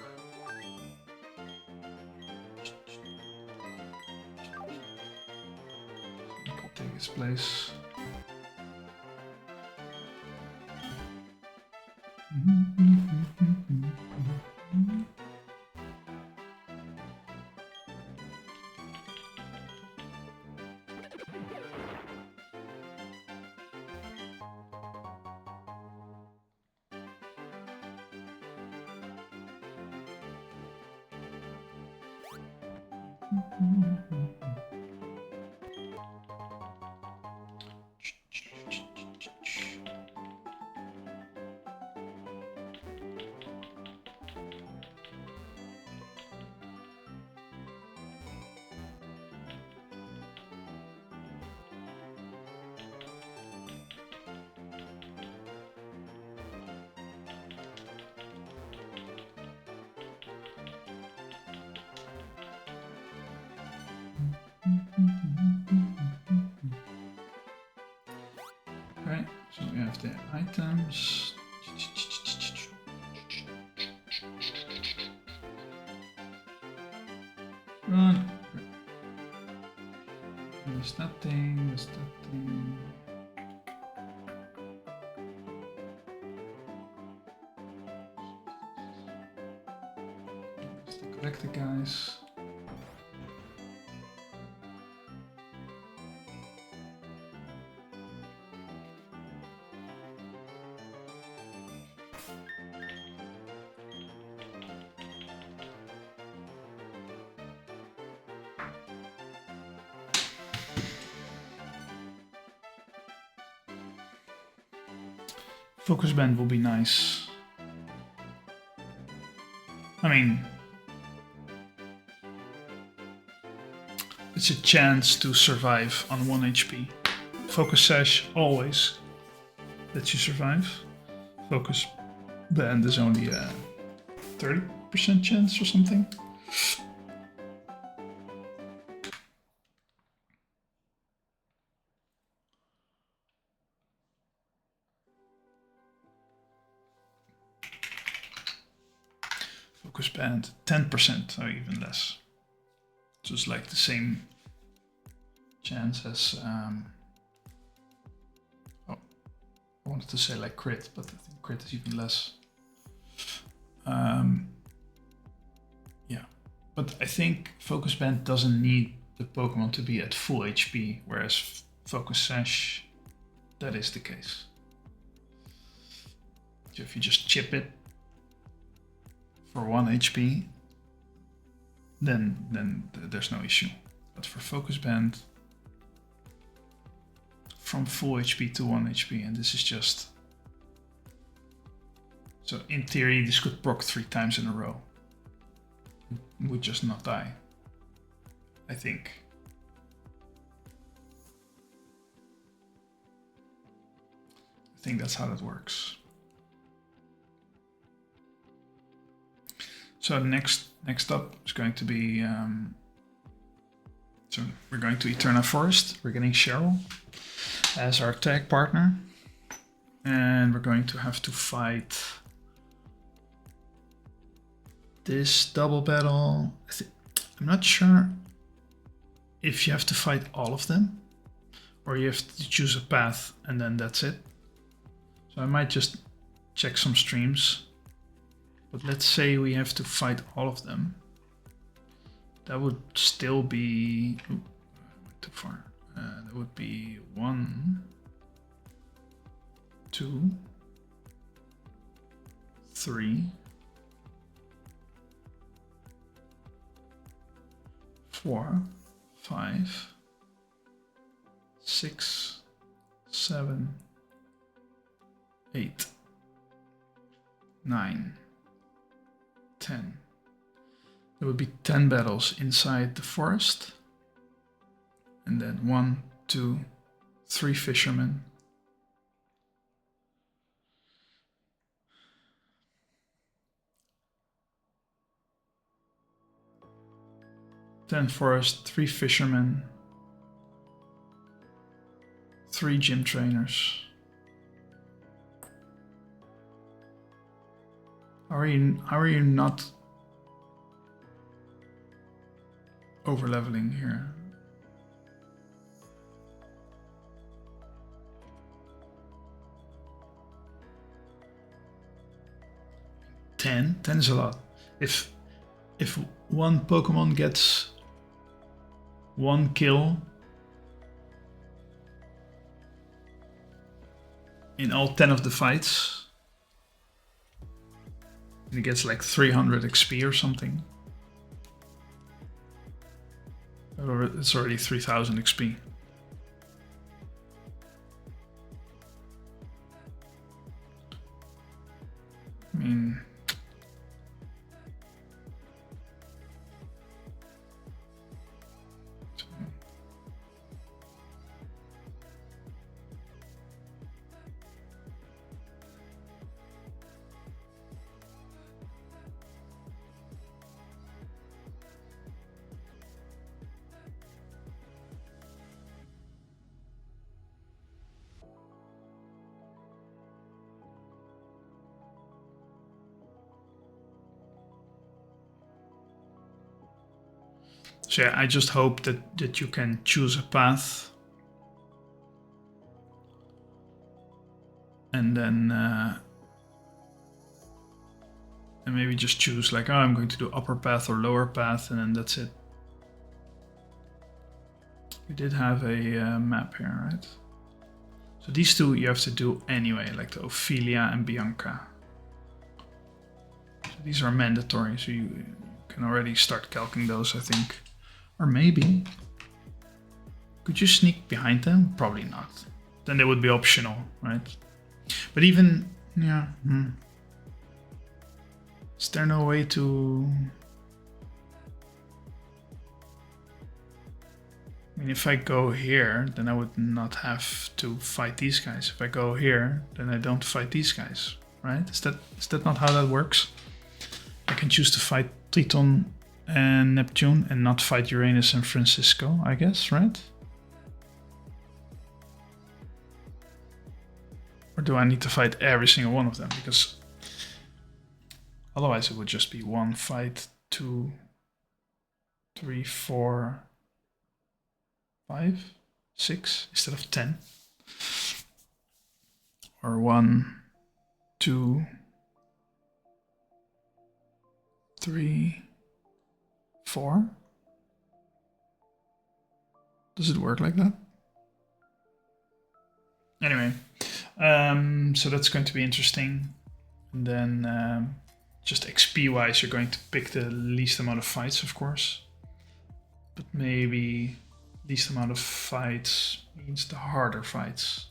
Take his place. Okay, so we have the items. Run. There's that thing, there's that thing. There's the collector guys. Focus band will be nice. I mean, it's a chance to survive on 1 HP. Focus Sash always lets you survive. Focus Band is only a 30% chance or something. Focus Band 10% or even less. So it's like the same chance as oh, I wanted to say like crit, but I think crit is even less. Yeah, but I think Focus Band doesn't need the Pokemon to be at full HP, whereas Focus Sash, that is the case. So if you just chip it for 1 HP, then there's no issue. But for Focus Band, from full HP to 1 HP, and this is just... So in theory, this could proc 3 times in a row. It would just not die, I think. I think that's how that works. So next up is going to be... so we're going to Eterna Forest. We're getting Cheryl as our tag partner. And we're going to have to fight this double battle. I'm not sure if you have to fight all of them or you have to choose a path and then that's it. So I might just check some streams. But let's say we have to fight all of them. That would still be... Ooh, I went too far. That would be 1, 2, 3, 4, 5, 6, 7, 8, 9, 10. There would be 10 battles inside the forest. And then 1, 2, 3 fishermen. 10 forest, 3 fishermen, 3 gym trainers. How are you not over leveling here? 10 is a lot. If one Pokemon gets 1 kill in all 10 of the fights, and he gets like 300 XP or something, it's already 3000 XP. I mean, so yeah, I just hope that you can choose a path and then and maybe just choose like, oh, I'm going to do upper path or lower path, and then that's it. We did have a map here, right? So these two you have to do anyway, like the Ophelia and Bianca. So these are mandatory, so you can already start calcing those, I think. Or maybe, could you sneak behind them? Probably not. Then they would be optional, right? But even Yeah. Is there no way to... I mean, if I go here, then I would not have to fight these guys. If I go here, then I don't fight these guys, right? Is that not how that works? I can choose to fight Triton and Neptune and not fight Uranus and Francisco, I guess, right? Or do I need to fight every single one of them? Because otherwise it would just be 1 fight, 2, 3, 4, 5, 6 instead of 10. Or 1, 2, 3, 4. Does it work like that? Anyway, so that's going to be interesting. And then just XP wise, you're going to pick the least amount of fights, of course. But maybe least amount of fights means the harder fights.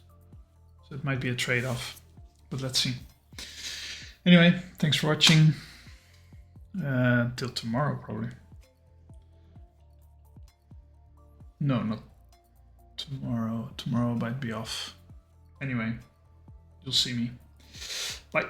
So it might be a trade-off, but let's see. Anyway, thanks for watching. Till tomorrow, probably. No, not tomorrow. Tomorrow might be off. Anyway, you'll see me. Bye.